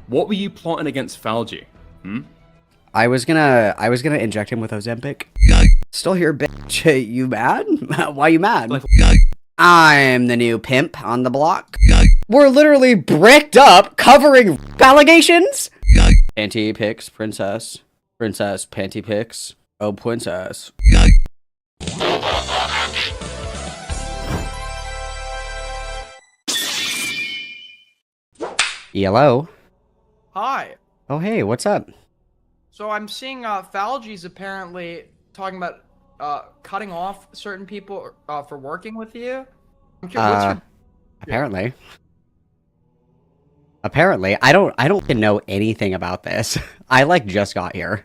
What were you plotting against Falgi? Hmm? I was gonna inject him with Ozempic. Still here, bitch. You mad? Why you mad? Like, I'm the new pimp on the block. We're literally bricked up, covering allegations. Panty pics, princess. Princess, panty pics. Oh, princess. Hello. Hi. Oh, hey, what's up? So I'm seeing Falgi's apparently talking about cutting off certain people for working with you. I'm curious, what's your... Apparently. Apparently, I don't know anything about this. I just got here.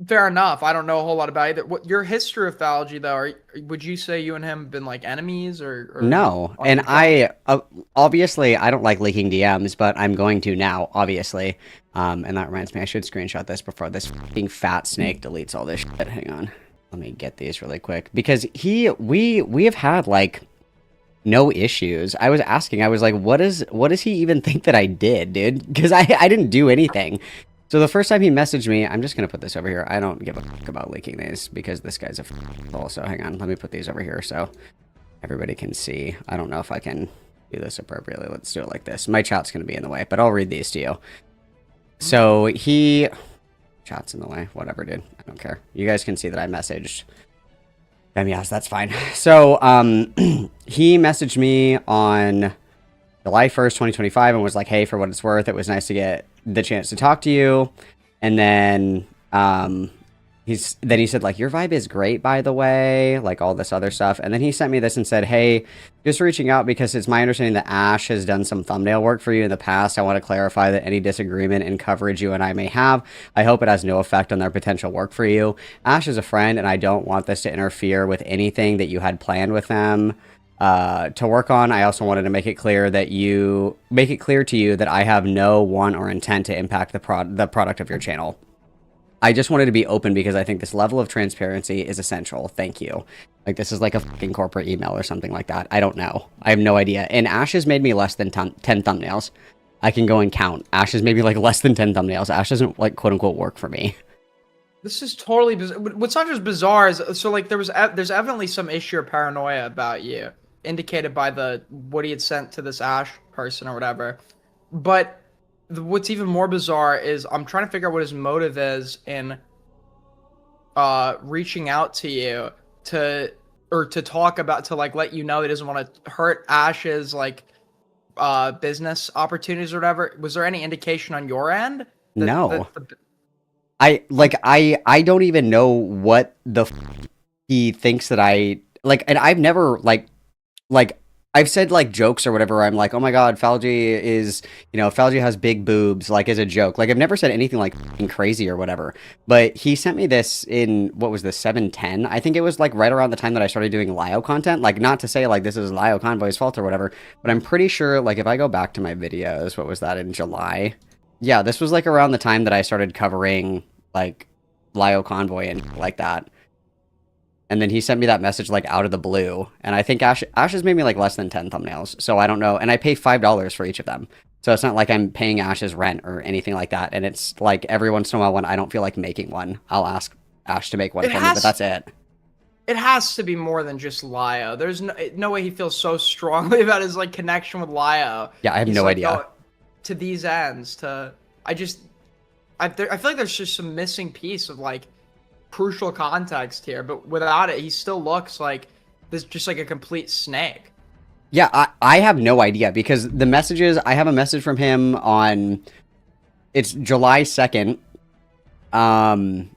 Fair enough. I don't know a whole lot about either. What your history of Falgi though? Would you say you and him have been like enemies or No, and I obviously I don't like leaking DMs, but I'm going to now, obviously. And that reminds me, I should screenshot this before this fucking fat snake deletes all this shit. Hang on, let me get these really quick because we have had no issues. I was asking, I was like, what does he even think that I did, dude? Because I didn't do anything. So the first time he messaged me, I'm just going to put this over here. I don't give a fuck about leaking these because this guy's a f***hole. So hang on, let me put these over here so everybody can see. I don't know if I can do this appropriately. Let's do it like this. My chat's going to be in the way, but I'll read these to you. So chat's in the way. Whatever, dude. I don't care. You guys can see that I messaged. Yes, that's fine. So he messaged me on July 1st, 2025 and was like, hey, for what it's worth, it was nice to get the chance to talk to you. And then he said your vibe is great, by the way, all this other stuff. And then he sent me this and said, hey, just reaching out because it's my understanding that Ash has done some thumbnail work for you in the past. I want to clarify that any disagreement in coverage you and I may have, I hope it has no effect on their potential work for you. Ash is a friend and I don't want this to interfere with anything that you had planned with them to work on. I also wanted to make it clear to you that I have no want or intent to impact the product of your channel. I just wanted to be open because I think this level of transparency is essential. Thank you. This is like a fucking corporate email or something like that. I don't know. I have no idea. And Ash has made me less than 10 thumbnails. I can go and count. Ash has made me less than 10 thumbnails. Ash doesn't quote unquote work for me. This is totally bizarre. What's not just bizarre is there's evidently some issue or paranoia about you, indicated by what he had sent to this Ash person or whatever. But what's even more bizarre is I'm trying to figure out what his motive is in reaching out to you to talk about, to let you know he doesn't want to hurt Ash's business opportunities or whatever. Was there any indication on your end? No. I don't even know what the he thinks that I and I've never I've said jokes or whatever. I'm oh my god, Falgi is, Falgi has big boobs, as a joke. I've never said anything f***ing crazy or whatever. But he sent me this in, what was this, 7/10? I think it was right around the time that I started doing Lio content. Not to say this is Lio Convoy's fault or whatever, but I'm pretty sure if I go back to my videos, what was that, in July? Yeah, this was around the time that I started covering Lio Convoy and that. And then he sent me that message out of the blue. And I think Ash has made me less than 10 thumbnails. So I don't know. And I pay $5 for each of them. So it's not I'm paying Ash's rent or anything like that. And it's every once in a while when I don't feel like making one, I'll ask Ash to make one for me, but that's it. It has to be more than just Lio. There's no way he feels so strongly about his connection with Lio. Yeah, I have no idea. Oh, to these ends, I feel like there's just some missing piece of crucial context here, but without it, he still looks like this, just a complete snake. Yeah, I have no idea because the messages, I have a message from him on, it's July 2nd, and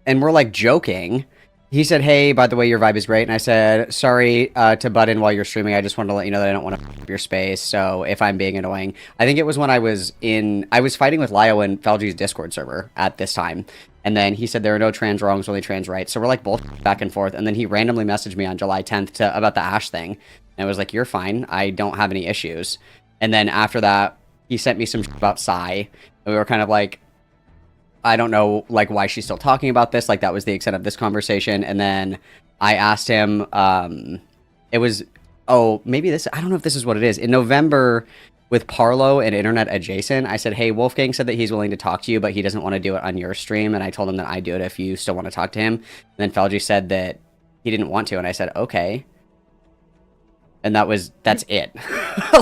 we're joking. He said, hey, by the way, your vibe is great. And I said, sorry to butt in while you're streaming. I just wanted to let you know that I don't want to f*** up your space. So if I'm being annoying, I think it was when I was fighting with Lio in Falgi's Discord server at this time. And then he said there are no trans wrongs, only trans rights. So we're both back and forth. And then he randomly messaged me on July 10th about the Ash thing. And I was you're fine. I don't have any issues. And then after that, he sent me some shit about Psy. And we were kind of I don't know, why she's still talking about this. That was the extent of this conversation. And then I asked him, it was, oh, maybe this, I don't know if this is what it is. In November, with Parlo and Internet Adjacent. I said, hey, Wolfgang said that he's willing to talk to you, but he doesn't want to do it on your stream. And I told him that I'd do it if you still want to talk to him. And then Falgi said that he didn't want to. And I said, okay. And that's it.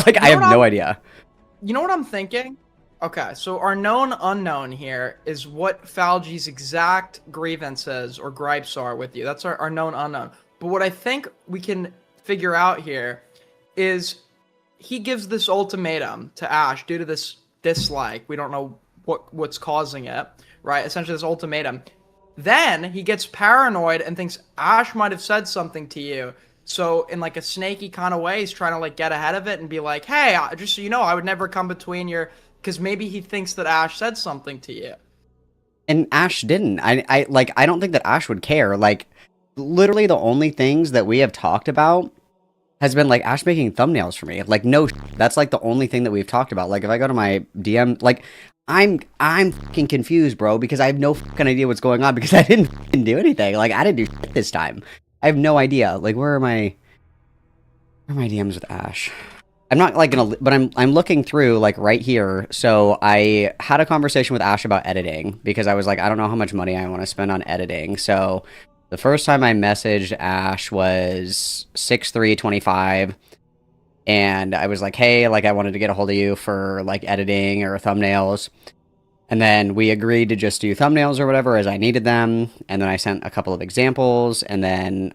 Like, I have no idea. You know what I'm thinking? Okay, so our known unknown here is what Falgi's exact grievances or gripes are with you. That's our known unknown. But what I think we can figure out here is he gives this ultimatum to Ash due to this dislike. We don't know what's causing it, right? Essentially, this ultimatum. Then he gets paranoid and thinks Ash might have said something to you. So in like a snaky kind of way, he's trying to like get ahead of it and be like, hey, just so you know, I would never come between your... Because maybe he thinks that Ash said something to you. And Ash didn't. I don't think that Ash would care. Like, literally the only things that we have talked about has been like Ash making thumbnails for me. Like, no, that's like the only thing that we've talked about. Like, if I go to my DM, like, I'm fucking confused, bro, because I have no fucking idea what's going on because I didn't fucking do anything. Like, I didn't do shit this time. I have no idea. Like, where are my DMs with Ash? I'm not like gonna, but I'm looking through like right here. So I had a conversation with Ash about editing because I was like, I don't know how much money I want to spend on editing. So the first time I messaged Ash was 6/3/25, and I was like, hey, like I wanted to get a hold of you for like editing or thumbnails. And then we agreed to just do thumbnails or whatever as I needed them. And then I sent a couple of examples, and then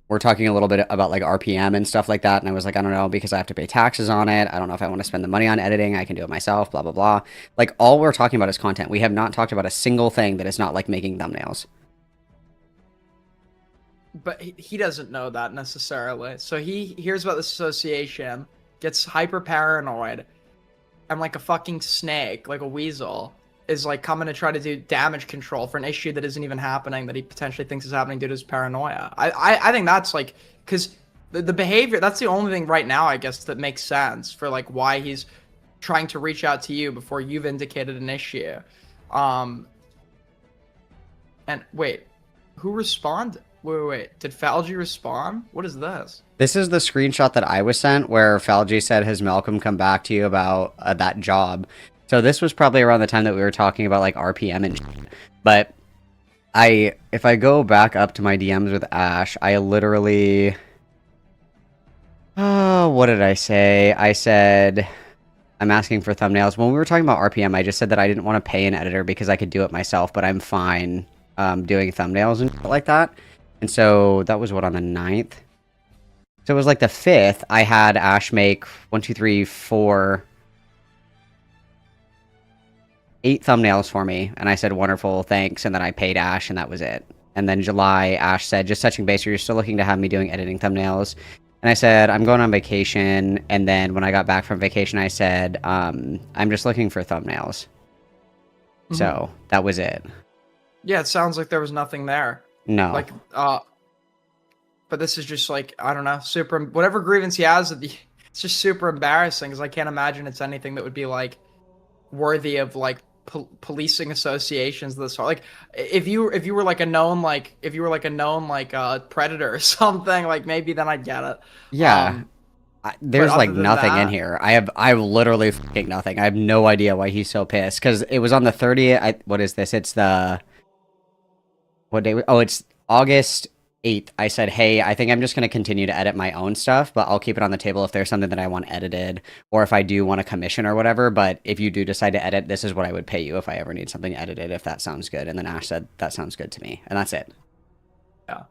we're talking a little bit about like RPM and stuff like that. And I was like, I don't know, because I have to pay taxes on it. I don't know if I want to spend the money on editing. I can do it myself, blah, blah, blah. Like, all we're talking about is content. We have not talked about a single thing that is not like making thumbnails. But he doesn't know that necessarily. So he hears about this association, gets hyper paranoid, and like a fucking snake, like a weasel, is like coming to try to do damage control for an issue that isn't even happening, that he potentially thinks is happening due to his paranoia. I think that's like, because the behavior, that's the only thing right now, I guess, that makes sense for like why he's trying to reach out to you before you've indicated an issue. And wait, who responded? Wait, did Falgi respond? What is this? This is the screenshot that I was sent where Falgi said, has Malcolm come back to you about that job? So this was probably around the time that we were talking about like RPM and shit. But if I go back up to my DMs with Ash, I literally, what did I say? I said, I'm asking for thumbnails. When we were talking about RPM, I just said that I didn't want to pay an editor because I could do it myself, but I'm fine doing thumbnails and shit like that. And so that was what, on the 9th? So it was like the 5th, I had Ash make 1, 2, 3, 4... 8 thumbnails for me, and I said wonderful, thanks, and then I paid Ash, and that was it. And then July, Ash said, just touching base, you're still looking to have me doing editing thumbnails. And I said, I'm going on vacation, and then when I got back from vacation, I said, I'm just looking for thumbnails. Mm-hmm. So, that was it. Yeah, it sounds like there was nothing there. No. Like, but this is just like, I don't know, super, whatever grievance he has, it's just super embarrassing, because I can't imagine it's anything that would be like worthy of like policing associations this hard. Like if you were like a known predator or something, like maybe then I'd get it. Yeah. There's like nothing in here. I have literally fucking nothing. I have no idea why he's so pissed, because it was on the 30th. What is this? It's the, what day? Oh, it's August 8th. I said, hey, I think I'm just going to continue to edit my own stuff, but I'll keep it on the table if there's something that I want edited, or if I do want a commission or whatever. But if you do decide to edit, this is what I would pay you if I ever need something edited, if that sounds good. And then Ash said, that sounds good to me. And that's it. Yeah.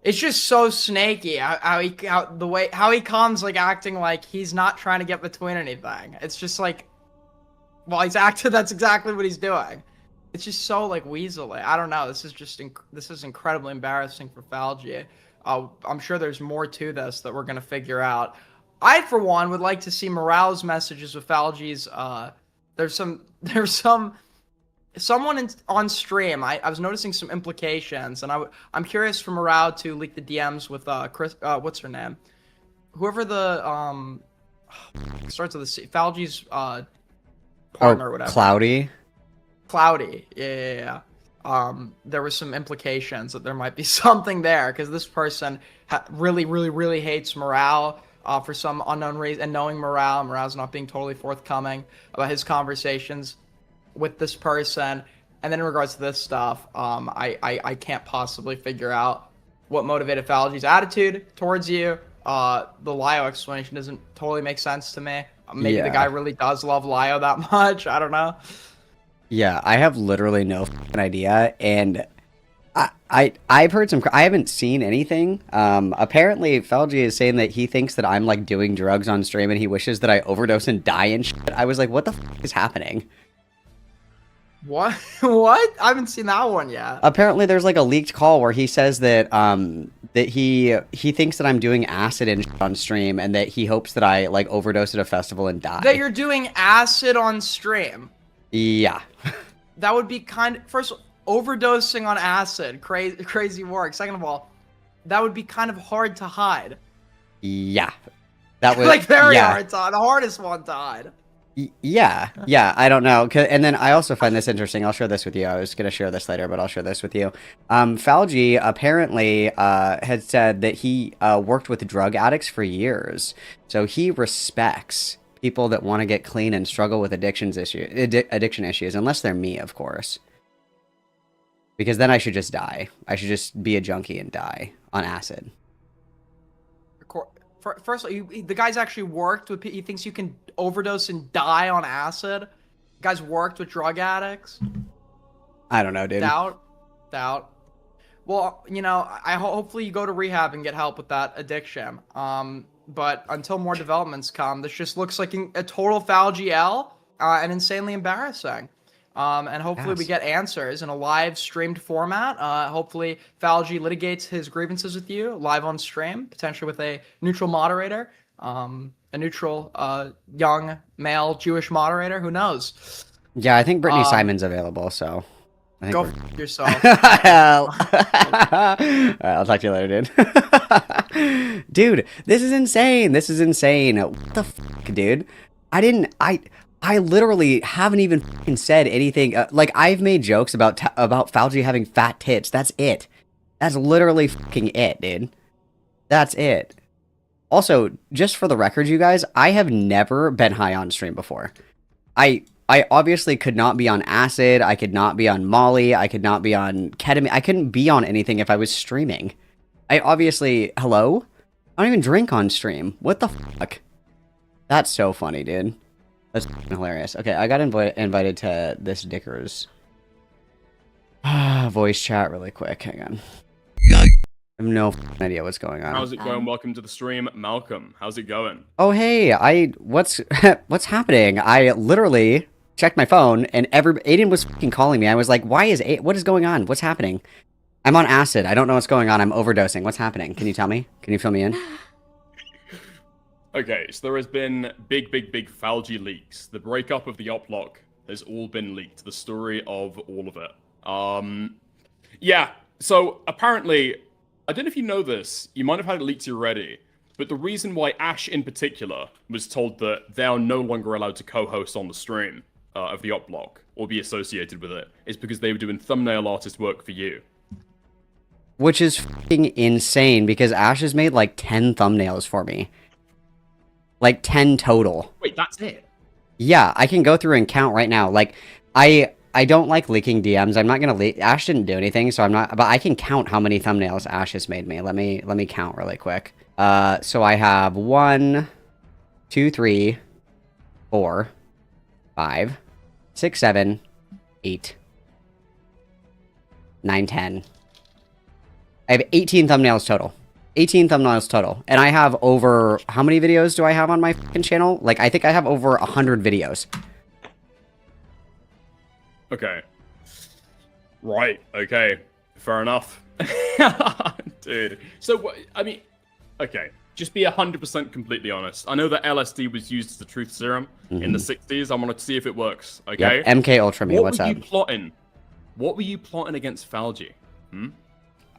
It's just so snaky how he comes like acting like he's not trying to get between anything. It's just like, well, he's acting, that's exactly what he's doing. It's just so like weaselly. I don't know. This is incredibly embarrassing for Falgi. I'm sure there's more to this that we're gonna figure out. I, for one, would like to see Morale's messages with Falgi's. There's someone on stream. I was noticing some implications, and I'm curious for Morale to leak the DMs with Chris. What's her name? Whoever the starts with the C. Falgi's partner or whatever. Cloudy, yeah. There was some implications that there might be something there, because this person really hates Morale. for some unknown reason, and knowing Morale's not being totally forthcoming about his conversations with this person. And then in regards to this stuff, I can't possibly figure out what motivated Falgi's attitude towards you. The Lio explanation doesn't totally make sense to me. Maybe the guy really does love Lio that much. I don't know. Yeah, I have literally no idea, and I've heard some. I haven't seen anything. Apparently, Falgi is saying that he thinks that I'm like doing drugs on stream, and he wishes that I overdose and die and shit. I was like, what the f is happening? What? What? I haven't seen that one yet. Apparently, there's like a leaked call where he says that that he thinks that I'm doing acid and shit on stream, and that he hopes that I like overdose at a festival and die. That you're doing acid on stream. Yeah. That would be first, overdosing on acid, crazy work. Second of all, that would be kind of hard to hide. Yeah. That was like very hard to hide. The hardest one to hide. Yeah, I don't know. And then I also find this interesting. I'll share this with you. I was going to share this later, but I'll share this with you. Falgi apparently had said that he worked with drug addicts for years. So he respects people that want to get clean and struggle with addiction issues, unless they're me, of course. Because then I should just die. I should just be a junkie and die on acid. First, the guy's actually worked with. He thinks you can overdose and die on acid. The guy's worked with drug addicts. I don't know, dude. Doubt. Well, you know, hopefully you go to rehab and get help with that addiction. But until more developments come, this just looks like a total Falgi L, and insanely embarrassing. And hopefully we get answers in a live streamed format. Hopefully Falgi litigates his grievances with you live on stream, potentially with a neutral moderator, a neutral young male Jewish moderator. Who knows? Yeah, I think Brittany Simon's available, so I think go f yourself. I'll talk to you later, dude. Dude, this is insane. This is insane. What the fuck, dude? I literally haven't even fucking said anything. Like, I've made jokes about Falgi having fat tits. That's it. That's literally fucking it, dude. That's it. Also, just for the record, you guys, I have never been high on stream before. I obviously could not be on acid. I could not be on Molly. I could not be on ketamine. I couldn't be on anything if I was streaming. Hello? I don't even drink on stream. What the fuck? That's so funny, dude. That's hilarious. Okay, I got invited to this Dicker's voice chat really quick. Hang on. I have no idea what's going on. How's it going? Welcome to the stream, Malcolm. How's it going? Oh, hey, what's happening? I literally checked my phone and Aiden was fucking calling me. I was like, what is going on? What's happening? I'm on acid. I don't know what's going on. I'm overdosing. What's happening? Can you tell me? Can you fill me in? Okay, so there has been big Falgi leaks. The breakup of the op lock has all been leaked. The story of all of it. Yeah, so apparently, I don't know if you know this, you might have had it leaked already, but the reason why Ash in particular was told that they are no longer allowed to co-host on the stream of the op lock or be associated with it is because they were doing thumbnail artist work for you. Which is fucking insane because Ash has made like 10 thumbnails for me. Like 10 total. Wait, that's it? Yeah, I can go through and count right now. Like, I don't like leaking DMs. I'm not gonna leak. Ash didn't do anything, so I'm not. But I can count how many thumbnails Ash has made me. Let me count really quick. So I have 1, 2, 3, 4, 5, 6, 7, 8, 9, 10. I have 18 thumbnails total. 18 thumbnails total. And I have over... How many videos do I have on my fucking channel? Like, I think I have over 100 videos. Okay. Right, okay. Fair enough. Dude. So, I mean... Okay. Just be 100% completely honest. I know that LSD was used as the truth serum in the 60s. I want to see if it works, okay? Yep. MK Ultra me, what's up? What were you plotting? What were you plotting against Falgi?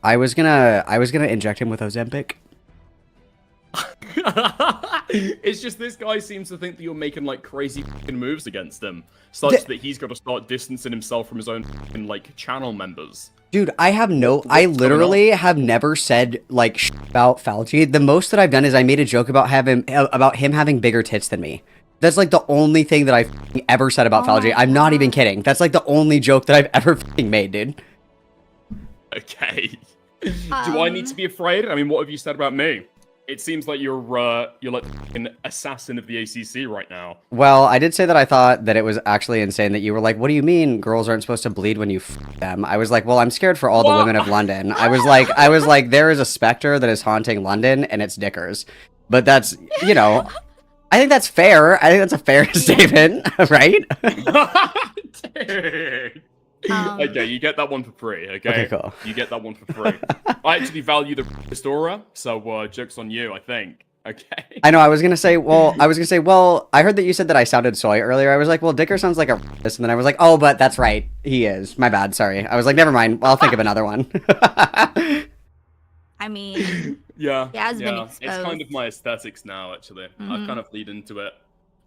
I was gonna inject him with Ozempic. It's just this guy seems to think that you're making like crazy fucking moves against him, such that he's got to start distancing himself from his own fucking, like channel members. Dude, I literally have never said like about Falgi. The most that I've done is I made a joke about him having bigger tits than me. That's like the only thing that I've ever said about Falgi. I'm not even kidding. That's like the only joke that I've ever made, dude. Okay. Do I need to be afraid? I mean, what have you said about me? It seems like you're like an assassin of the ACC right now. Well, I did say that I thought that it was actually insane that you were like, what do you mean girls aren't supposed to bleed when you f them? I was like, well, I'm scared for all the women of London. I was like, there is a specter that is haunting London and it's Dickers. But that's, you know, I think that's fair. I think that's a fair statement, right? Dude. Okay, you get that one for free, okay? Okay, cool. You get that one for free. I actually value the restorer, so joke's on you, I think. Okay. I know, I was gonna say, well, I heard that you said that I sounded soy earlier. I was like, well, Dicker sounds like a and then I was like, oh, but that's right. He is. My bad, sorry. I was like, never mind. I'll think of another one. I mean, yeah, it has been exposed. It's kind of my aesthetics now, actually. I've kind of lead into it.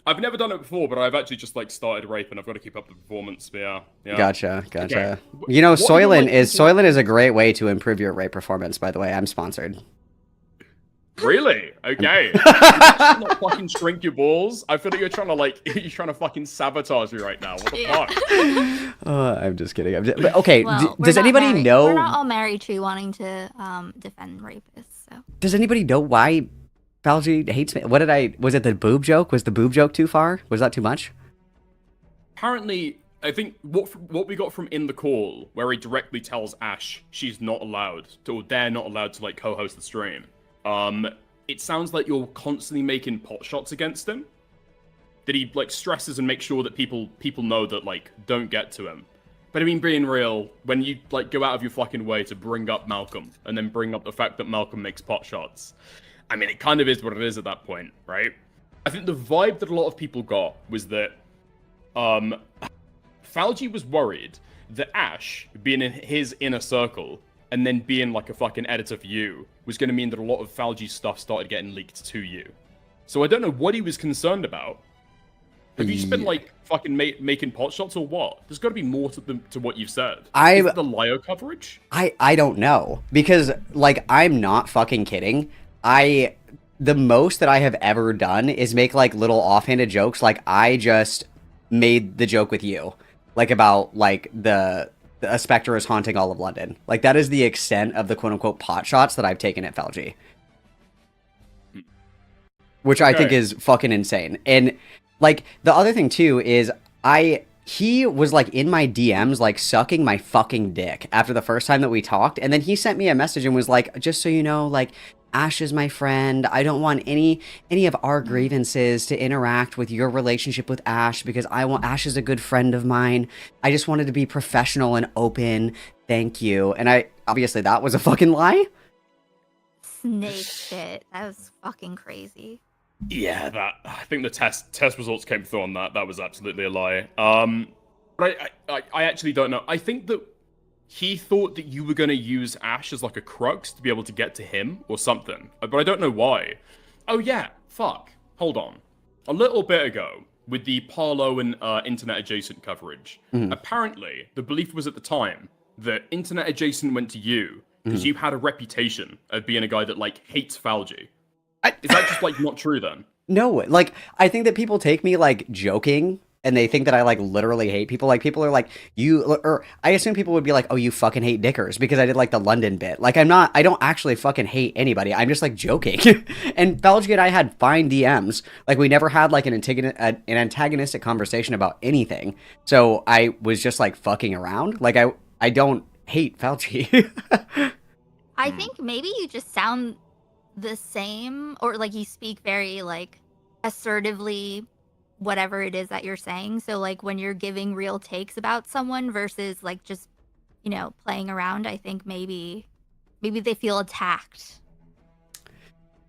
I've never done it before, but I've actually just like started raping. I've got to keep up the performance, but yeah. Gotcha. Okay. You know, Soylent is a great way to improve your rape performance, by the way. I'm sponsored. Really? Okay. You not fucking shrink your balls. I feel like you're trying to fucking sabotage me right now. What the fuck? I'm just kidding. But okay, Well, does anybody know? We're not all married to wanting to defend rapists. So. Does anybody know why Falgi hates me? Was it the boob joke? Was the boob joke too far? Was that too much? Apparently, I think what we got from In the Call, where he directly tells Ash she's not allowed to, or they're not allowed to like co-host the stream. It sounds like you're constantly making pot shots against him. That he like stresses and makes sure that people know that like don't get to him. But I mean, being real, when you like go out of your fucking way to bring up Malcolm and then bring up the fact that Malcolm makes pot shots, I mean, it kind of is what it is at that point, right? I think the vibe that a lot of people got was that Falgi was worried that Ash, being in his inner circle and then being like a fucking editor for you, was going to mean that a lot of Falgi's stuff started getting leaked to you. So I don't know what he was concerned about. Have you just been like fucking making pot shots or what? There's got to be more to what you've said. Is it the Lio coverage? I don't know, because like I'm not fucking kidding. The most that I have ever done is make like little offhanded jokes. Like I just made the joke with you, like about like a specter is haunting all of London. Like that is the extent of the quote unquote pot shots that I've taken at Falgi, which I think is fucking insane. And like the other thing too is he was like in my DMs like sucking my fucking dick after the first time that we talked, and then he sent me a message and was like, just so you know, like Ash is my friend. I don't want any of our grievances to interact with your relationship with Ash, because Ash is a good friend of mine. I just wanted to be professional and open. Thank you. And obviously that was a fucking lie. Snake shit. That was fucking crazy. Yeah, I think the test results came through on that. That was absolutely a lie. But I actually don't know. I think that he thought that you were going to use Ash as like a crux to be able to get to him or something. But I don't know why. Oh yeah, fuck. Hold on. A little bit ago, with the Parlo and Internet Adjacent coverage, apparently the belief was at the time that Internet Adjacent went to you because you had a reputation of being a guy that like hates Falgi. Is that just like not true then? No, like I think that people take me like joking, and they think that I like literally hate people. Like people are like, or I assume people would be like, oh, you fucking hate Dickers because I did like the London bit. Like I don't actually fucking hate anybody. I'm just like joking. And Falgi and I had fine DMs. Like we never had like an antagonistic conversation about anything. So I was just like fucking around. Like I don't hate Falgi. I think maybe you just sound the same, or like you speak very like assertively whatever it is that you're saying. So like when you're giving real takes about someone versus like just, you know, playing around, I think maybe they feel attacked.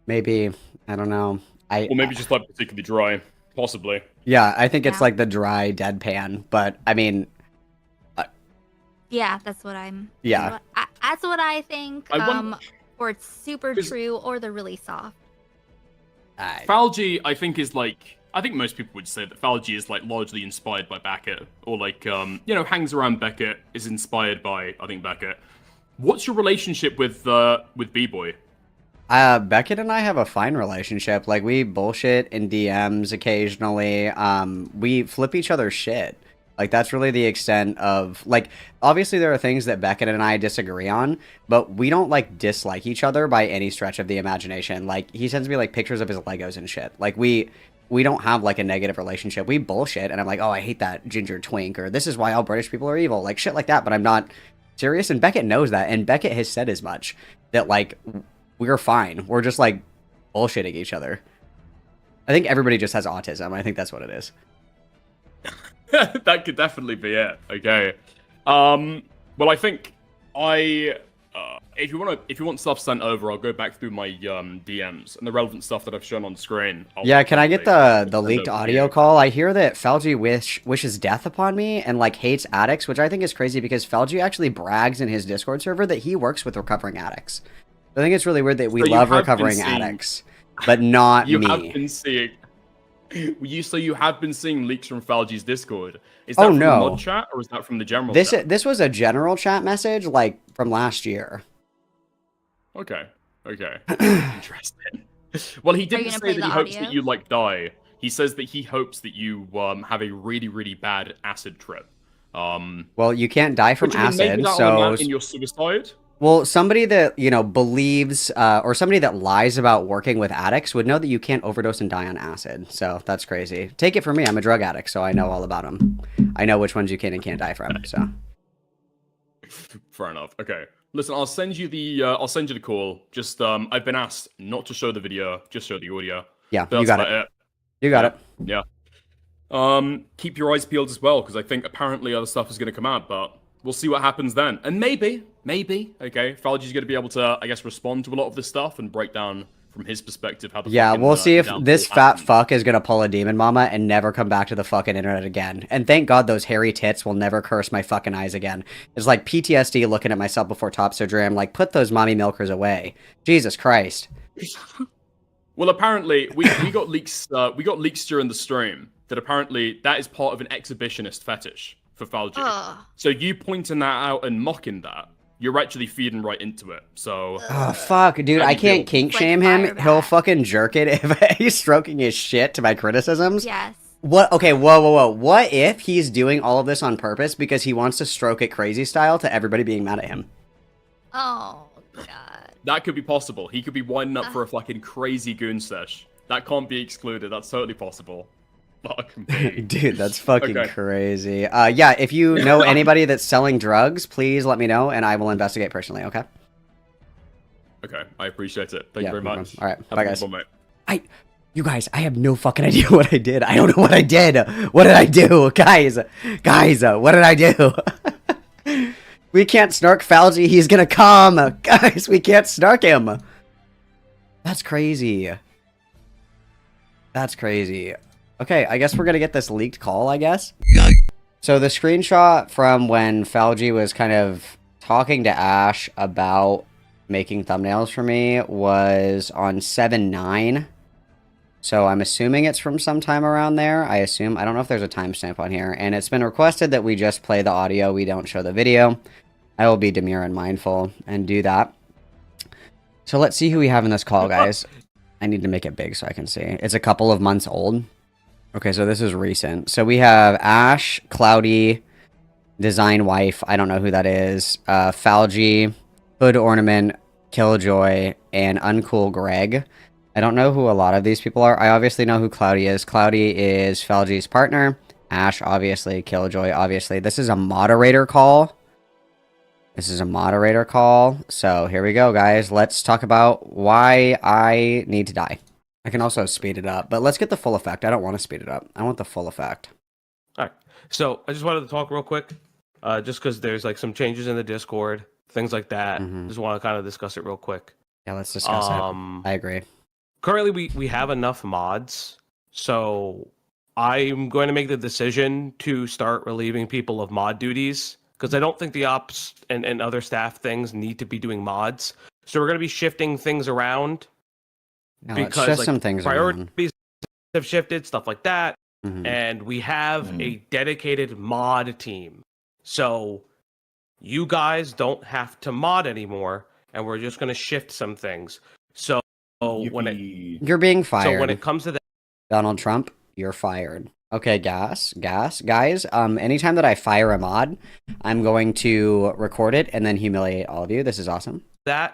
Maybe. I don't know. Or maybe just like particularly dry. Possibly. Yeah, I think it's like the dry deadpan, but I mean... yeah, that's what I'm... Yeah. That's what I think. Or it's super true, or they're really soft. Falgi, I think, is like, I think most people would say that Falgi is like largely inspired by Beckett, or like, you know, hangs around Beckett, is inspired by, I think, Beckett. What's your relationship with B-Boy? Beckett and I have a fine relationship. Like, we bullshit in DMs occasionally. We flip each other's shit. Like, that's really the extent of, like, obviously there are things that Beckett and I disagree on, but we don't, like, dislike each other by any stretch of the imagination. Like, he sends me, like, pictures of his Legos and shit. Like, we don't have, like, a negative relationship. We bullshit, and I'm like, oh, I hate that ginger twink, or this is why all British people are evil. Like, shit like that, but I'm not serious, and Beckett knows that, and Beckett has said as much, that, like, we're fine. We're just, like, bullshitting each other. I think everybody just has autism. I think that's what it is. That could definitely be it. Okay. Well, I think if you want stuff sent over, I'll go back through my DMs and the relevant stuff that I've shown on screen. Yeah, can I get the leaked audio call? I hear that Falgi wishes death upon me and like hates addicts, which I think is crazy because Falgi actually brags in his Discord server that he works with recovering addicts. I think it's really weird that we love recovering addicts, but not you me. Have been seeing. You have been seeing leaks from Falgi's Discord. Is that from the mod chat or is that from the general chat? This was a general chat message like from last year. Okay. Interesting. Well, he didn't say that he hopes that you like die. He says that he hopes that you have a really, really bad acid trip. Well, you can't die from acid, so in your suicide. Well, somebody that, you know, believes, or somebody that lies about working with addicts would know that you can't overdose and die on acid. So that's crazy. Take it from me. I'm a drug addict, so I know all about them. I know which ones you can and can't die from. So. Fair enough. Okay. Listen, I'll send you the call. Just, I've been asked not to show the video, just show the audio. Yeah, you got it. You got it. Yeah. Keep your eyes peeled as well, because I think apparently other stuff is going to come out, but we'll see what happens then. And maybe, okay, Falgi's going to be able to, I guess, respond to a lot of this stuff and break down from his perspective how the we'll see if this fat fuck is going to pull a demon mama and never come back to the fucking internet again. And thank God those hairy tits will never curse my fucking eyes again. It's like PTSD looking at myself before top surgery. I'm like, put those mommy milkers away. Jesus Christ. Well, apparently, we got leaks during the stream that apparently that is part of an exhibitionist fetish for Falgi. So you pointing that out and mocking that, you're actually feeding right into it. So oh fuck, dude, I can't kink shame him. He'll fucking jerk it if he's stroking his shit to my criticisms. Yes. What? Okay, whoa. What if he's doing all of this on purpose because he wants to stroke it crazy style to everybody being mad at him? Oh god. That could be possible. He could be winding up for a fucking crazy goon sesh. That can't be excluded. That's totally possible. Fuck me. Dude, that's fucking crazy. Yeah, if you know anybody that's selling drugs, please let me know and I will investigate personally, okay? Okay, I appreciate it. Thank you very much. All right, Have bye a guys. good one, mate. You guys, I have no fucking idea what I did. I don't know what I did. What did I do? Guys, what did I do? We can't snark Falgi. He's gonna come. Guys, we can't snark him. That's crazy. That's crazy. Okay, I guess we're gonna get this leaked call, I guess. So the screenshot from when Falgi was kind of talking to Ash about making thumbnails for me was on 7/9. So I'm assuming it's from sometime around there. I don't know if there's a timestamp on here. And it's been requested that we just play the audio, we don't show the video. I will be demure and mindful and do that. So let's see who we have in this call, guys. I need to make it big so I can see. It's a couple of months old. Okay, so this is recent. So we have Ash, Cloudy, Design Wife, I don't know who that is, Falgi, Hood Ornament, Killjoy, and Uncool Greg. I don't know who a lot of these people are. I obviously know who Cloudy is. Cloudy is Falgi's partner. Ash, obviously. Killjoy, obviously. This is a moderator call. So here we go, guys. Let's talk about why I need to die. I can also speed it up, but let's get the full effect. I don't want to speed it up. I want the full effect. All right. So I just wanted to talk real quick, just because there's like some changes in the Discord, things like that. Just want to kind of discuss it real quick. Yeah, let's discuss it. I agree. Currently, we have enough mods, so I'm going to make the decision to start relieving people of mod duties, because I don't think the ops and other staff things need to be doing mods. So we're going to be shifting things around No, it's because just like some things around. priorities have shifted, stuff like that. Mhm. And we have a dedicated mod team. So you guys don't have to mod anymore, and we're just going to shift some things. So when You're being fired. it comes to that, Donald Trump, you're fired. Okay, guys. Anytime that I fire a mod, I'm going to record it and then humiliate all of you. This is awesome.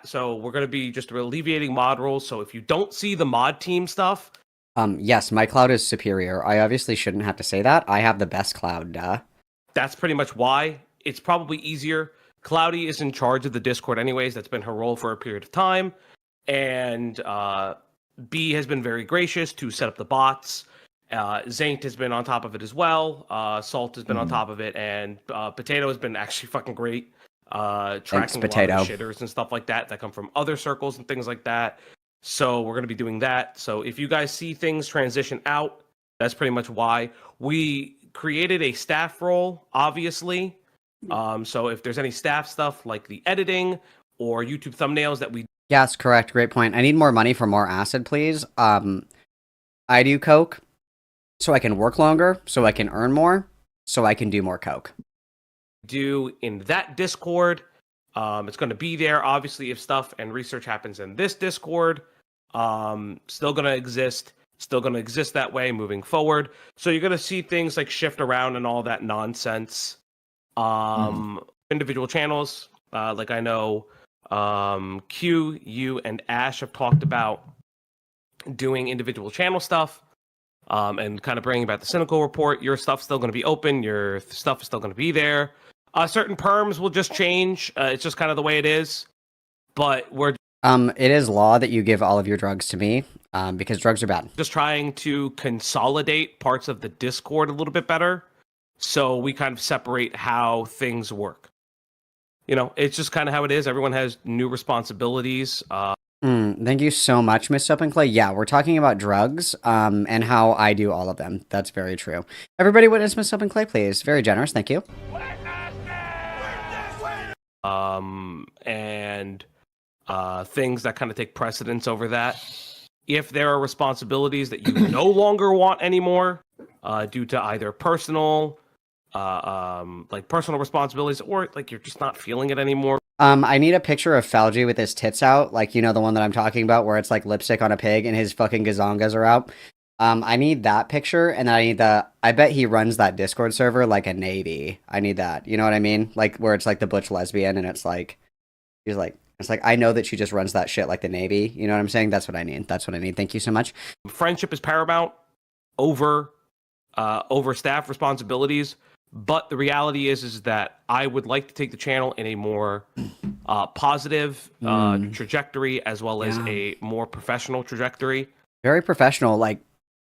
so we're going to be just alleviating mod rules. So if you don't see the mod team stuff, Yes, my cloud is superior. I obviously shouldn't have to say that. I have the best cloud, duh. that's pretty much why. It's probably easier. Cloudy is in charge of the Discord anyways. That's been her role for a period of time. And B has been very gracious to set up the bots. Zaint has been on top of it as well. Salt has been on top of it. And Potato has been actually fucking great. Tracking Potato. a lot of shitters and stuff like that come from other circles and things like that. So we're going to be doing that. So if you guys see things transition out, that's pretty much why. We created a staff role, obviously. So if there's any staff stuff like the editing or YouTube thumbnails that we Yes, correct. Great point. I need more money for more acid, please. I do coke so I can work longer, so I can earn more, so I can do more coke. do in that Discord, it's going to be there. Obviously, if stuff and research happens in this Discord, still going to exist. Still going to exist that way moving forward. So you're going to see things like shift around and all that nonsense. Individual channels, like I know Q, you, and Ash have talked about doing individual channel stuff, and kind of bringing back the cynical report. Your stuff's still going to be open. Your stuff is still going to be there. Certain perms will just change. It's just kind of the way it is. But we're It is law that you give all of your drugs to me, because drugs are bad. just trying to consolidate parts of the Discord a little bit better, so we kind of separate how things work. You know, it's just kind of how it is. Everyone has new responsibilities. Thank you so much, Miss Soap and Clay. Yeah, we're talking about drugs, and how I do all of them. That's very true. Everybody witness Miss Soap and Clay, please. Very generous, thank you. And things that kind of take precedence over that. If there are responsibilities that you no longer want anymore, due to either personal responsibilities, or like you're just not feeling it anymore. I need a picture of Falgi with his tits out, like, you know, the one that I'm talking about, where it's like lipstick on a pig and his fucking gazongas are out. I need that picture, and then I need I bet he runs that Discord server like a Navy. I need that. You know what I mean? Like, where it's like the butch lesbian, and it's like, I know that she just runs that shit like the Navy. You know what I'm saying? That's what I need. Thank you so much. Friendship is paramount over staff responsibilities. But the reality is that I would like to take the channel in a more positive trajectory, as well as a more professional trajectory. Very professional, like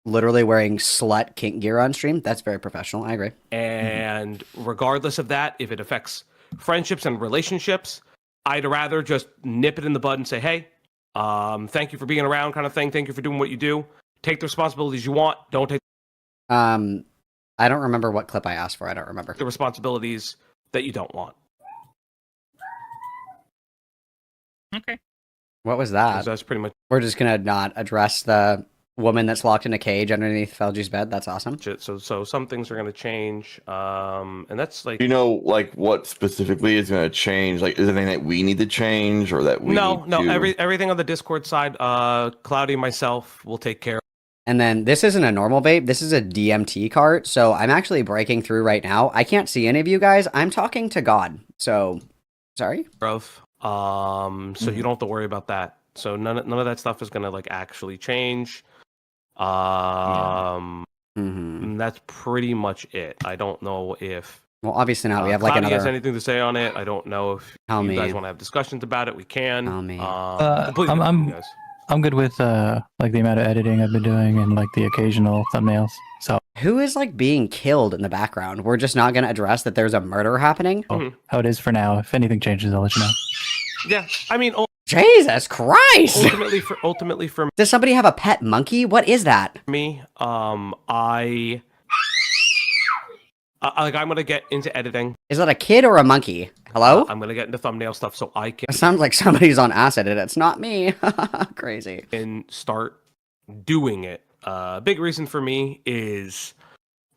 literally wearing slut kink gear on stream. That's very professional. I agree. And regardless of that, if it affects friendships and relationships, I'd rather just nip it in the bud and say, hey, thank you for being around, kind of thing. Thank you for doing what you do. Take the responsibilities you want. Don't take I don't remember what clip I asked for. I don't remember. the responsibilities that you don't want. Okay. What was that? That's pretty much We're just gonna not address the woman that's locked in a cage underneath Felgi's bed. That's awesome. it. So some things are going to change. And that's like... Do you know, like, what specifically is going to change? Like, is there anything that we need to change, or that we need to... Everything on the Discord side, Cloudy and myself will take care of. And then this isn't a normal vape. This is a DMT cart. So I'm actually breaking through right now. I can't see any of you guys. I'm talking to God. So, sorry. So you don't have to worry about that. So none of that stuff is going to like actually change. And that's pretty much it. I don't know if... Well, obviously not. We have like Cloudy another... has anything to say on it. I don't know if you guys want to have discussions about it. We can. Completely up to you guys. I'm good with like the amount of editing I've been doing and like the occasional thumbnails. So Who is like being killed in the background? We're just not going to address that there's a murder happening? how it is for now. If anything changes, I'll let you know. Yeah, I mean, Jesus Christ! ultimately for Does somebody have a pet monkey? What is that? me, I'm gonna get into editing. Is that a kid or a monkey? Hello? I'm gonna get into thumbnail stuff so I It sounds like somebody's on acid and it's not me. Crazy. can start doing it. Big reason for me is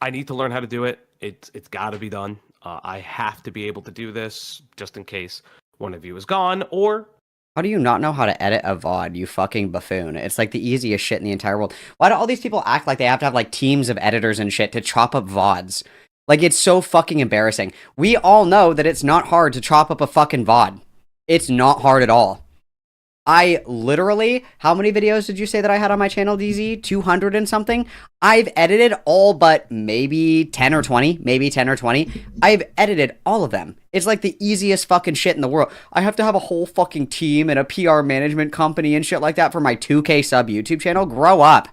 I need to learn how to do it. It's got to be done. I have to be able to do this just in case one of you is gone, or How do you not know how to edit a VOD, you fucking buffoon? It's like the easiest shit in the entire world. Why do all these people act like they have to have like teams of editors and shit to chop up VODs? Like, it's so fucking embarrassing. We all know that it's not hard to chop up a fucking VOD. It's not hard at all. I literally, how many videos did you say that I had on my channel, DZ? 200 and something? I've edited all but maybe 10 or 20. Maybe 10 or 20. I've edited all of them. It's like the easiest fucking shit in the world. I have to have a whole fucking team and a PR management company and shit like that for my 2K sub YouTube channel. Grow up.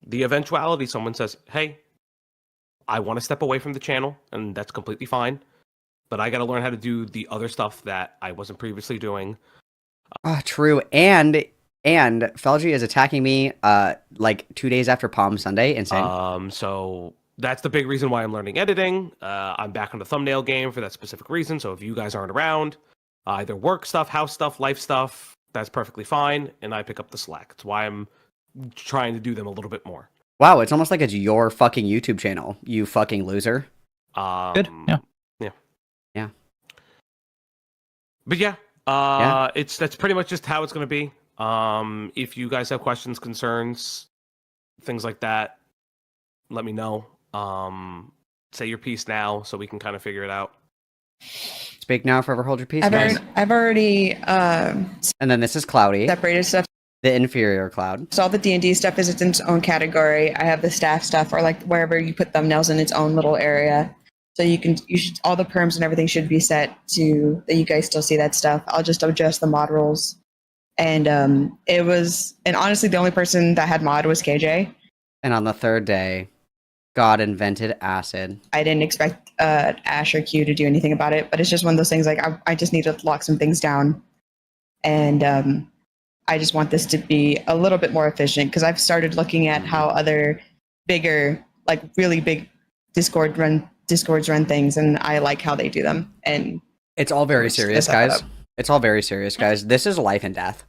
the eventuality someone says, hey, I want to step away from the channel, and that's completely fine, but I got to learn how to do the other stuff that I wasn't previously doing. True. And Falgi is attacking me like 2 days after Palm Sunday. Insane. So that's the big reason why I'm learning editing. I'm back on the thumbnail game for that specific reason. So if you guys aren't around, either work stuff, house stuff, life stuff, that's perfectly fine, and I pick up the slack. It's why I'm trying to do them a little bit more. Wow, it's almost like it's your fucking YouTube channel, you fucking loser. Good. Yeah. Yeah. But yeah, Yeah. that's pretty much just how it's going to be. If you guys have questions, concerns, things like that, let me know. Say your piece now so we can kind of figure it out. Speak now, forever hold your peace, guys. I've already And then this is Cloudy, separated stuff. the inferior cloud. So all the D&D stuff is its own category. I have the staff stuff, or like wherever you put thumbnails in its own little area. So all the perms and everything should be set to that you guys still see that stuff. I'll just adjust the mod rules. And honestly, the only person that had mod was KJ. And on the third day, God invented acid. I didn't expect Ash or Q to do anything about it, but it's just one of those things. Like I just need to lock some things down, and I just want this to be a little bit more efficient because I've started looking at how other bigger, like really big Discords run things, and I like how they do them. And It's all very serious, guys. It's all very serious, guys. This is life and death.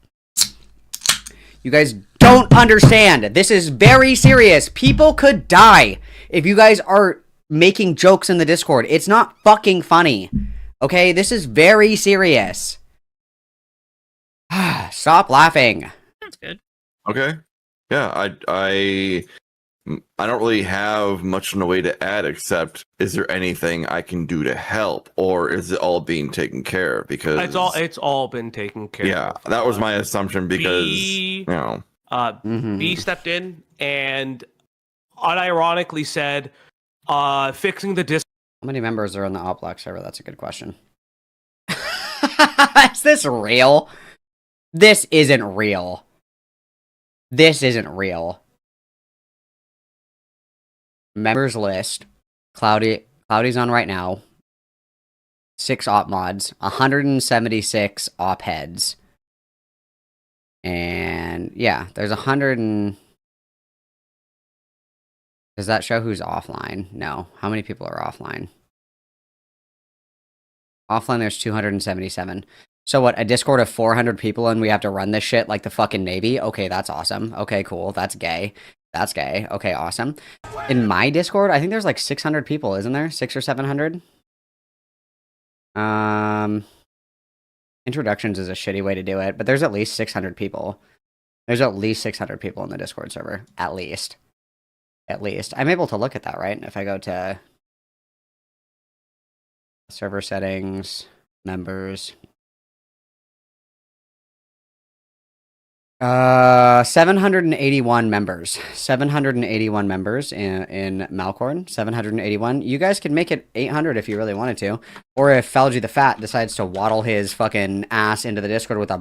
You guys don't understand. This is very serious. People could die if you guys are making jokes in the Discord. It's not fucking funny. Okay? This is very serious. Stop laughing. That's good. Okay. Yeah, I don't really have much in the way to add except is there anything I can do to help, or is it all being taken care of? Because It's all been taken care of. Yeah, that was my assumption because B Mhm. B stepped in and unironically said, fixing the disc. How many members are on the Oplock server? That's a good question. Is this real? This isn't real. This isn't real. Members list. Cloudy's on right now. 6 op mods. 176 op heads. And yeah, there's 100 and... Does that show who's offline? No. How many people are offline? Offline, there's 277. So what, a Discord of 400 people and we have to run this shit like the fucking Navy? Okay, that's awesome. Okay, cool. That's gay. That's gay. Okay, awesome. In my Discord, I think there's like 600 people, isn't there? 600 or 700? Introductions is a shitty way to do it, but there's at least 600 people. There's at least 600 people in the Discord server. At least. At least. I'm able to look at that, right? If I go to server settings, members. 781 members. 781 members in Malcorn. 781. You guys could make it 800 if you really wanted to. Or if Falgi the Fat decides to waddle his fucking ass into the Discord with a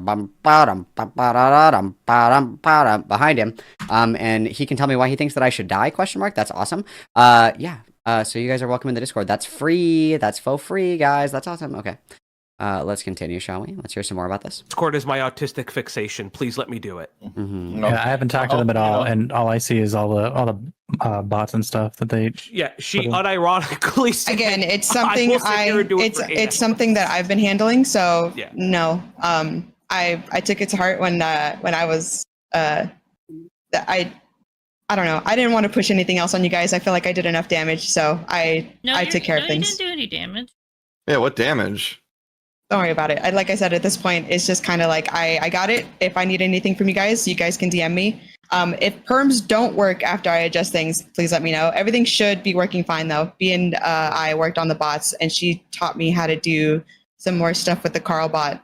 behind him. And he can tell me why he thinks that I should die, question mark. That's awesome. Yeah. So you guys are welcome in the Discord. That's free. That's for free, guys. That's awesome. Okay. Let's continue, shall we? Let's hear some more about this. Discord is my autistic fixation. Please let me do it. Mhm. No. Yeah, I haven't talked to them at all, No. and all I see is all the bots and stuff that they. Yeah, she But, unironically said, Again, it's I something will sit here and do it for 8 it's something that I've been handling. So Yeah. no, I took it to heart when I was I don't know. I didn't want to push anything else on you guys. I feel like I did enough damage, so I took care of things. You didn't do any damage. Yeah, what damage? Don't worry about it. Like I said, at this point, it's just kind of like I got it. If I need anything from you guys can DM me. If perms don't work after I adjust things, please let me know. Everything should be working fine though. B and I worked on the bots, and she taught me how to do some more stuff with the Carl bot.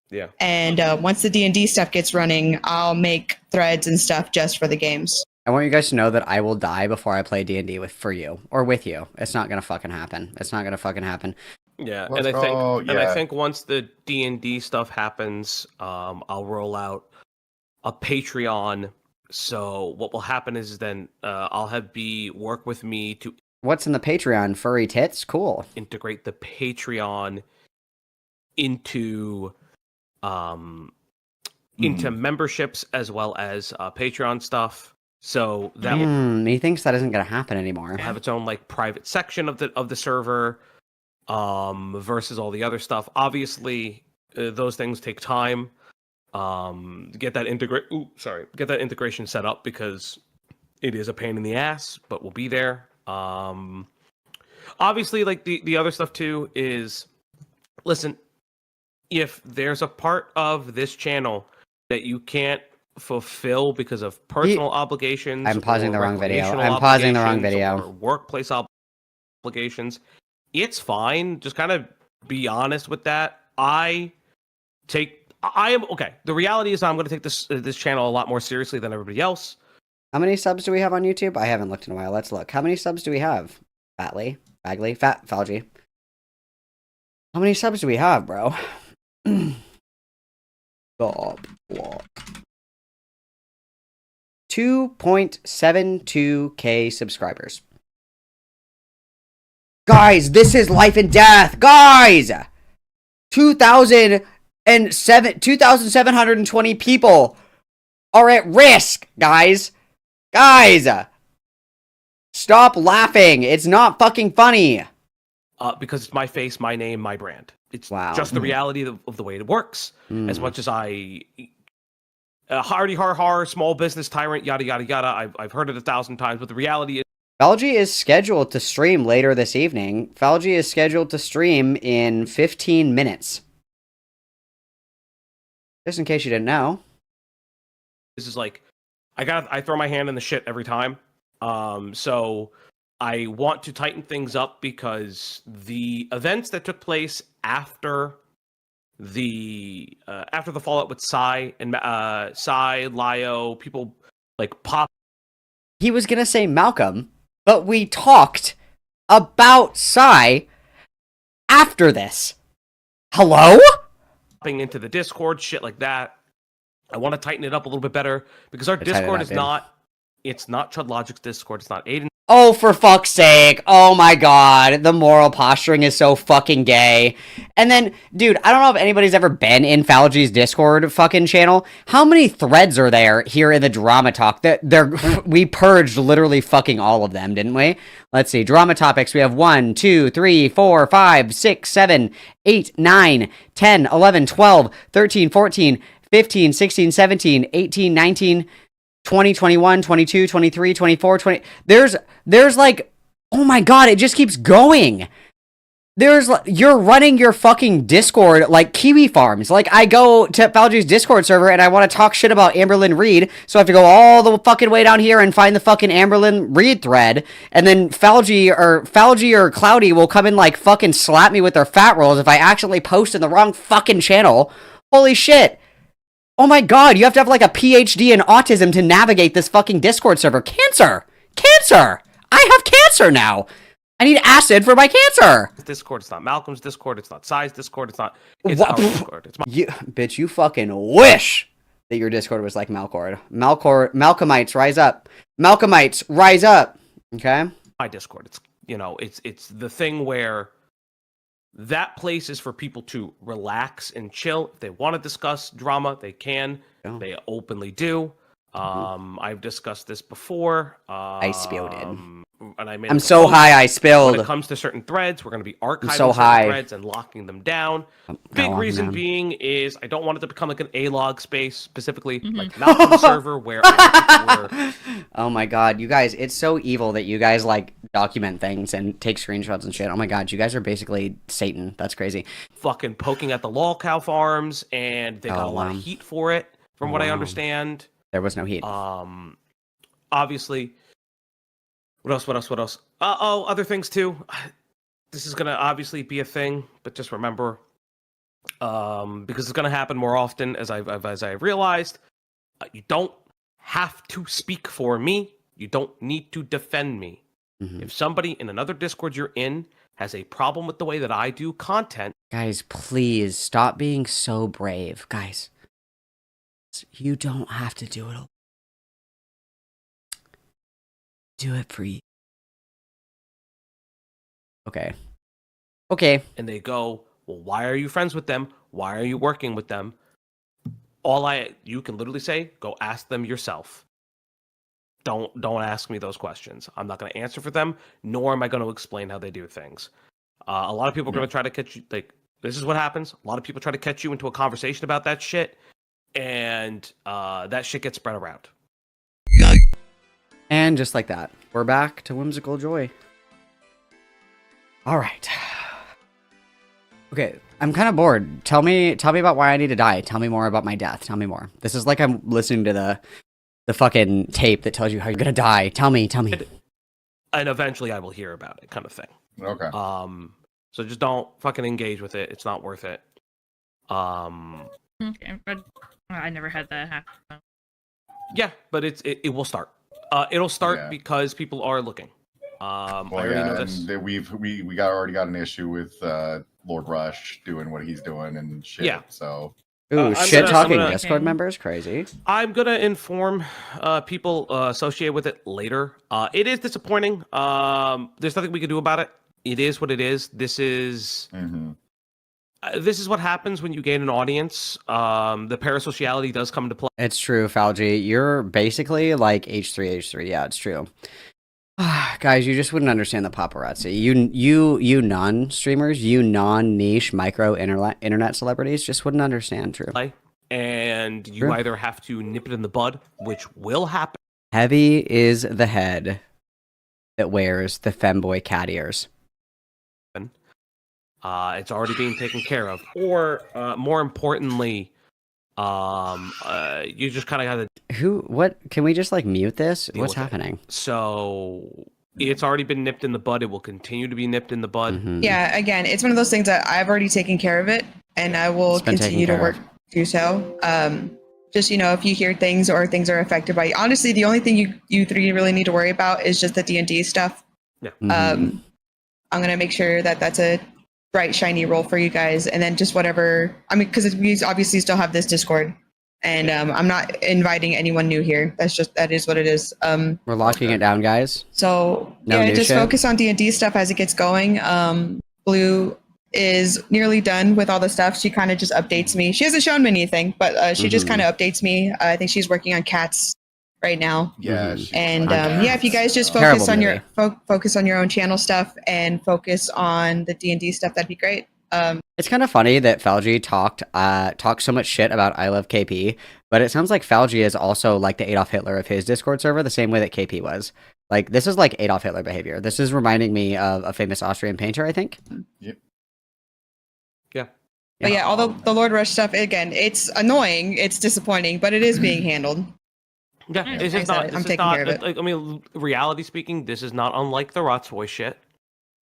Yeah. And once the D&D stuff gets running, I'll make threads and stuff just for the games. I want you guys to know that I will die before I play D&D for you or with you. It's not gonna fucking happen. It's not gonna fucking happen. Yeah, Let's and I think go, and I yeah. think once the D&D stuff happens, I'll roll out a Patreon. So what will happen is then I'll have B work with me to What's in the Patreon? Furry tits? Cool. integrate the Patreon into memberships as well as Patreon stuff. So that will He thinks that isn't gonna happen anymore. have its own like private section of the server versus all the other stuff. Obviously, those things take time. Get that integration set up because it is a pain in the ass, but we'll be there. Obviously, like the other stuff too is, listen, if there's a part of this channel that you can't fulfill because of personal obligations, I'm pausing or the wrong video. recreational I'm pausing the wrong obligations, video. or workplace obligations, it's fine. Just kind of be honest with that. I am okay. The reality is, I'm going to take this channel a lot more seriously than everybody else. How many subs do we have on YouTube? I haven't looked in a while. Let's look. How many subs do we have? Bagley? Falgi. How many subs do we have, bro? Stop. 2.72k subscribers. Guys, this is life and death. Guys! 2,720 people are at risk, guys. Guys! Stop laughing. It's not fucking funny. Because it's my face, my name, my brand. It's Wow. just the reality of the way it works. As much as I, hardy har, small business tyrant, yada yada yada. I've heard it 1,000 times, but the reality is, Falgi is scheduled to stream later this evening. Falgi is scheduled to stream in 15 minutes. Just in case you didn't know. this is like, I throw my hand in the shit every time. So I want to tighten things up because the events that took place after the fallout with Psy and Lio, people like pop. He was gonna say Malcolm, but we talked about Psy after this. Hello? Popping into the Discord, shit like that. I want to tighten it up a little bit better because our Tighten it Discord up, is dude. it's not Chud Logic's Discord, it's not Aiden. Oh, for fuck's sake. Oh my god. The moral posturing is so fucking gay. And then, dude, I don't know if anybody's ever been in Falgi's Discord fucking channel. How many threads are there here in the Drama Talk? We purged literally fucking all of them, didn't we? Let's see. Drama topics. We have 1, 2, 3, 4, 5, 6, 7, 8, 9, 10, 11, 12, 13, 14, 15, 16, 17, 18, 19, 20, 21, 22, 23, 24, 20. There's like, oh my god, it just keeps going. You're running your fucking Discord like Kiwi Farms. Like, I go to Falgi's Discord server and I want to talk shit about Amberlyn Reed, so I have to go all the fucking way down here and find the fucking Amberlyn Reed thread, and then Falgi or Cloudy will come and like fucking slap me with their fat rolls if I accidentally post in the wrong fucking channel. Holy shit. Oh my god, you have to have like a PhD in autism to navigate this fucking Discord server. Cancer! Cancer! I have cancer now! I need acid for my cancer! Discord, it's not Malcolm's Discord, it's not Psy's Discord, it's What? our Discord. It's Bitch, you fucking wish that your Discord was like Malcord. Malcolmites, rise up. Malcolmites, rise up! Okay? my Discord. It's it's the thing where That place is for people to relax and chill. If they want to discuss drama, they can. Oh. They openly do. I've discussed this before. I spilled it. And I made I'm a so post. high, I When spilled. it comes to certain threads, we're going to be archiving so certain high. threads and locking them down. Big locking reason them. being is I don't want it to become like an A-log space, specifically like Malcolm server where I were Oh my god, you guys, it's so evil that you guys like document things and take screenshots and shit. Oh my god, you guys are basically Satan. That's crazy. fucking poking at the lol cow farms, and they got Oh, a lot wow. of heat for it, from what I Wow. understand. There was no heat. Obviously, what else? Other things too. This is gonna obviously be a thing, but just remember, because it's gonna happen more often, as I've realized, you don't have to speak for me. You don't need to defend me. Mhm. If somebody in another Discord you're in has a problem with the way that I do content, Guys, please stop being so brave. Guys, you don't have to do it alone. Do it for you. Okay. Okay. and they go, well, why are you friends with them? Why are you working with them? You can literally say, go ask them yourself. Don't ask me those questions. I'm not going to answer for them, nor am I going to explain how they do things. A lot of people are going to try to catch you. Like, this is what happens. A lot of people try to catch you into a conversation about that shit, and that shit gets spread around. And just like that, we're back to whimsical joy. All right. Okay, I'm kind of bored. Tell me about why I need to die. Tell me more about my death. Tell me more. This is like I'm listening to the fucking tape that tells you how you're gonna die. Tell me. And eventually I will hear about it, kind of thing. Okay. So just don't fucking engage with it. It's not worth it. Okay, but I never had that happen. So. Yeah, but it will start. It'll start Yeah. because people are looking. I Well, already know yeah, this. and we already got an issue with Lord Rush doing what he's doing and shit. Yeah. So Ooh, I'm shit gonna- talking I'm gonna- Discord members, crazy. I'm gonna inform people associated with it later. It is disappointing. There's nothing we can do about it. It is what it is. This is what happens when you gain an audience. The parasociality does come into play. It's true, Falgi. You're basically like H3. Yeah, it's true. Guys, you just wouldn't understand the paparazzi. You non-streamers, you non-niche micro internet celebrities just wouldn't understand. True. And you True. either have to nip it in the bud, which will happen. Heavy is the head that wears the femboy cat ears. It's already being taken care of. Or more importantly, you just kind of got to. What? Can we just like mute this? Deal What's with it. happening? So it's already been nipped in the bud. It will continue to be nipped in the bud. Mhm. Yeah, again, it's one of those things that I've already taken care of it, and I will It's been taken continue to care work of. do so. Just if you hear things or things are affected by, honestly, the only thing you three really need to worry about is just the D&D stuff. Yeah. Mhm. I'm gonna make sure that that's a bright, shiny role for you guys, and then just whatever. I mean, because we obviously still have this Discord, and I'm not inviting anyone new here. That is what it is. We're locking it down, guys. So No yeah, new just shit? focus on D&D stuff as it gets going. Blue is nearly done with all the stuff. She kind of just updates me. She hasn't shown me anything, but she just Mhm. kind of updates me. I think she's working on cats right now. yeah, Mhm. she's And like- if you guys just Terrible focus on your movie. focus on your own channel stuff and focus on the D&D stuff, that'd be great. It's kind of funny that Falgi talked so much shit about I Love KP, but it sounds like Falgi is also like the Adolf Hitler of his Discord server, the same way that KP was. Like, this is like Adolf Hitler behavior. This is reminding me of a famous Austrian painter, I think. Yep. But yeah, all the Lord Rush stuff, again, it's annoying, it's disappointing, but it is being handled. Yeah, Mm. it's Like I just said, not. I'm This is taking not. care of it. Like, I mean, reality speaking, this is not unlike the Rotsvoy shit,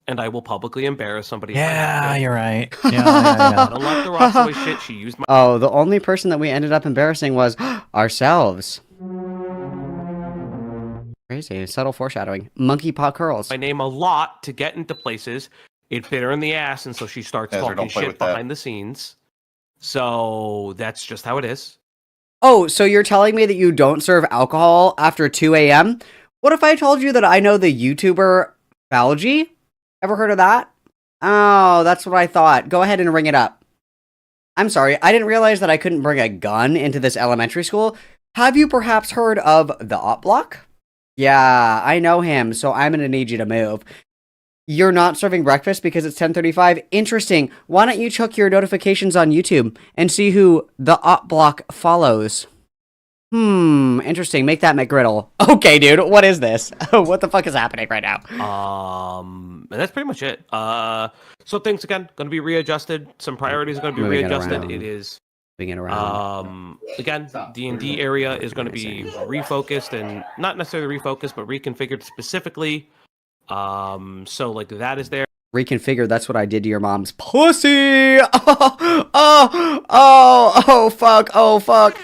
and I will publicly embarrass somebody. if I have Yeah, to. you're right. Yeah. Not unlike the Rotsvoy shit. She used my Oh, the only person that we ended up embarrassing was ourselves. Crazy. Subtle foreshadowing. Monkey paw curls. name a lot to get into places. It bit her in the ass, and so she starts Ezra, talking don't play shit with that. behind the scenes. So that's just how it is. Oh, so you're telling me that you don't serve alcohol after 2 a.m.? What if I told you that I know the YouTuber Falgi? Ever heard of that? Oh, that's what I thought. Go ahead and ring it up. I'm sorry, I didn't realize that I couldn't bring a gun into this elementary school. Have you perhaps heard of the Op Block? Yeah, I know him, so I'm gonna need you to move. You're not serving breakfast because it's 10:35? Interesting. Why don't you check your notifications on YouTube and see who the Op Block follows? Interesting. Make that McGriddle. Okay, dude, what is this? What the fuck is happening right now? And that's pretty much it. So things again going to be readjusted. Some priorities are going to be Moving it readjusted. around. It is Moving it around. again, D&D area is going to be refocused and not necessarily refocused, but reconfigured specifically. So like that is there. Reconfigured, that's what I did to your mom's pussy! Oh, fuck, oh, fuck.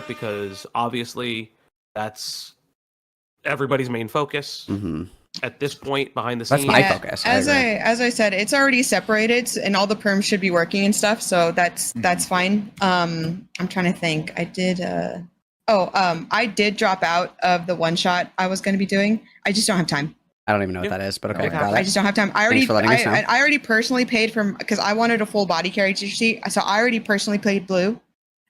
Because obviously that's everybody's main focus at this point behind the scenes. That's my focus. As I said, it's already separated and all the perms should be working and stuff, so that's fine. I'm trying to think. I did drop out of the one shot I was going to be doing. I just don't have time. I don't even know what that is, but okay, got I it. just don't have time. Thanks for letting us know. I already personally paid for, because I wanted a full body character sheet, so I already personally paid Blue,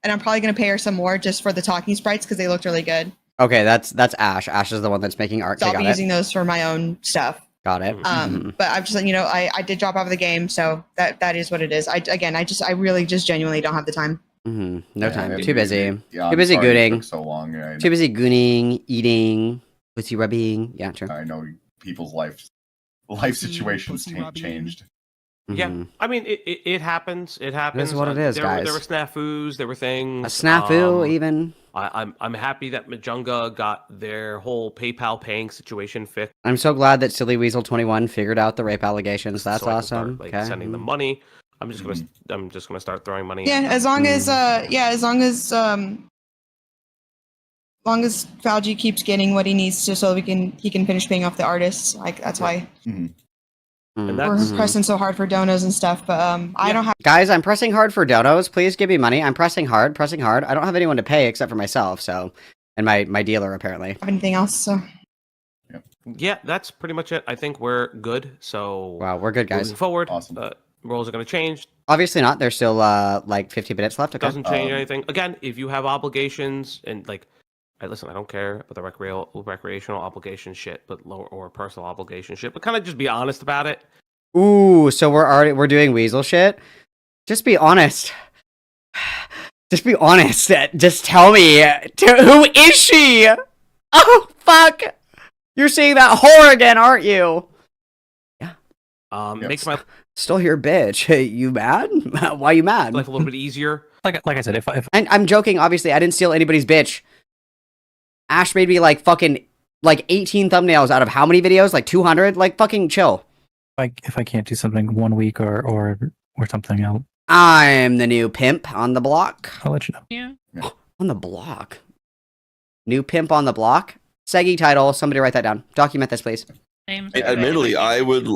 and I'm probably going to pay her some more just for the talking sprites because they looked really good. Okay, that's Ash. Ash is the one that's making art. So I I'll got be it. using those for my own stuff. Got it. But I'm just letting you know, I did drop out of the game, so that is what it is. I really just genuinely don't have the time. No time. and Too busy. Yeah, Too busy I'm sorry it gooning. took so long. Too busy gooning, eating, pussy rubbing. Yeah, true. I know people's life situations changed. Yeah, I mean it happens. It happens. It is what it is, there guys. There were snafus. There were things. A snafu, even. I'm happy that Majunga got their whole PayPal paying situation fixed. I'm so glad that Silly Weasel 21 figured out the rape allegations. That's so I can awesome. start, Okay. sending them money. I'm just gonna start throwing money. Yeah, at as long as Falgi keeps getting what he needs to, so he can finish paying off the artists. Like that's why we're pressing so hard for donos and stuff. But I don't have. Guys, I'm pressing hard for donos. Please give me money. I'm pressing hard. I don't have anyone to pay except for myself. So, and my dealer apparently. Anything else? So. Yeah, that's pretty much it. I think we're good. So Wow, we're good, guys. moving forward. Awesome. Roles are going to change. Obviously not. There's still like 50 minutes left. Okay. Doesn't change anything. Again, if you have obligations and like, listen, I don't care about the recreational obligation shit, but lower or personal obligation shit. But kind of just be honest about it. Ooh, so we're doing weasel shit. Just be honest. Just be honest. Just tell me who is she? Oh fuck! You're seeing that whore again, aren't you? Yeah. Makes my Still here, bitch. Hey, you mad? Why you mad? life a little bit easier. Like I said, if I'm joking. Obviously, I didn't steal anybody's bitch. Ash made me like fucking like 18 thumbnails out of how many videos? Like 200? Like fucking chill. if I can't do something 1 week or something, I'm the new pimp on the block. I'll let you know. Yeah. On the block. New pimp on the block. Seggy title. Somebody write that down. Document this, please. Same. Admittedly, I would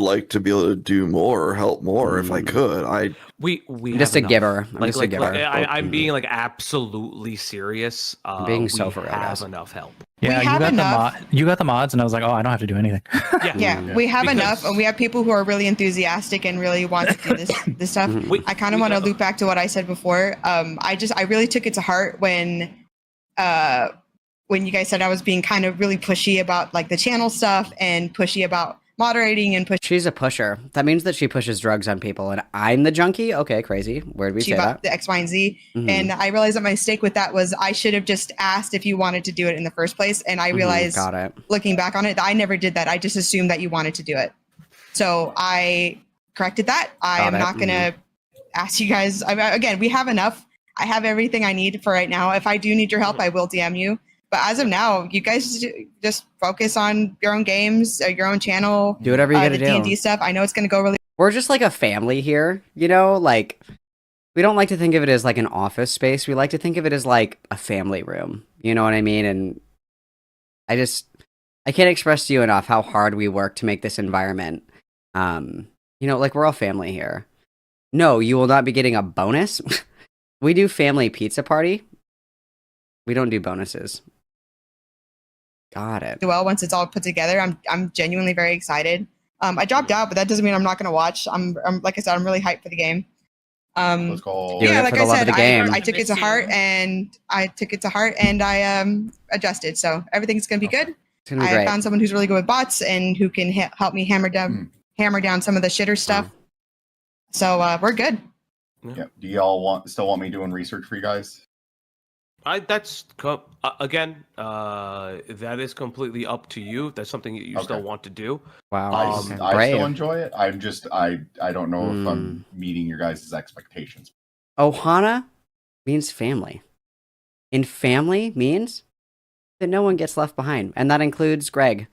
like to be able to do more or help more if I could. We I'm just a have enough. giver. I'm just a giver. I'm being like absolutely serious. I'm being so for real, have guys. enough help. Yeah, We have enough. you got the mods, and I was like, oh, I don't have to do anything. Yeah, we have enough, and we have people who are really enthusiastic and really want to do this stuff. I kind of want to loop back to what I said before. I really took it to heart when you guys said I was being kind of really pushy about like the channel stuff and pushy about moderating and push. She's a pusher. That means that she pushes drugs on people, and I'm the junkie? Okay, crazy. Where did we say about that? the X, Y, and Z. Mhm. And I realized that my mistake with that was I should have just asked if you wanted to do it in the first place. And I realized, Got it. looking back on it, that I never did that. I just assumed that you wanted to do it. So I corrected that. I Got am it. not going to ask you guys. Again, we have enough. I have everything I need for right now. If I do need your help, I will DM you. But as of now, you guys just focus on your own games, your own channel. Do whatever you gotta the do. D&D stuff. I know it's going to go really. We're just like a family here, you know? Like, we don't like to think of it as like an office space. We like to think of it as like a family room. You know what I mean? And I can't express to you enough how hard we work to make this environment. You know, like we're all family here. No, you will not be getting a bonus. We do family pizza party. We don't do bonuses. Got it. well once it's all put together. I'm genuinely very excited. I dropped out, but that doesn't mean I'm not going to watch. I'm like I said, I'm really hyped for the game. Let's go. Doing Yeah, it like for the I love said, of the game. I took it to heart, and I adjusted. So everything's going to be good. It's gonna be I great. found someone who's really good with bots and who can help me hammer down some of the shitter stuff. So we're good. Yeah. Do y'all still want me doing research for you guys? Again, that is completely up to you. If that's something that you still want to do. Wow. I still enjoy it. I don't know if I'm meeting your guys' expectations. Ohana means family. And family means that no one gets left behind. And that includes Greg.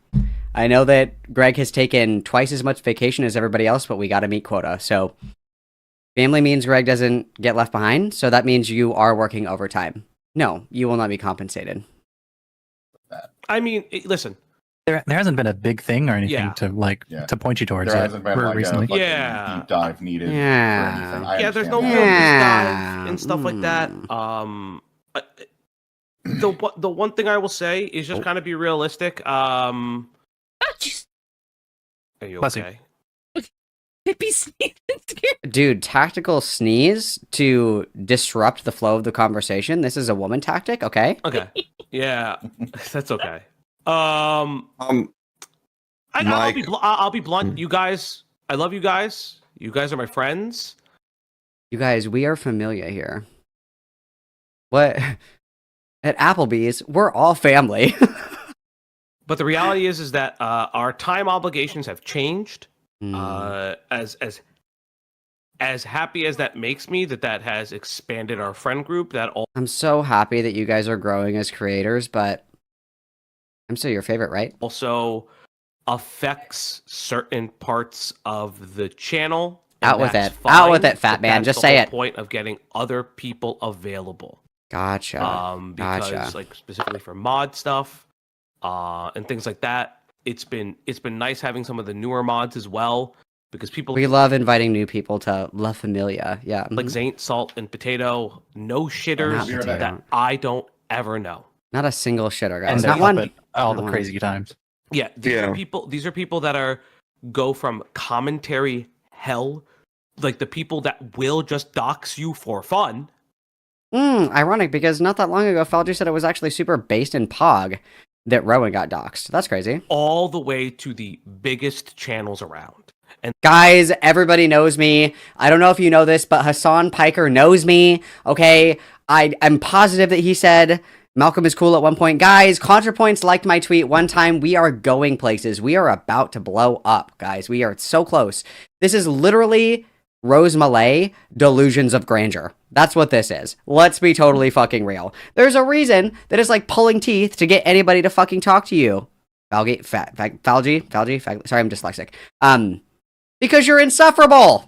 I know that Greg has taken twice as much vacation as everybody else, but we got to meet quota. So family means Greg doesn't get left behind. So that means you are working overtime. No, you will not be compensated. I mean, listen. There hasn't been a big thing or anything to point you towards. There hasn't been like recently. a deep dive needed for anything. There's no real deep dive and stuff like that. The one thing I will say is just kind of be realistic. Are you okay? Dude, tactical sneeze to disrupt the flow of the conversation. This is a woman tactic, okay? Okay. Yeah, that's okay. I'll be blunt. You guys, I love you guys. You guys are my friends. You guys, we are familiar here. What? At Applebee's, we're all family. But the reality is that our time obligations have changed. As happy as that makes me, that has expanded our friend group. I'm so happy that you guys are growing as creators, but I'm still your favorite, right? Also affects certain parts of the channel. Out with it. Out with it, fat man. Just say it. Point of getting other people available. Gotcha. Because like specifically for mod stuff, and things like that, it's been nice having some of the newer mods as well, because we love inviting new people to La Familia. Yeah. Like Zaint, Salt, and Potato, no shitters that I don't ever know. Not a single shitter, guys. And not one. All the crazy times. Yeah, these are people that go from commentary hell, like the people that will just dox you for fun. Ironic, because not that long ago, Falgi said it was actually super based in Pog that Rowan got doxxed. That's crazy. All the way to the biggest channels around. And guys, everybody knows me. I don't know if you know this, but Hassan Piker knows me. Okay, I'm positive that he said Malcolm is cool at one point. Guys, ContraPoints liked my tweet one time. We are going places. We are about to blow up, guys. We are so close. This is literally Rose Malay delusions of grandeur. That's what this is. Let's be totally fucking real. There's a reason that it's like pulling teeth to get anybody to fucking talk to you. Falgi, sorry, I'm dyslexic. Because you're insufferable.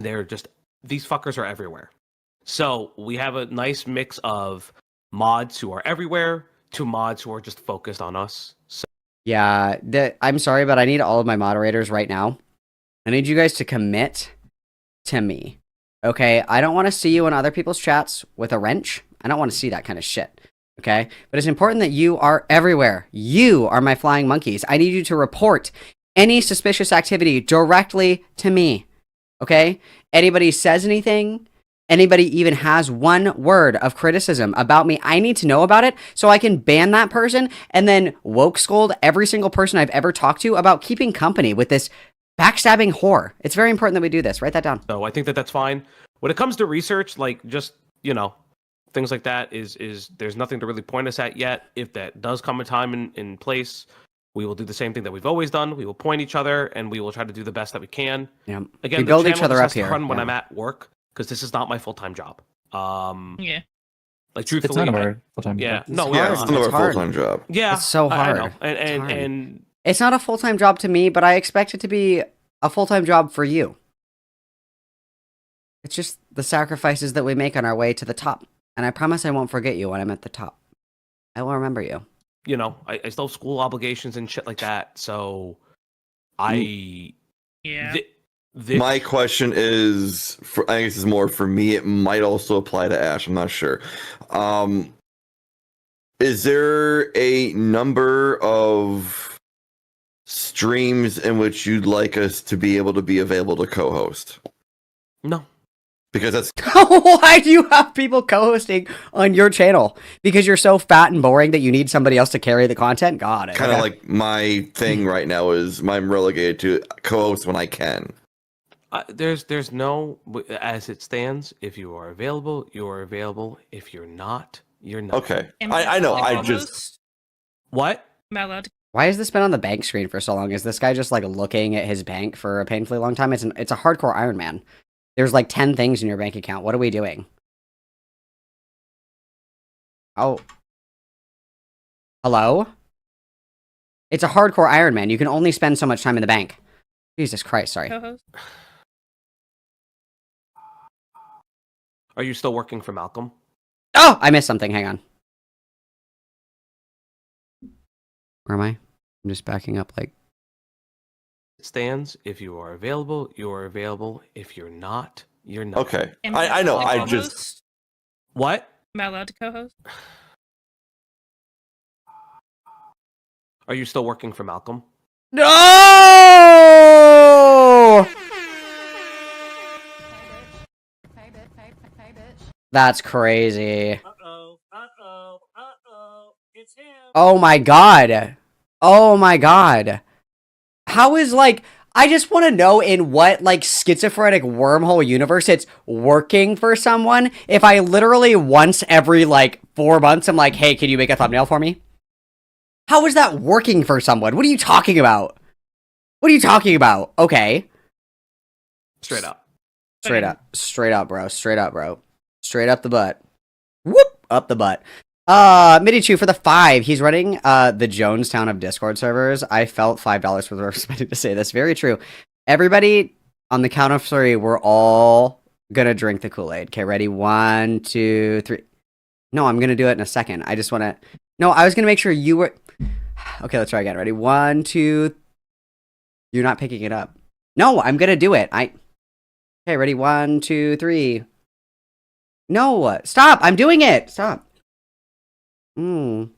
These fuckers are everywhere. So we have a nice mix of mods who are everywhere to mods who are just focused on us. So. Yeah, I'm sorry, but I need all of my moderators right now. I need you guys to commit to me. Okay, I don't want to see you in other people's chats with a wrench. I don't want to see that kind of shit. Okay, but it's important that you are everywhere. You are my flying monkeys. I need you to report any suspicious activity directly to me. Okay, anybody says anything, anybody even has one word of criticism about me, I need to know about it so I can ban that person and then woke scold every single person I've ever talked to about keeping company with this backstabbing whore. It's very important that we do this. Write that down. So I think that's fine. When it comes to research, like just, things like that is there's nothing to really point us at yet. If that does come a time in place, we will do the same thing that we've always done. We will point each other and we will try to do the best that we can. Yeah. Again, we build each other up here. Run when I'm at work, because this is not my full-time job. Yeah. Like truthfully, it's not our full-time job. It's not our full-time job. Yeah, it's so hard. I know. And it's not a full-time job to me, but I expect it to be a full-time job for you. It's just the sacrifices that we make on our way to the top. And I promise I won't forget you when I'm at the top. I will remember you. I still have school obligations and shit like that. So Yeah. My question is, I guess it's more for me. It might also apply to Ash. I'm not sure. Is there a number of streams in which you'd like us to be able to be available to co-host? No. Because that's Why do you have people co-hosting on your channel? Because you're so fat and boring that you need somebody else to carry the content? Got it. kind of Okay. like my thing right now is I'm relegated to co-host when I can. There's no, as it stands, if you are available, you are available. If you're not, you're not. Okay. I know. I just What? Am I allowed to? Why has this been on the bank screen for so long? Is this guy just like looking at his bank for a painfully long time? It's a hardcore Iron Man. There's like 10 things in your bank account. What are we doing? Oh. Hello? It's a hardcore Iron Man. You can only spend so much time in the bank. Jesus Christ, sorry. Co-host? Are you still working for Malcolm? Oh, I missed something. Hang on. Where am I? I'm just backing up like... It stands. If you are available, you are available. If you're not, you're not. okay. Am I know. allowed to I just co-host? What? Am I allowed to co-host? Are you still working for Malcolm? No! That's crazy. It's him. Oh my god. Oh my god. How is like I just want to know in what like schizophrenic wormhole universe it's working for someone if I literally once every like 4 months I'm like, "Hey, can you make a thumbnail for me?" How is that working for someone? What are you talking about? What are you talking about? Okay. Straight up. Straight up. Straight up, bro. Straight up, bro. Straight up the butt. Whoop! Up the butt. Midichu for the 5. He's running the Jonestown of Discord servers. I felt $5 for the respecting to say this. Very true. Everybody, on the count of 3, we're all gonna drink the Kool-Aid. Okay, ready? 1, 2, 3. No, I'm gonna do it in a second. I just wanna... No, I was gonna make sure you were... Okay, let's try again. Ready? 1, 2... You're not picking it up. No, I'm gonna do it. Okay, ready? 1, 2, 3. No, stop! I'm doing it! Stop. It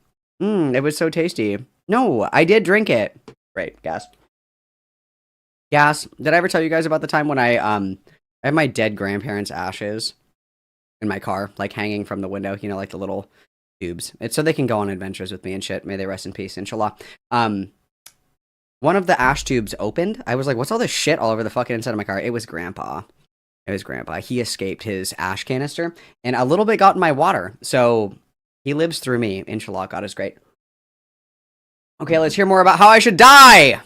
was so tasty. No, I did drink it. Great, gas. Gas. Did I ever tell you guys about the time when I have my dead grandparents' ashes in my car, like hanging from the window, you know, like the little tubes. It's so they can go on adventures with me and shit. May they rest in peace, inshallah. One of the ash tubes opened. I was like, what's all this shit all over the fucking inside of my car? It was Grandpa. It was Grandpa. He escaped his ash canister, and a little bit got in my water. So he lives through me. Inshallah, God is great. Okay, let's hear more about how I should die.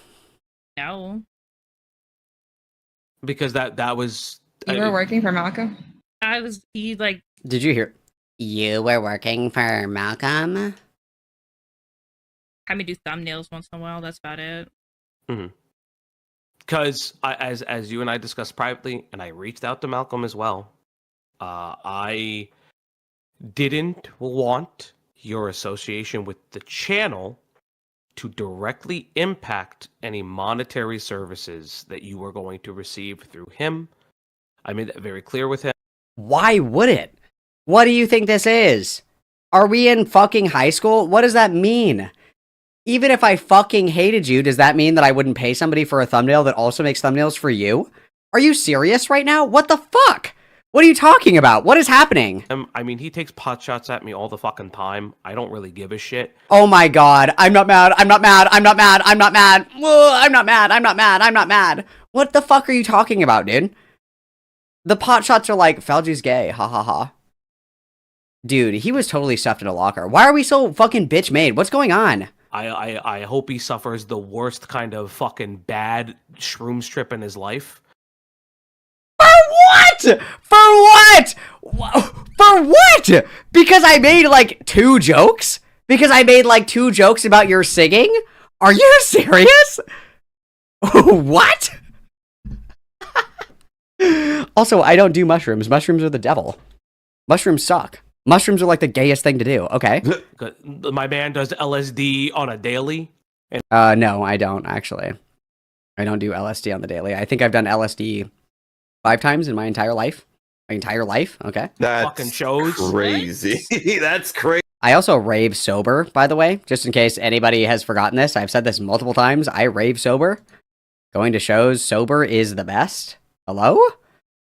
No. Because that was... You were working for Malcolm? Did you hear? You were working for Malcolm? Had me do thumbnails once in a while. That's about it. Because as you and I discussed privately, and I reached out to Malcolm as well, I didn't want your association with the channel to directly impact any monetary services that you were going to receive through him. I made that very clear with him. Why would it? What do you think this is? Are we in fucking high school? What does that mean? Even if I fucking hated you, does that mean that I wouldn't pay somebody for a thumbnail that also makes thumbnails for you? Are you serious right now? What the fuck? What are you talking about? What is happening? I mean, he takes pot shots at me all the fucking time. I don't really give a shit. Oh my god. I'm not mad. I'm not mad. I'm not mad. I'm not mad. Whoa, I'm not mad. I'm not mad. I'm not mad. What the fuck are you talking about, dude? The pot shots are like, Falgi's gay. Ha ha ha. Dude, he was totally stuffed in a locker. Why are we so fucking bitch made? What's going on? I hope he suffers the worst kind of fucking bad shrooms trip in his life. For what? For what? For what? Because I made like 2 jokes? Because I made like 2 jokes about your singing? Are you serious? What? Also, I don't do mushrooms. Mushrooms are the devil. Mushrooms suck. Mushrooms are like the gayest thing to do. Okay. My man does LSD on a daily. And no, I don't actually. I don't do LSD on the daily. I think I've done LSD 5 times in my entire life. My entire life. Okay. That's fucking shows. crazy. That's crazy. I also rave sober, by the way, just in case anybody has forgotten this. I've said this multiple times. I rave sober. Going to shows sober is the best. Hello?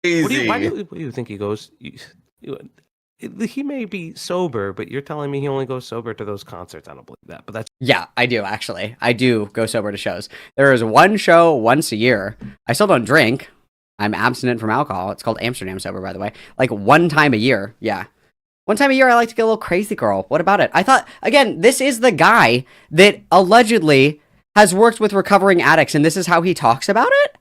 Easy. Why do you think he goes? He may be sober, but you're telling me he only goes sober to those concerts. I don't believe that, but that's... Yeah, I do, actually. I do go sober to shows. There is one show once a year. I still don't drink. I'm abstinent from alcohol. It's called Amsterdam Sober, by the way. Like, one time a year. Yeah. One time a year, I like to get a little crazy girl. What about it? I thought, again, this is the guy that allegedly has worked with recovering addicts, and this is how he talks about it?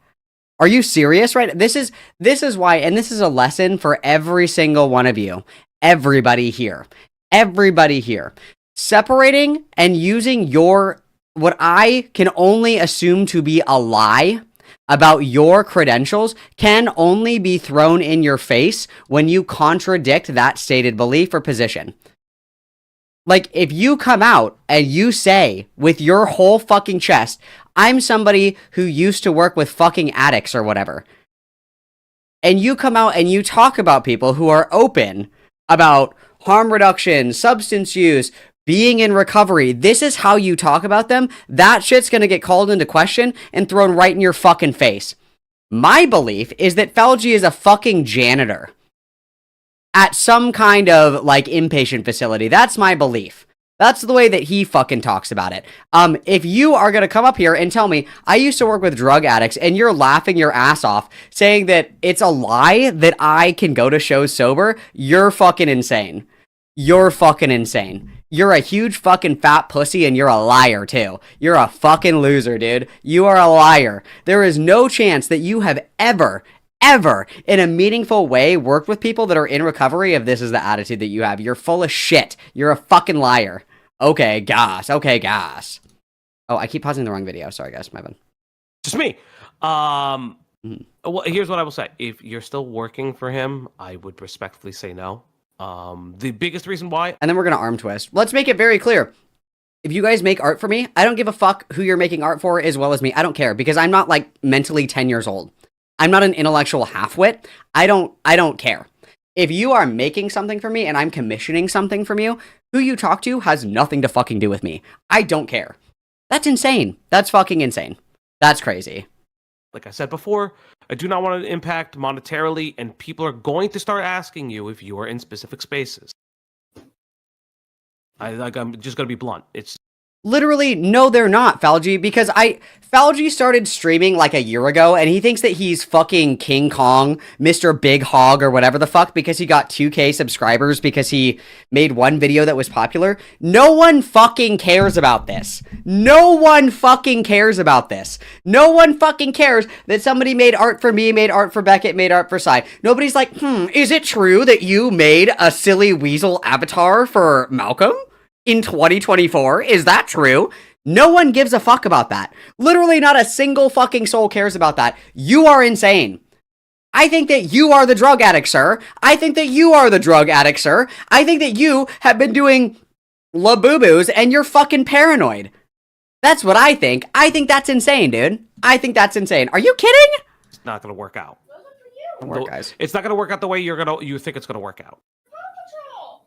Are you serious, right? This is why, and this is a lesson for every single one of you. Everybody here. Everybody here. Separating and using your, what I can only assume to be a lie about your credentials can only be thrown in your face when you contradict that stated belief or position. Like, if you come out and you say with your whole fucking chest, I'm somebody who used to work with fucking addicts or whatever, and you come out and you talk about people who are open about harm reduction, substance use, being in recovery, this is how you talk about them, that shit's gonna get called into question and thrown right in your fucking face. My belief is that Falgi is a fucking janitor at some kind of, like, inpatient facility. That's my belief. That's the way that he fucking talks about it. If you are gonna come up here and tell me, I used to work with drug addicts, and you're laughing your ass off, saying that it's a lie that I can go to shows sober, you're fucking insane. You're fucking insane. You're a huge fucking fat pussy, and you're a liar, too. You're a fucking loser, dude. You are a liar. There is no chance that you have ever, in a meaningful way, worked with people that are in recovery if this is the attitude that you have. You're full of shit. You're a fucking liar. Okay, gas. Okay, gas. Oh, I keep pausing the wrong video. Sorry, guys. My bad. Just me. Well, here's what I will say. If you're still working for him, I would respectfully say no. The biggest reason why... And then we're going to arm twist. Let's make it very clear. If you guys make art for me, I don't give a fuck who you're making art for as well as me. I don't care, because I'm not, like, mentally 10 years old. I'm not an intellectual halfwit. I don't care. If you are making something for me and I'm commissioning something from you, who you talk to has nothing to fucking do with me. I don't care. That's insane. That's fucking insane. That's crazy. Like I said before, I do not want to impact monetarily, and people are going to start asking you if you are in specific spaces. I'm just going to be blunt. It's literally, no, they're not, Falgi, because Falgi started streaming like a year ago, and he thinks that he's fucking King Kong, Mr. Big Hog, or whatever the fuck, because he got 2K subscribers because he made one video that was popular. No one fucking cares about this. No one fucking cares about this. No one fucking cares that somebody made art for me, made art for Beckett, made art for Sai. Nobody's like, is it true that you made a silly weasel avatar for Malcolm in 2024? Is that true? No one gives a fuck about that. Literally not a single fucking soul cares about that. You are insane. I think that you are the drug addict, sir. I think that you are the drug addict, sir. I think that you have been doing la-boo-boos and you're fucking paranoid. That's what I think. I think that's insane, dude. I think that's insane. Are you kidding? It's not going to work out. Work, guys. It's not going to work out the way you think it's going to work out.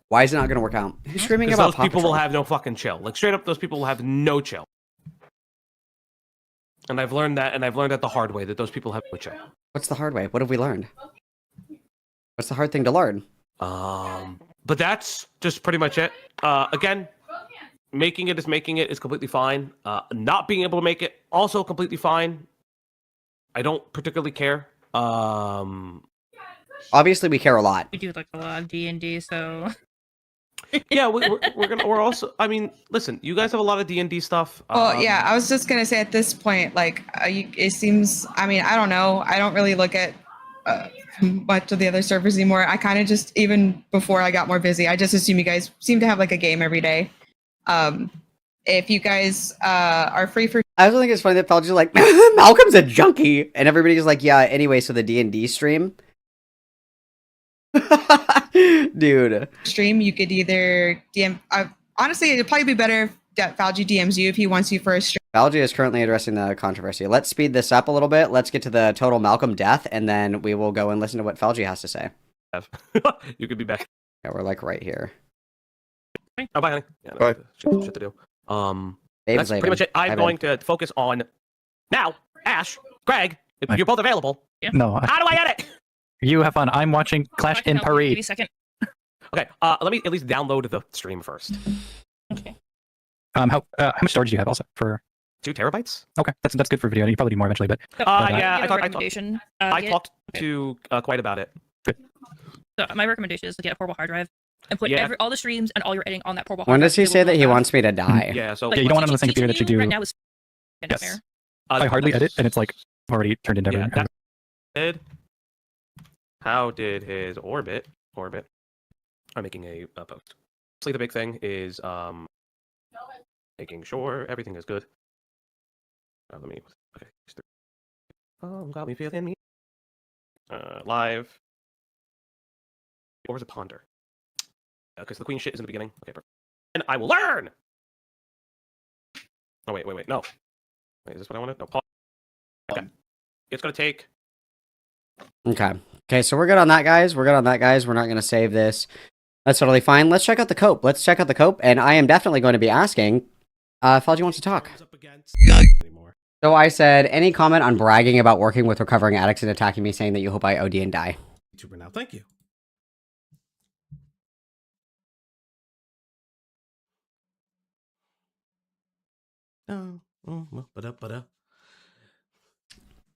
Why is it not going to work out? Who's screaming Because about those Paw people Patrol? will have no fucking chill. Like, straight up, those people will have no chill. And I've learned that, the hard way, that those people have no chill. What's the hard way? What have we learned? What's the hard thing to learn? But that's just pretty much it. Again, making it is completely fine. Not being able to make it, also completely fine. I don't particularly care. Obviously, we care a lot. We do like a lot of D&D, so... Yeah, we're also. I mean, listen, you guys have a lot of D&D stuff. Well, yeah, I was just gonna say at this point, like, it seems. I mean, I don't know. I don't really look at much of the other servers anymore. I kind of just, even before I got more busy, I just assume you guys seem to have like a game every day. If you guys are free for, I also think it's funny that Falgi's like, Malcolm's a junkie, and everybody's like, yeah. Anyway, so the D&D stream. Dude, stream, you could either DM. Honestly, it'd probably be better if Falgi DMs you if he wants you for a stream. Falgi is currently addressing the controversy. Let's speed this up a little bit. Let's get to the total Malcolm death, and then we will go and listen to what Falgi has to say. You could be back. Yeah, we're like right here. Oh, bye, honey. Yeah, no, Bye. shit to do. Dave's That's pretty leaving. much it. I'm Bye, going to focus on now. Ash, Greg, if Bye. you're both available. No, How do I edit? you have fun. I'm watching Clash in Give me a Paris. second. Okay, let me at least download the stream first. Okay. How much storage do you have also for? 2 terabytes? Okay, that's good for video. You probably need more eventually, but So, Yeah, get a I talked recommendation. I talked to quite about it. So my recommendation is to get a portable hard drive and put Yeah. all the streams and all your editing on that portable hard When drive. does he It say will that go he fast. wants me to die? Yeah, so Yeah, you don't want it on the same teaching computer that you you do. right now is a Yes. nightmare. I hardly edit, and it's like already turned into yeah, everything. how did his orbit? I'm making a post. Obviously, the big thing is making sure everything is good. Let me. Okay. Got me feeling me. Live. Or was it ponder? Because the queen shit is in the beginning. Okay, perfect. And I will learn. Oh wait, no. Wait, is this what I wanted? No, pause. Okay. It's gonna take. Okay, so we're good on that, guys. We're not going to save this. That's totally fine. Let's check out the cope. And I am definitely going to be asking Falgi wants to talk. So I said, any comment on bragging about working with recovering addicts and attacking me, saying that you hope I OD and die? YouTuber now. Thank you.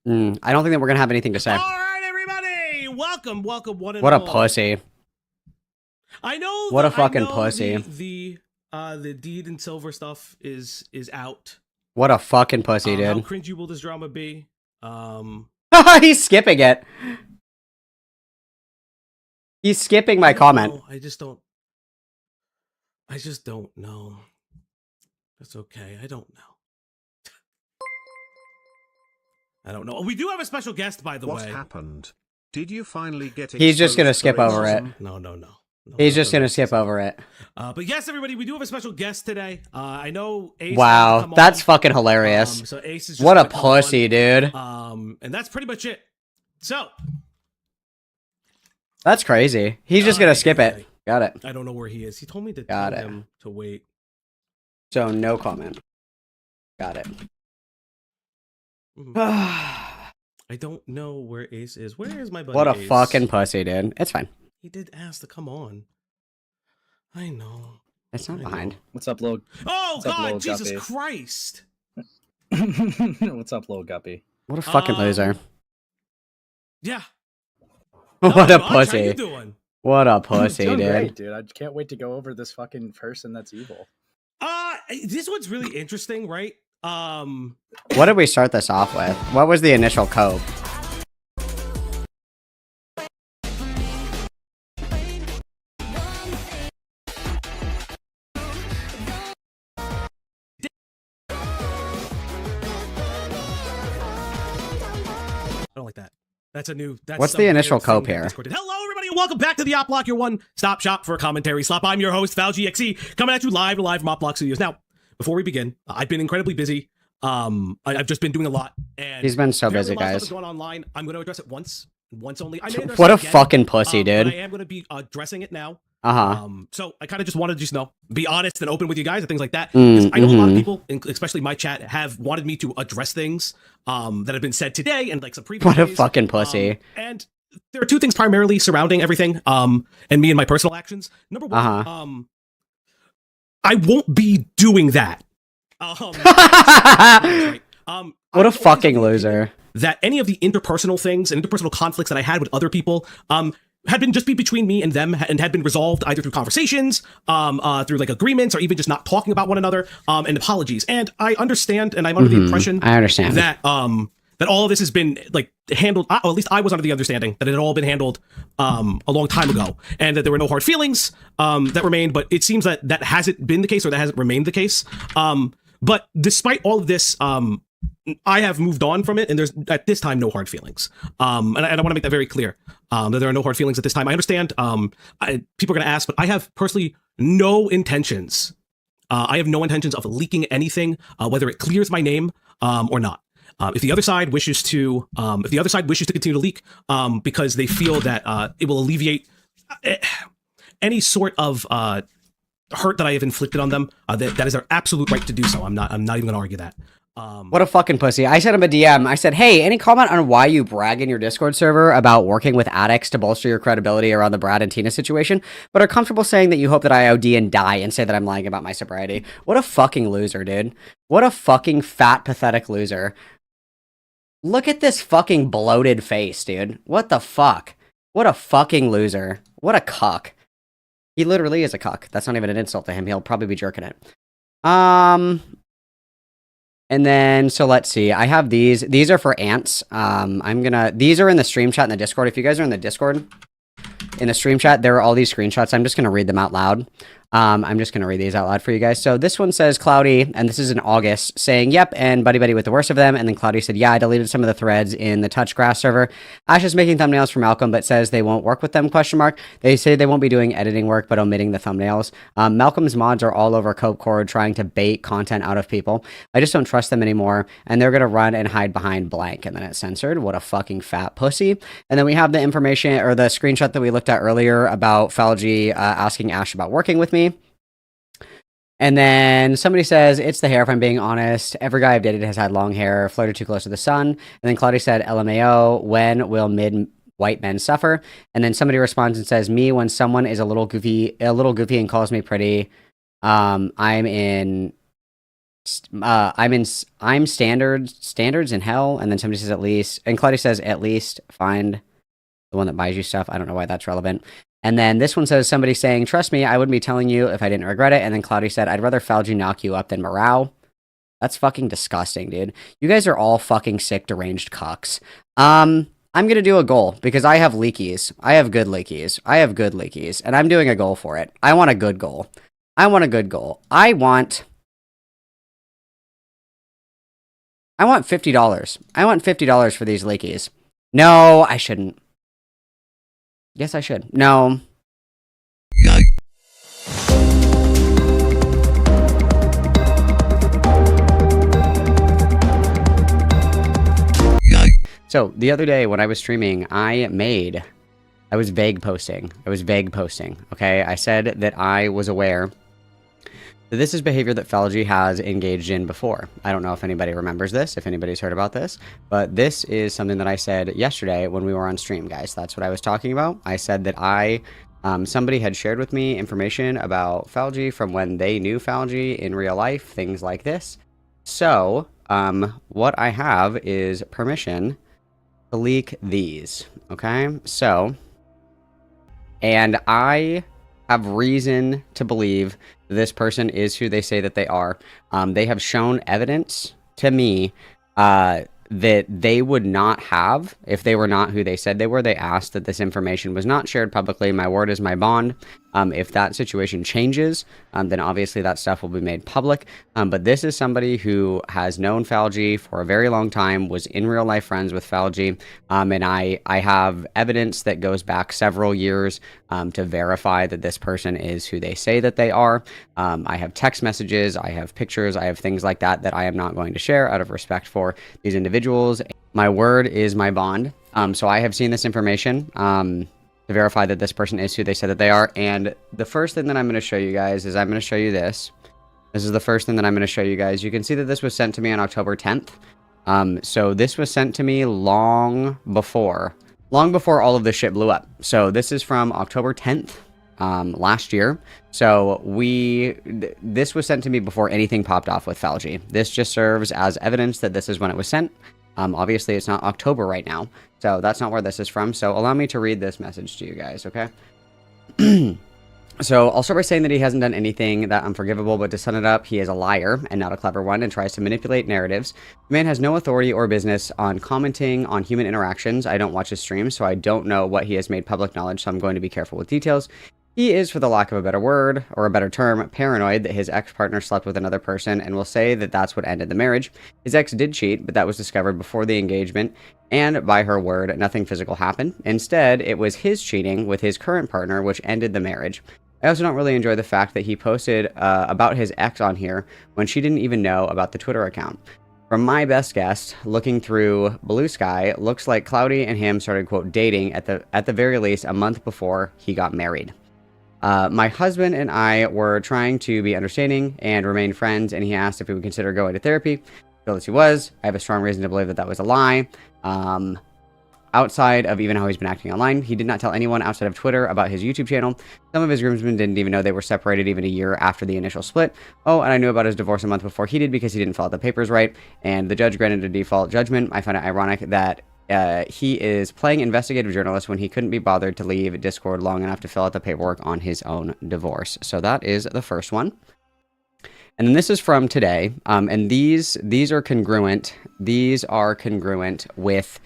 I don't think that we're going to have anything to say. All right, everybody. Welcome. One and What a all. pussy. I know. What a I fucking know pussy. The deed and silver stuff is out. What a fucking pussy, How dude. cringy will this drama be? He's skipping it. He's skipping my comment. No, I just don't know. That's okay. I don't know. I don't know. We do have a special guest, by the way. What happened? Did you finally get it? He's just going to skip over it. No. He's just going to skip over it. But yes, everybody, we do have a special guest today. I know Ace. Wow, that's fucking hilarious. So Ace is just What a gonna come pussy, on. dude. And that's pretty much it. So That's crazy. He's just going to skip it. okay. Got it. I don't know where he is. He told me to Got tell it. him to wait. So no comment. Got it. I don't know where Ace is. Where is my buddy? What a Ace? fucking pussy, dude. It's fine. He did ask to come on. I know. It's not I know. behind. What's up, Log? Oh What's up, God, little Jesus guppy? Christ! What's up, little guppy? What a fucking loser. Yeah. What a Raj, how you pussy. doing? What a pussy, Doing dude. great, dude. I can't wait to go over this fucking person that's evil. This one's really interesting, right? What did we start this off with? What was the initial cope? I don't like that. That's a new. That's What's a the weird initial thing cope that here? Discord did. Hello, everybody, and welcome back to the Op Block, your one-stop shop for commentary slop. I'm your host, Falgi XE, coming at you live from Op Block Studios. Now, before we begin, I've been incredibly busy. I've just been doing a lot, and He's been so very busy, little stuff guys. is going online. I'm going to address it once only. I may address What it a again, fucking pussy, but dude. I am going to be addressing it now. Uh-huh. So I kind of just wanted to just be honest and open with you guys and things like that. Because I know a lot of people, especially my chat, have wanted me to address things that have been said today and like some previous What a days. fucking pussy. And there are two things primarily surrounding everything, and me and my personal actions. Number one, I won't be doing that. What a fucking loser. That any of the interpersonal things and interpersonal conflicts that I had with other people had been just be between me and them and had been resolved either through conversations, through like agreements, or even just not talking about one another, and apologies. And I understand, and I'm under the impression I understand that that all of this has been like handled, or at least I was under the understanding that it had all been handled a long time ago, and that there were no hard feelings that remained. But it seems that that hasn't been the case, or that hasn't remained the case. But despite all of this, I have moved on from it, and there's at this time no hard feelings. And I want to make that very clear, that there are no hard feelings at this time. I understand people are going to ask, but I have personally no intentions. I have no intentions of leaking anything, whether it clears my name or not. If the other side wishes to, continue to leak because they feel that it will alleviate any sort of hurt that I have inflicted on them. That is their absolute right to do so. I'm not even going to argue that. What a fucking pussy. I sent him a DM. I said, hey, any comment on why you brag in your Discord server about working with addicts to bolster your credibility around the Brad and Tina situation, but are comfortable saying that you hope that I OD and die and say that I'm lying about my sobriety? What a fucking loser, dude. What a fucking fat, pathetic loser. Look at this fucking bloated face, dude. What the fuck? What a fucking loser. What a cuck. He literally is a cuck. That's not even an insult to him. He'll probably be jerking it. And then, so let's see. I have these. These are for ants. These are in the stream chat in the Discord. If you guys are in the Discord, in the stream chat, there are all these screenshots. I'm just going to read them out loud. I'm just going to read these out loud for you guys. So this one says Cloudy, and this is in August, saying, yep, and buddy with the worst of them. And then Cloudy said, yeah, I deleted some of the threads in the Touch Grass server. Ash is making thumbnails for Malcolm, but says they won't work with them, question mark. They say they won't be doing editing work, but omitting the thumbnails. Malcolm's mods are all over Cope Cord trying to bait content out of people. I just don't trust them anymore, and they're going to run and hide behind blank. And then it's censored. What a fucking fat pussy. And then we have the information, or the screenshot that we looked at earlier about Falgi asking Ash about working with me. And then somebody says, it's the hair, if I'm being honest. Every guy I've dated has had long hair, floated too close to the sun. And then Claudia said, LMAO, when will mid-white men suffer? And then somebody responds and says, me, when someone is a little goofy and calls me pretty, I'm standards in hell. And then somebody says, at least. And Claudia says, at least find the one that buys you stuff. I don't know why that's relevant. And then this one says, somebody saying, trust me, I wouldn't be telling you if I didn't regret it. And then Cloudy said, I'd rather Falgi knock you up than Morale. That's fucking disgusting, dude. You guys are all fucking sick, deranged cucks. I'm going to do a goal because I have leakies. I have good leakies. And I'm doing a goal for it. I want a good goal. I want $50. I want $50 for these leakies. No, I shouldn't. Yes, I should. No. So, the other day when I was streaming, I was vague posting. Okay? I said that I was aware that this is behavior that Falgi has engaged in before. I don't know if anybody remembers this, if anybody's heard about this, but this is something that I said yesterday when we were on stream, guys. That's what I was talking about. I said that somebody had shared with me information about Falgi from when they knew Falgi in real life, things like this. So, what I have is permission to leak these, okay? So, and I have reason to believe this person is who they say that they are. They have shown evidence to me that they would not have if they were not who they said they were. They asked that this information was not shared publicly. My word is my bond. If that situation changes, then obviously that stuff will be made public. But this is somebody who has known Falgi for a very long time, was in real life friends with Falgi, and I have evidence that goes back several years to verify that this person is who they say that they are. I have text messages, I have pictures, I have things like that that I am not going to share out of respect for these individuals. My word is my bond. So I have seen this information to verify that this person is who they said that they are. And the first thing that I'm going to show you guys is I'm going to show you this. This is the first thing that I'm going to show you guys. You can see that this was sent to me on October 10th. So this was sent to me long before all of this shit blew up. So this is from October 10th last year. So this was sent to me before anything popped off with Falgi. This just serves as evidence that this is when it was sent. Obviously, it's not October right now, so that's not where this is from. So allow me to read this message to you guys, okay? So I'll start by saying that he hasn't done anything that unforgivable, but to sum it up, he is a liar and not a clever one and tries to manipulate narratives. The man has no authority or business on commenting on human interactions. I don't watch his streams, so I don't know what he has made public knowledge, so I'm going to be careful with details. He is, for the lack of a better word, or a better term, paranoid that his ex-partner slept with another person and will say that that's what ended the marriage. His ex did cheat, but that was discovered before the engagement, and by her word, nothing physical happened. Instead, it was his cheating with his current partner which ended the marriage. I also don't really enjoy the fact that he posted about his ex on here when she didn't even know about the Twitter account. From my best guess, looking through Blue Sky, looks like Cloudy and him started, quote, dating at the very least a month before he got married. My husband and I were trying to be understanding and remain friends, and he asked if we would consider going to therapy. Told us he was. I have a strong reason to believe that that was a lie. Outside of even how he's been acting online, he did not tell anyone outside of Twitter about his YouTube channel. Some of his groomsmen didn't even know they were separated even a year after the initial split. Oh, and I knew about his divorce a month before he did because he didn't fill out the papers right, and the judge granted a default judgment. I find it ironic that he is playing investigative journalist when he couldn't be bothered to leave Discord long enough to fill out the paperwork on his own divorce. So that is the first one. And then this is from today, and these are congruent. These are congruent with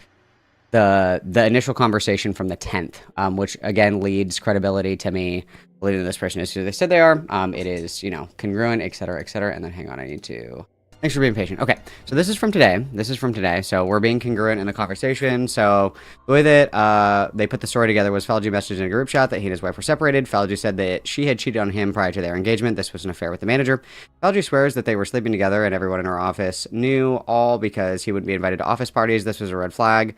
the initial conversation from the 10th, which again leads credibility to me believing this person is who they said they are. It is, congruent, etc., etc. And then hang on, I need to. Thanks for being patient. Okay, so this is from today. So we're being congruent in the conversation. So the way that they put the story together was Falgi messaged in a group chat that he and his wife were separated. Falgi said that she had cheated on him prior to their engagement. This was an affair with the manager. Falgi swears that they were sleeping together and everyone in her office knew, all because he wouldn't be invited to office parties. This was a red flag.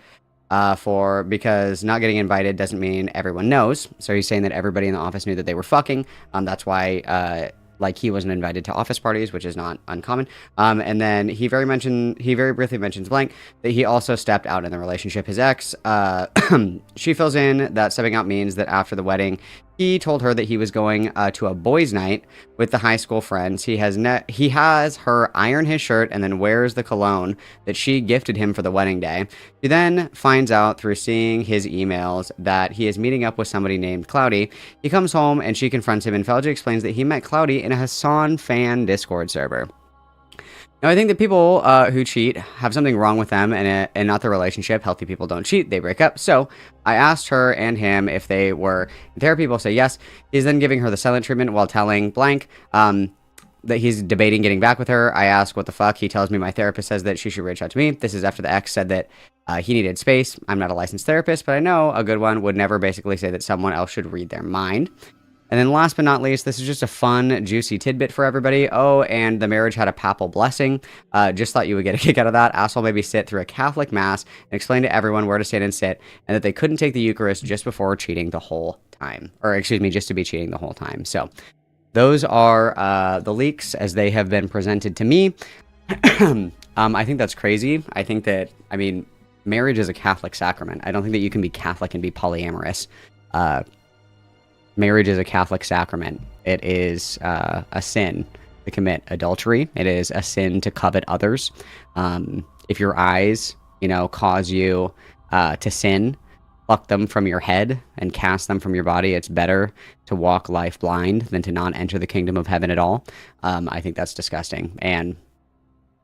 Because not getting invited doesn't mean everyone knows. So he's saying that everybody in the office knew that they were fucking. That's why, he wasn't invited to office parties, which is not uncommon. And then he very briefly mentions blank that he also stepped out in the relationship. His ex, she fills in that stepping out means that after the wedding, he told her that he was going to a boys' night with the high school friends. He has her iron his shirt and then wears the cologne that she gifted him for the wedding day. He then finds out through seeing his emails that he is meeting up with somebody named Cloudy. He comes home and she confronts him, and Falgi explains that he met Cloudy in a Hassan fan Discord server. Now, I think that people who cheat have something wrong with them and not the relationship. Healthy people don't cheat, they break up. So I asked her and him if they were in therapy. People say yes. He's then giving her the silent treatment while telling blank that he's debating getting back with her. I ask what the fuck. He tells me my therapist says that she should reach out to me. This is after the ex said that he needed space. I'm not a licensed therapist, but I know a good one would never basically say that someone else should read their mind. And then last but not least, this is just a fun, juicy tidbit for everybody. Oh, and the marriage had a papal blessing. Just thought you would get a kick out of that. Asshole maybe sit through a Catholic mass and explain to everyone where to stand and sit, and that they couldn't take the Eucharist just before cheating the whole time. Or, excuse me, just to be cheating the whole time. So, those are the leaks as they have been presented to me. I think that's crazy. I think that, marriage is a Catholic sacrament. I don't think that you can be Catholic and be polyamorous. Marriage is a Catholic sacrament. It is a sin to commit adultery. It is a sin to covet others. If your eyes, cause you to sin, pluck them from your head and cast them from your body. It's better to walk life blind than to not enter the kingdom of heaven at all. I think that's disgusting. And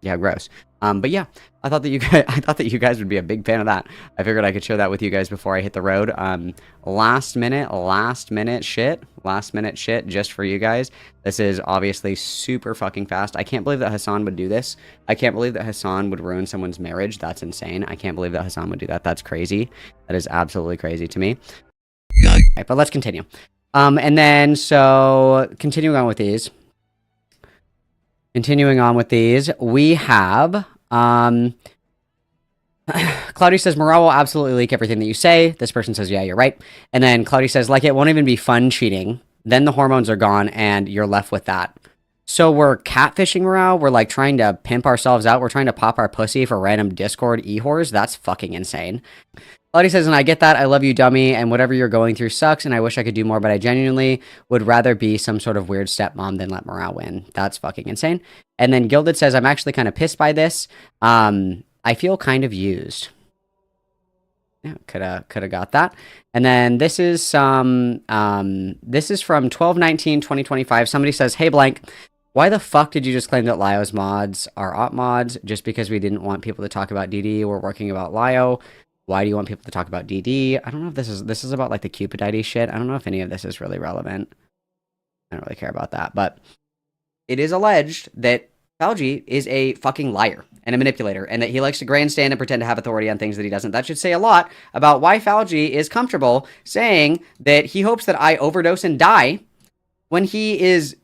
yeah, gross. But yeah, I thought that you guys would be a big fan of that. I figured I could share that with you guys before I hit the road. Last minute shit just for you guys. This is obviously super fucking fast. I can't believe that Hassan would do this. I can't believe that Hassan would ruin someone's marriage. That's insane. I can't believe that Hassan would do that. That's crazy. That is absolutely crazy to me. Okay, but let's continue. And then, so continuing on with these, we have, Cloudy says, Morale will absolutely leak everything that you say. This person says, yeah, you're right. And then Cloudy says, it won't even be fun cheating. Then the hormones are gone and you're left with that. So we're catfishing Morale. We're trying to pimp ourselves out. We're trying to pop our pussy for random Discord e-whores. That's fucking insane. Cloudy says, and I get that. I love you, dummy. And whatever you're going through sucks. And I wish I could do more, but I genuinely would rather be some sort of weird stepmom than let Morale win. That's fucking insane. And then Gilded says, I'm actually kind of pissed by this. I feel kind of used. Yeah, could have got that. And then this is some, this is from 12/19/2025. Somebody says, hey, blank. Why the fuck did you just claim that Lio's mods are op mods just because we didn't want people to talk about DD? We're working about Lio. Why do you want people to talk about DD? I don't know if this is about the Cupid ID shit. I don't know if any of this is really relevant. I don't really care about that, but it is alleged that Falgi is a fucking liar and a manipulator, and that he likes to grandstand and pretend to have authority on things that he doesn't. That should say a lot about why Falgi is comfortable saying that he hopes that I overdose and die when he is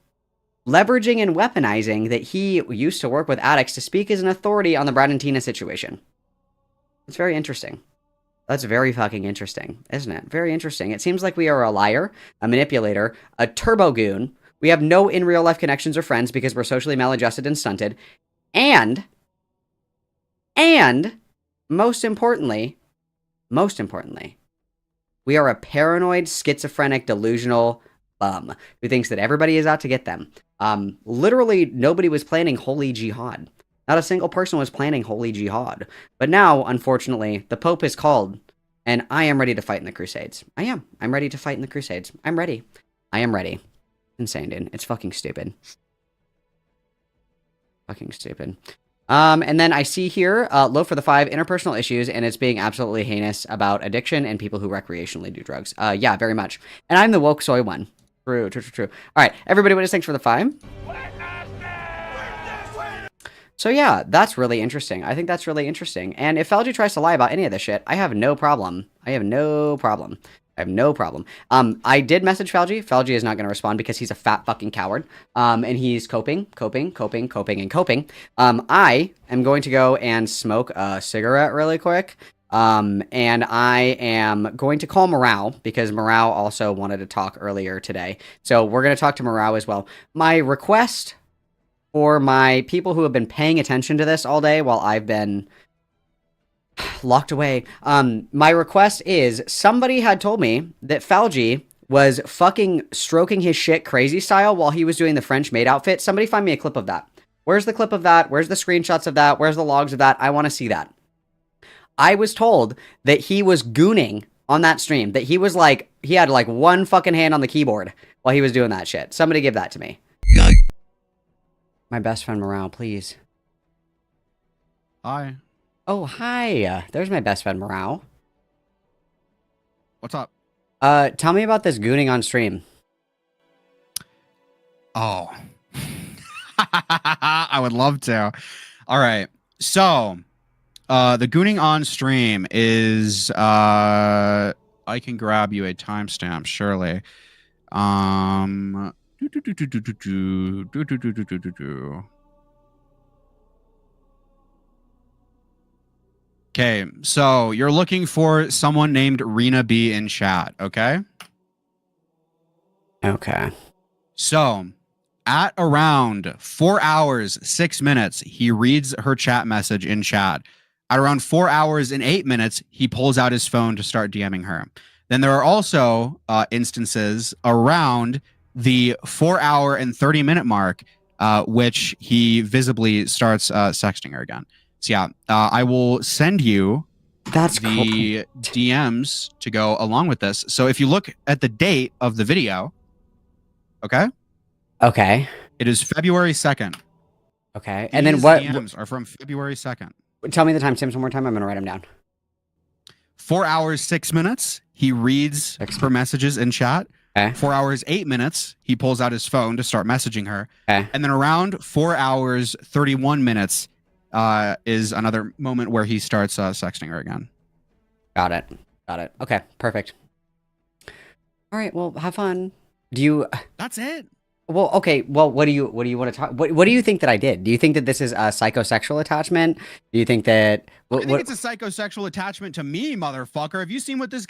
leveraging and weaponizing that he used to work with addicts to speak as an authority on the Brad and Tina situation. It's very interesting. That's very fucking interesting, isn't it? Very interesting. It seems like we are a liar, a manipulator, a turbo goon. We have no in real life connections or friends because we're socially maladjusted and stunted. And most importantly, we are a paranoid, schizophrenic, delusional bum who thinks that everybody is out to get them. Literally, nobody was planning holy jihad. Not a single person was planning holy jihad. But now, unfortunately, the Pope is called, and I am ready to fight in the Crusades. I am. I'm ready to fight in the Crusades. I'm ready. I am ready. Insane, dude. It's fucking stupid. Fucking stupid. And then I see here, low for the 5, interpersonal issues, and it's being absolutely heinous about addiction and people who recreationally do drugs. Yeah, very much. And I'm the woke soy one. True. All right, everybody, witness, thanks for the 5. So yeah, that's really interesting. I think that's really interesting. And if Falgi tries to lie about any of this shit, I have no problem. I have no problem. I did message Falgi. Falgi is not going to respond because he's a fat fucking coward. And he's coping. I am going to go and smoke a cigarette really quick. And I am going to call Morale because Morale also wanted to talk earlier today. So we're going to talk to Morale as well. My request for my people who have been paying attention to this all day while I've been locked away. My request is somebody had told me that Falgi was fucking stroking his shit crazy style while he was doing the French maid outfit. Somebody find me a clip of that. Where's the clip of that? Where's the screenshots of that? Where's the logs of that? I want to see that. I was told that he was gooning on that stream, that he was like, he had like one fucking hand on the keyboard while he was doing that shit. Somebody give that to me. My best friend Morale, please. Hi. Oh, hi. There's my best friend Morale. What's up? Tell me about this gooning on stream. Oh. I would love to. All right. So, the gooning on stream is, I can grab you a timestamp, surely. Okay, so you're looking for someone named Rena B in chat, okay? Okay. So, at around 4 hours, 6 minutes, he reads her chat message in chat. At around 4 hours and 8 minutes, he pulls out his phone to start DMing her. Then there are also instances around the 4 hour and 30-minute mark, which he visibly starts sexting her again. So yeah, I will send you the DMs to go along with this. So if you look at the date of the video, okay? Okay. It is February 2nd. Okay. And then what? DMs are from February 2nd. Tell me the timestamps one more time. I'm going to write them down. 4 hours, 6 minutes. He reads her messages in chat. Okay. 4 hours, 8 minutes. He pulls out his phone to start messaging her. Okay. And then around 4 hours, 31 minutes is another moment where he starts sexting her again. Got it. Okay, perfect. All right, well, have fun. Do you... That's it. Well, okay. Well, what do you want to talk? What do you think that I did? Do you think that this is a psychosexual attachment? Do you think that? I think it's a psychosexual attachment to me, motherfucker. Have you seen what this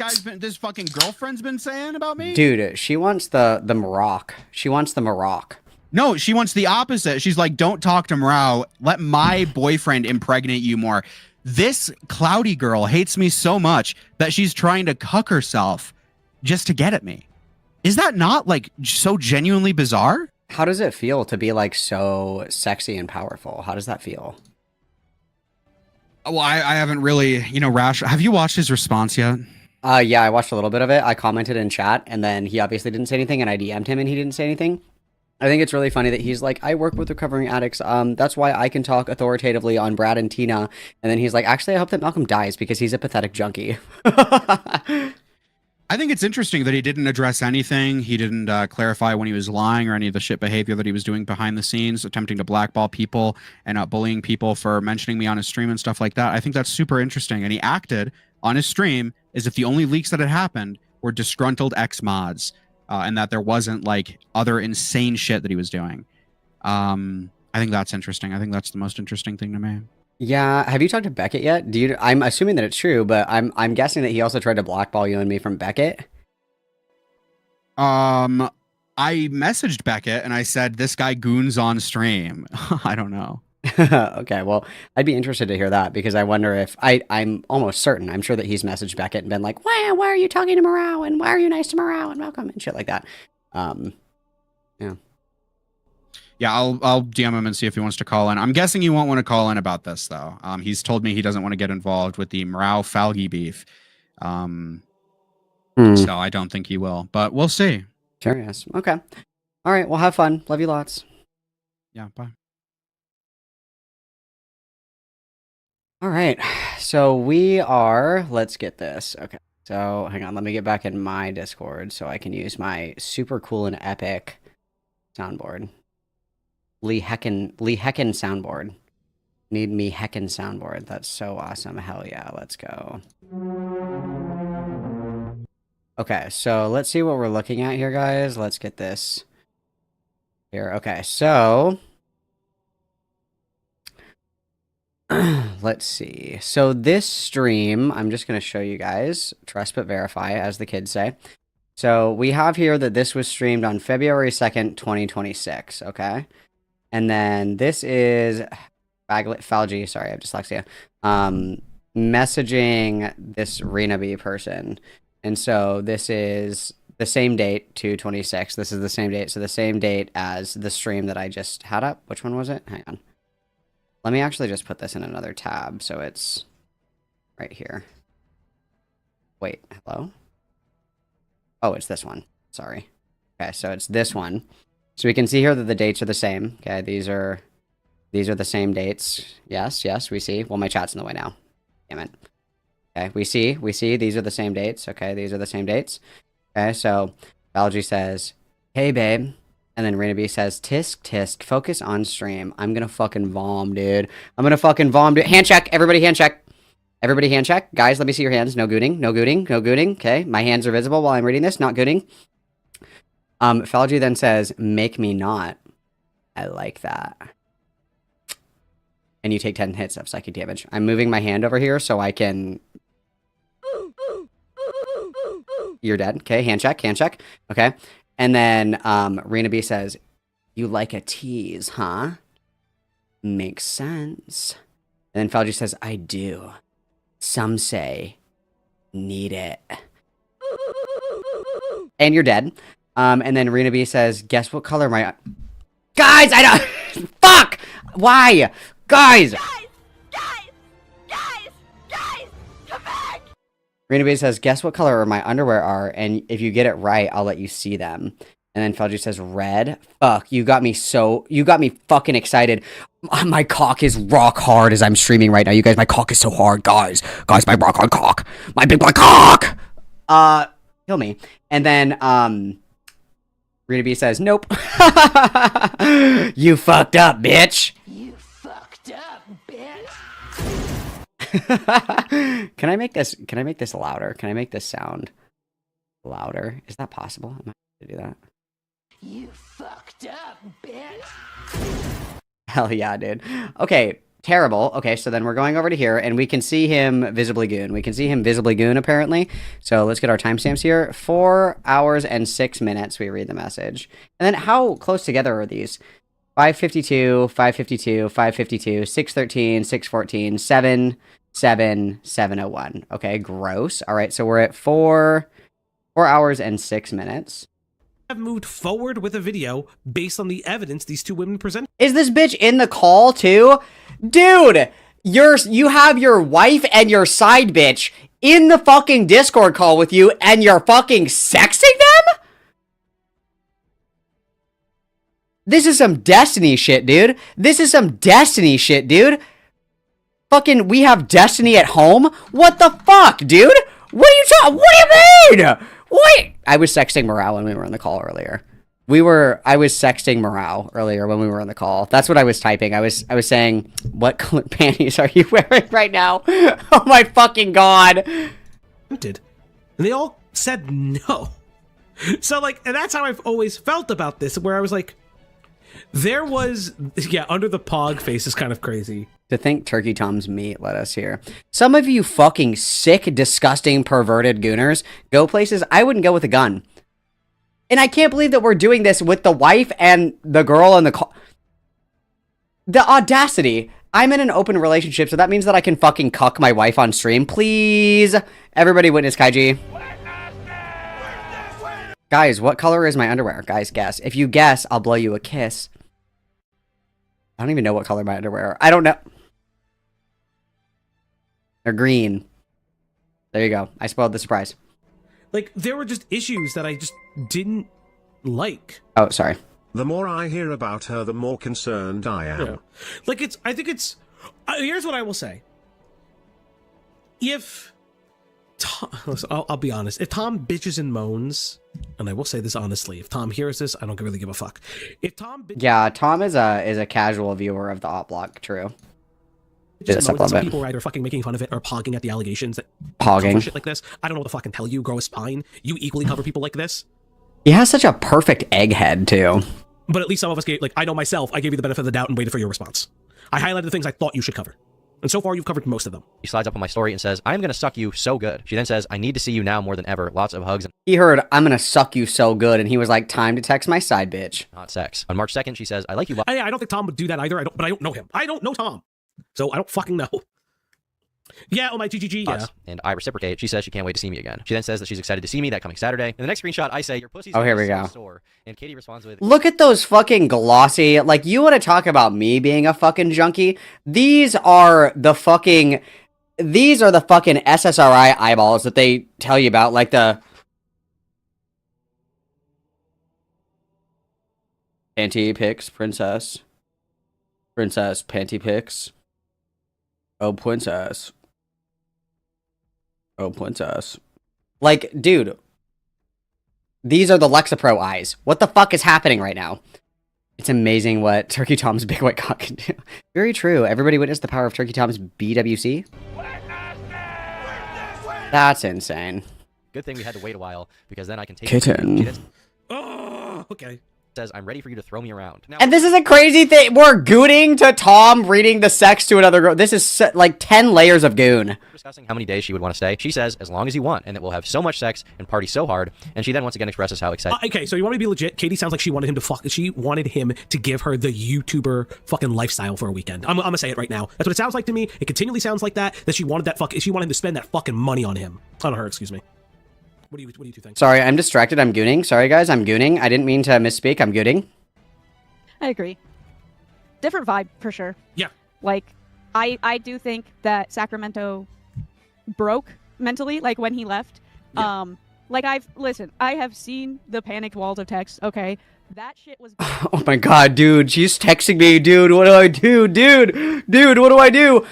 fucking girlfriend's been saying about me? Dude, she wants the Maroc. She wants the Maroc. No, she wants the opposite. She's like, don't talk to Morao. Let my boyfriend impregnate you more. This cloudy girl hates me so much that she's trying to cuck herself just to get at me. Is that not like so genuinely bizarre? How does it feel to be like so sexy and powerful? How does that feel? Well, I haven't really, Rash. Have you watched his response yet? Yeah, I watched a little bit of it. I commented in chat, and then he obviously didn't say anything, and I DM'd him, and he didn't say anything. I think it's really funny that he's like, I work with recovering addicts. That's why I can talk authoritatively on Brad and Tina. And then he's like, actually, I hope that Malcolm dies because he's a pathetic junkie. I think it's interesting that he didn't address anything. He didn't clarify when he was lying or any of the shit behavior that he was doing behind the scenes, attempting to blackball people and bullying people for mentioning me on his stream and stuff like that. I think that's super interesting. And he acted on his stream as if the only leaks that had happened were disgruntled ex-mods and that there wasn't like other insane shit that he was doing. I think that's interesting. I think that's the most interesting thing to me. Yeah, have you talked to Beckett yet? I'm assuming that it's true, but I'm guessing that he also tried to blackball you and me from Beckett. I messaged Beckett and I said this guy goons on stream. I don't know. Okay, well, I'd be interested to hear that because I wonder if I'm almost certain. I'm sure that he's messaged Beckett and been like, why are you talking to Morale and why are you nice to Morale and welcome and shit like that. Yeah. Yeah, I'll DM him and see if he wants to call in. I'm guessing he won't want to call in about this though. He's told me he doesn't want to get involved with the Morale Falgi beef. So I don't think he will, but we'll see. Curious. Okay. All right. Well, have fun. Love you lots. Yeah. Bye. All right. So let's get this. Okay. So hang on. Let me get back in my Discord so I can use my super cool and epic soundboard. Lee Hecken soundboard. Need me Hecken soundboard. That's so awesome. Hell yeah. Let's go. Okay. So let's see what we're looking at here, guys. Let's get this here. Okay. So let's see. So this stream, I'm just going to show you guys. Trust but verify, as the kids say. So we have here that this was streamed on February 2nd, 2026. Okay. And then this is Falgi. Sorry, I have dyslexia. Messaging this Rena B person. And so this is the same date, 2/26. This is the same date. So the same date as the stream that I just had up. Which one was it? Hang on. Let me actually just put this in another tab so it's right here. Wait, hello? Oh, it's this one. Sorry. Okay, so it's this one. So we can see here that the dates are the same. Okay, these are the same dates. Yes, we see. Well, my chat's in the way now. Damn it. Okay, we see these are the same dates. Okay, these are the same dates. Okay, so Balgi says, hey babe. And then Rena B says, tisk, tisk, focus on stream. I'm gonna fucking vom, dude. I'm gonna fucking vom, dude. Hand check, everybody hand check. Everybody hand check. Guys, let me see your hands. No gooning, no gooning, no gooning. Okay, my hands are visible while I'm reading this, not gooning. Falgi then says, make me not. I like that. And you take 10 hits of psychic damage. I'm moving my hand over here so I can... You're dead. Okay, hand check, hand check. Okay. And then Rena B says, you like a tease, huh? Makes sense. And then Falgi says, I do. Some say, need it. And you're dead. And then Rena B says, guess what color my... Guys, I don't... Fuck! Why? Guys! Come back! Rena B says, guess what color my underwear are, and if you get it right, I'll let you see them. And then Felgi says, red? Fuck, you got me fucking excited. My cock is rock hard as I'm streaming right now. You guys, my cock is so hard, guys. Guys, my rock hard cock. My big black cock! Kill me. And then, Rena B says, nope. You fucked up, bitch. You fucked up, bitch. Can I make this louder? Can I make this sound louder? Is that possible? Am I able to do that? You fucked up, bitch. Hell yeah, dude. Okay, terrible. Okay, so then we're going over to here, and we can see him visibly goon. We can see him visibly goon, apparently. So let's get our timestamps here. 4 hours and 6 minutes, we read the message. And then how close together are these? 5:52, 5:52, 5:52, 6:13, 6:14, 7:07:01. Okay, gross. All right, so we're at 4 hours and 6 minutes. Have moved forward with a video based on the evidence these two women presented. Is this bitch in the call too? Dude, you have your wife and your side bitch in the fucking Discord call with you and you're fucking sexting them? This is some Destiny shit, dude. This is some Destiny shit, dude. Fucking, we have Destiny at home? What the fuck, dude? What are you talking? What do you mean? What? I was sexting Morale when we were on the call earlier. I was sexting Morale earlier when we were on the call. That's what I was typing. I was saying, what color panties are you wearing right now? Oh my fucking god. And they all said no. So like, and that's how I've always felt about this, where I was like, There was, yeah, under the pog face is kind of crazy. To think Turkey Tom's meat led us here. Some of you fucking sick, disgusting, perverted gooners go places I wouldn't go with a gun. And I can't believe that we're doing this with the wife and the girl in the car. The audacity. I'm in an open relationship, so that means that I can fucking cuck my wife on stream. Please. Everybody witness Kaiji. Guys, what color is my underwear? Guys, guess. If you guess, I'll blow you a kiss. I don't even know what color my underwear are. I don't know. They're green. There you go. I spoiled the surprise. Like, there were just issues that I just didn't like. Oh, sorry. The more I hear about her, the more concerned I am. Yeah. Like, I think it's, here's what I will say. If Tom, I'll be honest, if Tom bitches and moans, and I will say this honestly, if Tom hears this, I don't really give a fuck. If Tom yeah, Tom is a casual viewer of the op block, true. Just some people are either fucking making fun of it or pogging at the allegations that pogging shit like this. I don't know what to fucking tell you. Grow a spine. You equally cover people like this. He has such a perfect egghead too. But at least some of us gave, like, I know myself, I gave you the benefit of the doubt and waited for your response. I highlighted the things I thought you should cover. And so far, you've covered most of them. She slides up on my story and says, "I'm gonna suck you so good." She then says, "I need to see you now more than ever. Lots of hugs." He heard, "I'm gonna suck you so good," and he was like, "Time to text my side bitch." Not sex. On March 2nd, she says, "I like you." I don't think Tom would do that either. But I don't know him. I don't know Tom. So I don't fucking know. Yeah, oh my GGG, yeah. And I reciprocate. She says she can't wait to see me again. She then says that she's excited to see me that coming Saturday. In the next screenshot, I say, "Your pussy's oh, here we so go. sore." And Katie responds with, "Look at those fucking glossy, like, you want to talk about me being a fucking junkie? These are the fucking SSRI eyeballs that they tell you about, like the panty pics, princess, panty pics. Oh, princess. Oh, princess. Like, dude, these are the Lexapro eyes. What the fuck is happening right now? It's amazing what Turkey Tom's big white cock can do. Very true. Everybody witnessed the power of Turkey Tom's BWC? That's insane. "Good thing we had to wait a while, because then I can take Kitten. She then Oh, okay. says, "I'm ready for you to throw me around." Now, And this is a crazy thing. We're gooning to Tom reading the sex to another girl. This is like 10 layers of goon. discussing how many days she would want to stay. She says, "As long as you want, and that we'll have so much sex and party so hard." And she then once again expresses how excited. Okay, so you want me to be legit? Katie sounds like she wanted him to fuck. She wanted him to give her the YouTuber fucking lifestyle for a weekend. I'm gonna say it right now. That's what it sounds like to me. It continually sounds like that. That she wanted that she wanted him to spend that fucking money on him. On her, excuse me. What do you two think? Sorry, I'm distracted. I'm gooning. Sorry, guys. I'm gooning. I didn't mean to misspeak. I'm gooning. I agree. Different vibe for sure. Yeah. Like, I do think that Sacramento broke mentally, like when he left. Yeah. Like I have seen the panicked walls of text. Okay, that shit was. Oh my god, dude. She's texting me. Dude, what do I do? Dude, what do I do?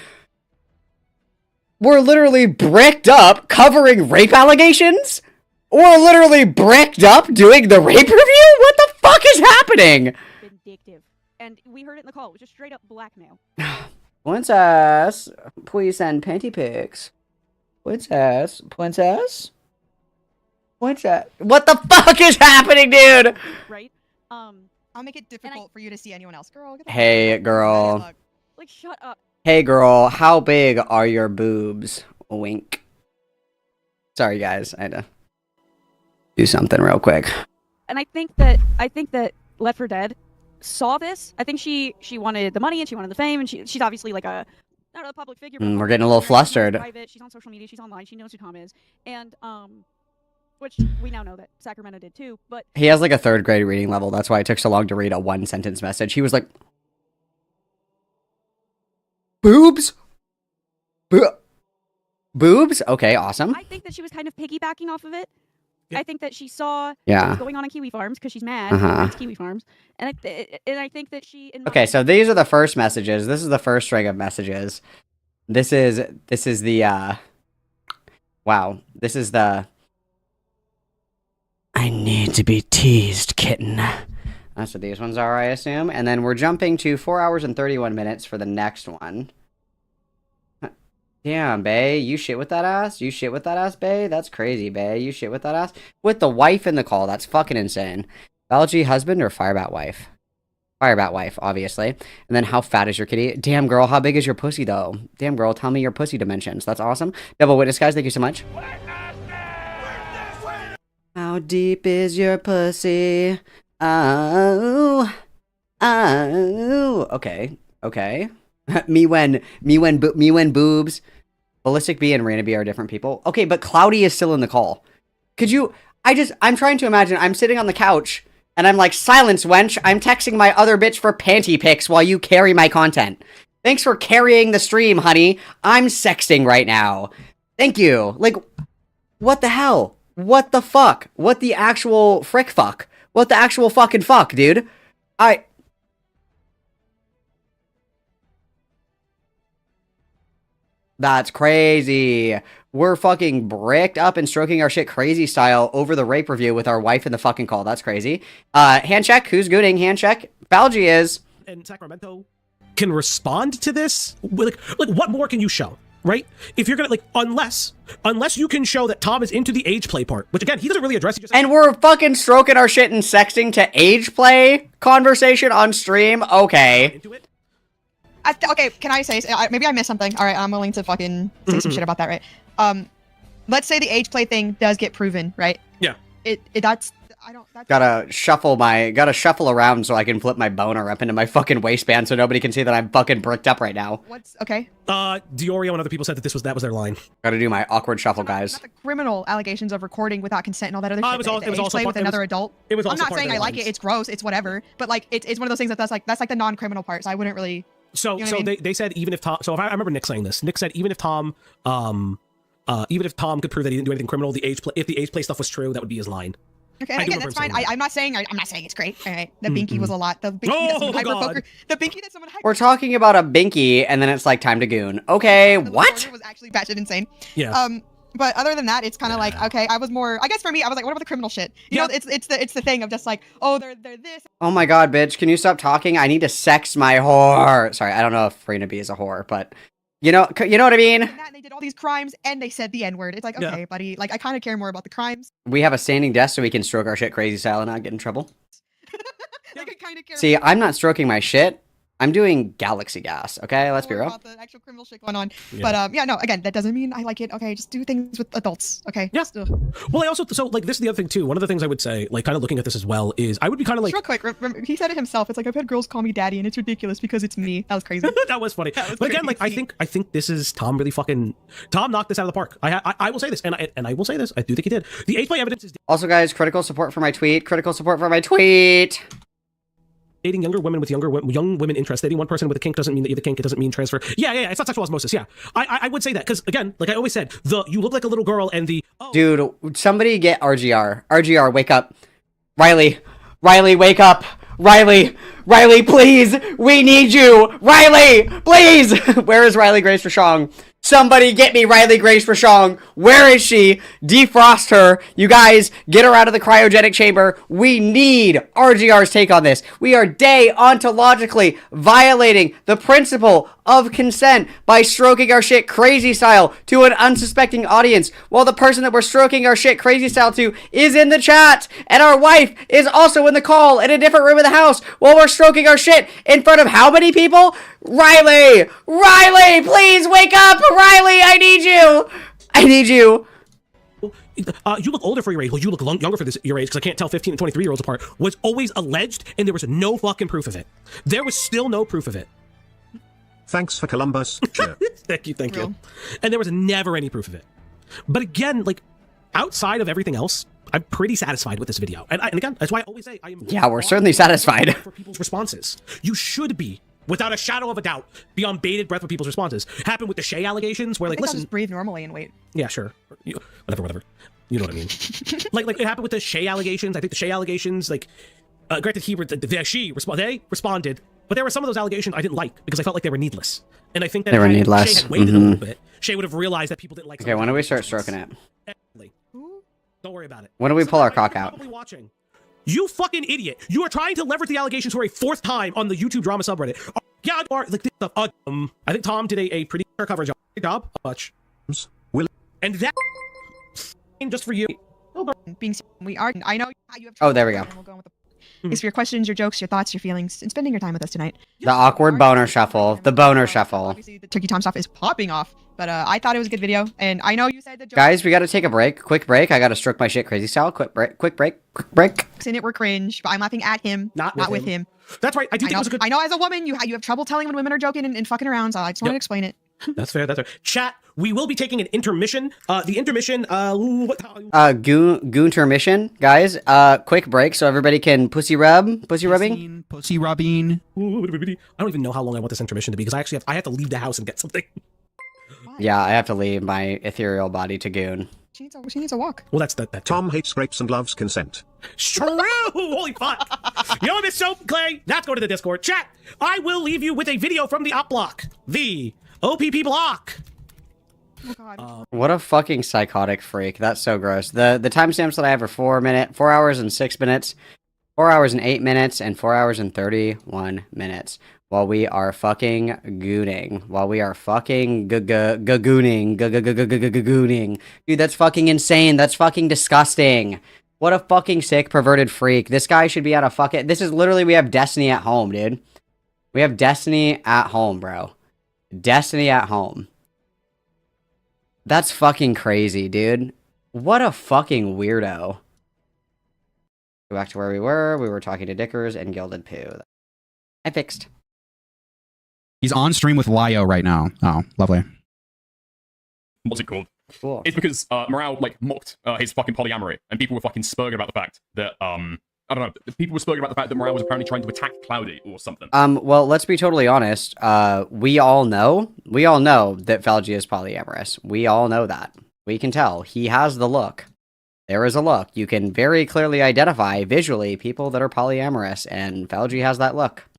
We're literally bricked up covering rape allegations? We're literally bricked up doing the rape review? What the fuck is happening? Vindictive. And we heard it in the call. It was just straight up blackmail. Princess, please send panty pics. Princess. What the fuck is happening, dude? Right? I'll make it difficult for you to see anyone else. Girl, get the Hey, fuck out. girl. Like, shut up. Hey, girl. How big are your boobs? Wink. Sorry, guys. I had to do something real quick. And I think that Left 4 Dead saw this. I think she wanted the money and she wanted the fame, and she's obviously like a not a public figure. But We're getting a little flustered. Private. She's on social media. She's online. She knows who Tom is, and which we now know that Sacramento did too. But He has like a 3rd grade reading level. That's why it took so long to read a 1-sentence message. He was like, boobs? Boobs? Okay, awesome. I think that she was kind of piggybacking off of it. I think that she saw what Yeah. was going on in Kiwi Farms because she's mad against Kiwi Farms, and I think that she. Okay, so these are the first messages. This is the first string of messages. This is the wow. This is the I need to be teased, kitten. That's what these ones are, I assume. And then we're jumping to 4 hours and 31 minutes for the next one. Damn, bae, you shit with that ass? You shit with that ass, bae? That's crazy, bae. You shit with that ass? With the wife in the call, that's fucking insane. Falgi husband or Firebat wife? Firebat wife, obviously. And then how fat is your kitty? Damn, girl, how big is your pussy, though? Damn, girl, tell me your pussy dimensions. That's awesome. Double witness, guys, thank you so much. How deep is your pussy? Oh. Oh. Okay. Okay. me when boobs. Ballistic B and Raina B are different people. Okay, but Cloudy is still in the call. Could you... I'm trying to imagine, I'm sitting on the couch, and I'm like, silence, wench, I'm texting my other bitch for panty pics while you carry my content. Thanks for carrying the stream, honey. I'm sexting right now. Thank you. Like, what the hell? What the fuck? What the actual frick fuck? What the actual fucking fuck, dude? That's crazy. We're fucking bricked up and stroking our shit crazy style over the rape review with our wife in the fucking call. That's crazy. Hand check. Who's gooning? Hand check. Falgi is. And Sacramento can respond to this. Like what more can you show? Right? If you're gonna unless you can show that Tom is into the age play part, which again he doesn't really address. And we're fucking stroking our shit and sexting to age play conversation on stream. Okay. Okay, can I say, maybe I missed something. All right, I'm willing to fucking say some shit about that, right? Let's say the age play thing does get proven, right? Yeah. Gotta shuffle around so I can flip my boner up into my fucking waistband so nobody can see that I'm fucking bricked up right now. Okay? Diorio and other people said that that was their line. Gotta do my awkward shuffle, guys. The criminal allegations of recording without consent and all that other shit. It was also play with another adult. It was I'm also not part saying of I their like lines. it. It's gross. It's whatever. But like, it's one of those things that's like the non-criminal part. So I wouldn't really. So you know what I mean? they said even if Tom. So if I remember Nick saying this. Nick said even if Tom could prove that he didn't do anything criminal, if the age play stuff was true, that would be his line. Okay, again, that's fine. I'm not saying it's great. All right, the binky was a lot. The binky the binky that someone We're talking about a binky, and then it's like time to goon. Okay, what? Was actually batshit insane. Yeah. But other than that, it's kind of like, okay, I guess for me, I was like, what about the criminal shit? You know, it's the thing of just like, oh, they're this. Oh my god, bitch, can you stop talking? I need to sex my whore. Sorry, I don't know if Raina B is a whore, but you know what I mean? And they did all these crimes, and they said the N-word. It's like, okay, buddy, like, I kind of care more about the crimes. We have a standing desk so we can stroke our shit crazy style and not get in trouble. Like, I kind of care. See, I'm not stroking my shit. I'm doing galaxy gas, okay? Let's be real. About the actual criminal shit going on. Yeah. But, no, again, that doesn't mean I like it. Okay, just do things with adults, okay? Yeah. Well, I also, so, like, this is the other thing, too. One of the things I would say, like, kind of looking at this as well, is I would be kind of like... Just real quick, remember, he said it himself. It's like, I've had girls call me daddy, and it's ridiculous because it's me. That was crazy. That was funny. But again, like, I think this is Tom really fucking... Tom knocked this out of the park. I will say this, and I will say this. I do think he did. The age play evidence is... Also, guys, critical support for my tweet. Critical support for my tweet. Dating younger women with young women interests. Dating one person with a kink doesn't mean that you have a kink. It doesn't mean transfer. Yeah, it's not sexual osmosis. Yeah, I would say that because again, like I always said, you look like a little girl and dude, somebody get RGR. RGR, wake up. Riley, wake up. Riley, please, we need you. Riley, please. Where is Riley Grace Rashong? Somebody get me Riley Grace Rashong. Where is she? Defrost her. You guys, get her out of the cryogenic chamber. We need RGR's take on this. We are deontologically violating the principle of consent by stroking our shit crazy style to an unsuspecting audience while the person that we're stroking our shit crazy style to is in the chat and our wife is also in the call in a different room of the house while we're stroking our shit in front of how many people? Riley, please wake up. Riley, I need you. You look older for your age. Well, you look younger for your age because I can't tell 15 and 23-year-olds apart. Was always alleged, and there was no fucking proof of it. There was still no proof of it. Thanks for Columbus. Sure. Thank you. And there was never any proof of it. But again, like outside of everything else, I'm pretty satisfied with this video. And again, that's why I always say I am. Yeah, we're certainly satisfied. For people's responses, you should be. Without a shadow of a doubt, be on bated breath with people's responses. Happened with the Shay allegations, where like, listen, I'll just breathe normally and wait. Yeah, sure, whatever. You know what I mean? like it happened with the Shay allegations. I think the Shay allegations, like, granted, they responded, but there were some of those allegations I didn't like because I felt like they were needless. And I think that they were needless. Shay had waited a little bit, Shay would have realized that people didn't like. Okay, when do we start stroking it? Don't worry about it. When do we pull our cock out? Probably watching. You fucking idiot! You are trying to leverage the allegations for a fourth time on the YouTube drama subreddit. Yeah, or like this stuff. I think Tom did a pretty fair coverage job. Much. And that just for you. We are. I know how you have. Oh, there we go. Thanks for your questions, your jokes, your thoughts, your feelings, and spending your time with us tonight. The awkward boner shuffle. The boner shuffle. Obviously, the Turkey Tom stuff is popping off, but I thought it was a good video, and I know you said the jokes Guys, we gotta take a break. Quick break. I gotta stroke my shit crazy style. Quick break. Quick break. Quick break. in it were cringe, but I'm laughing at him, not with him. That's right. I do think know, it was a good. I know as a woman, you have trouble telling when women are joking and fucking around, so I just wanted to explain it. That's fair. That's fair. Chat. We will be taking an intermission. The intermission. Goontermission, guys. Quick break so everybody can pussy rub. Pussy rubbing. Pussy rubbing. I don't even know how long I want this intermission to be because I have to leave the house and get something. Yeah, I have to leave my ethereal body to goon. She needs a walk. Well, that's that. Tom hates grapes and loves consent. True! Holy fuck! Yo, Miss Soap and Clay, let's go to the Discord. Chat, I will leave you with a video from the op block. The OPP block. Oh god. What a fucking psychotic freak. That's so gross. The timestamps that I have are 4 hours and 6 minutes, 4 hours and 8 minutes, and 4 hours and 31 minutes. While we are fucking gooning. While we are fucking gooning. Gooning. Dude, that's fucking insane. That's fucking disgusting. What a fucking sick, perverted freak. This guy should be at a fucking... This is literally, we have Destiny at home, dude. We have Destiny at home, bro. Destiny at home. That's fucking crazy, dude. What a fucking weirdo. Go back to where we were. We were talking to Dickers and Gilded Poo. I fixed. He's on stream with Lyo right now. Oh, lovely. What's it called? Cool. It's because Morale like mocked his fucking polyamory, and people were fucking spurging about the fact that I don't know. People were spurging about the fact that Morale was apparently trying to attack Cloudy or something. Well, let's be totally honest. We all know that Falgi is polyamorous. We all know that. We can tell. He has the look. There is a look. You can very clearly identify visually people that are polyamorous, and Falgi has that look.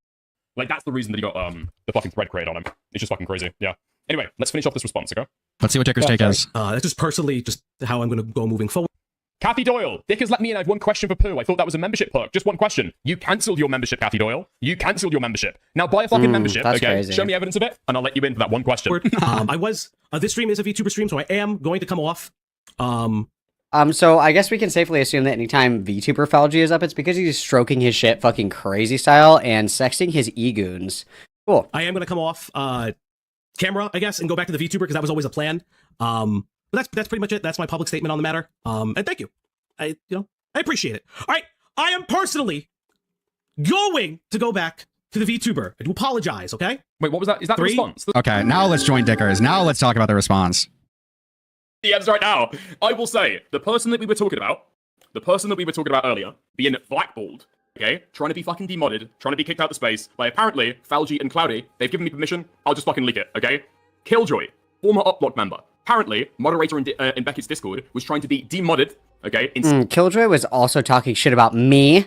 Like, that's the reason that he got the fucking thread created on him. It's just fucking crazy. Yeah. Anyway, let's finish off this response, okay? Let's see what Dicker's take is. That's just personally just how I'm going to go moving forward. Kathy Doyle, Dick has let me in. I have one question for Pooh. I thought that was a membership perk. Just one question. You cancelled your membership, Kathy Doyle. You cancelled your membership. Now buy a fucking membership, okay? Crazy. Show me evidence of it, and I'll let you in for that one question. I was this stream is a VTuber stream, so I am going to come off. So I guess we can safely assume that anytime VTuber Falgi is up, it's because he's stroking his shit fucking crazy style and sexting his e-goons. Cool. I am going to come off camera, I guess, and go back to the VTuber because that was always a plan. But that's pretty much it. That's my public statement on the matter. And thank you. I appreciate it. All right, I am personally going to go back to the VTuber. I do apologize. Okay. Wait, what was that? Is that the response? Okay, now let's join Dickers. Now let's talk about the response. Yeah, that's right. Now, I will say the person that we were talking about earlier, being blackballed, okay, trying to be fucking demodded, trying to be kicked out of space by apparently Falgi and Cloudy. They've given me permission. I'll just fucking leak it. Okay. Killjoy, former Uplock member, apparently moderator in Beckett's Discord, was trying to be demodded. Okay. Killjoy was also talking shit about me.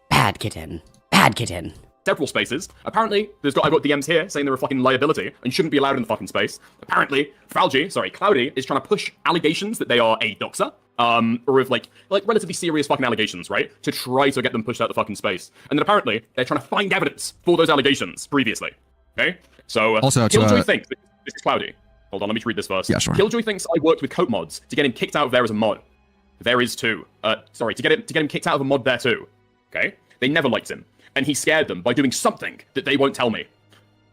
Bad kitten. Bad kitten. Several spaces. Apparently, I've got DMs here saying they're a fucking liability and shouldn't be allowed in the fucking space. Apparently, Cloudy is trying to push allegations that they are a doxer, or of like relatively serious fucking allegations, right? To try to get them pushed out the fucking space. And then apparently, they're trying to find evidence for those allegations previously. Okay? So, also, Killjoy thinks this is Cloudy. Hold on, let me read this first. Yeah, sure. Killjoy thinks I worked with Coat Mods to get him kicked out of there as a mod. There is too. To get him kicked out of a mod there too. Okay? They never liked him. And he scared them by doing something that they won't tell me.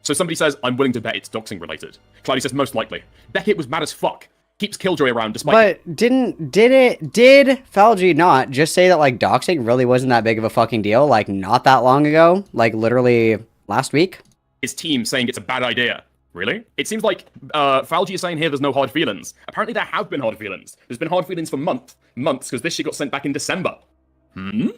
So somebody says, I'm willing to bet it's doxing related. Cloudy says, most likely. Beckett was mad as fuck. Keeps Killjoy around despite... But did Falgi not just say that, like, doxing really wasn't that big of a fucking deal, like, not that long ago? Like, literally last week? His team saying it's a bad idea. Really? It seems like Falgi is saying here there's no hard feelings. Apparently there have been hard feelings. There's been hard feelings for months, because this shit got sent back in December. No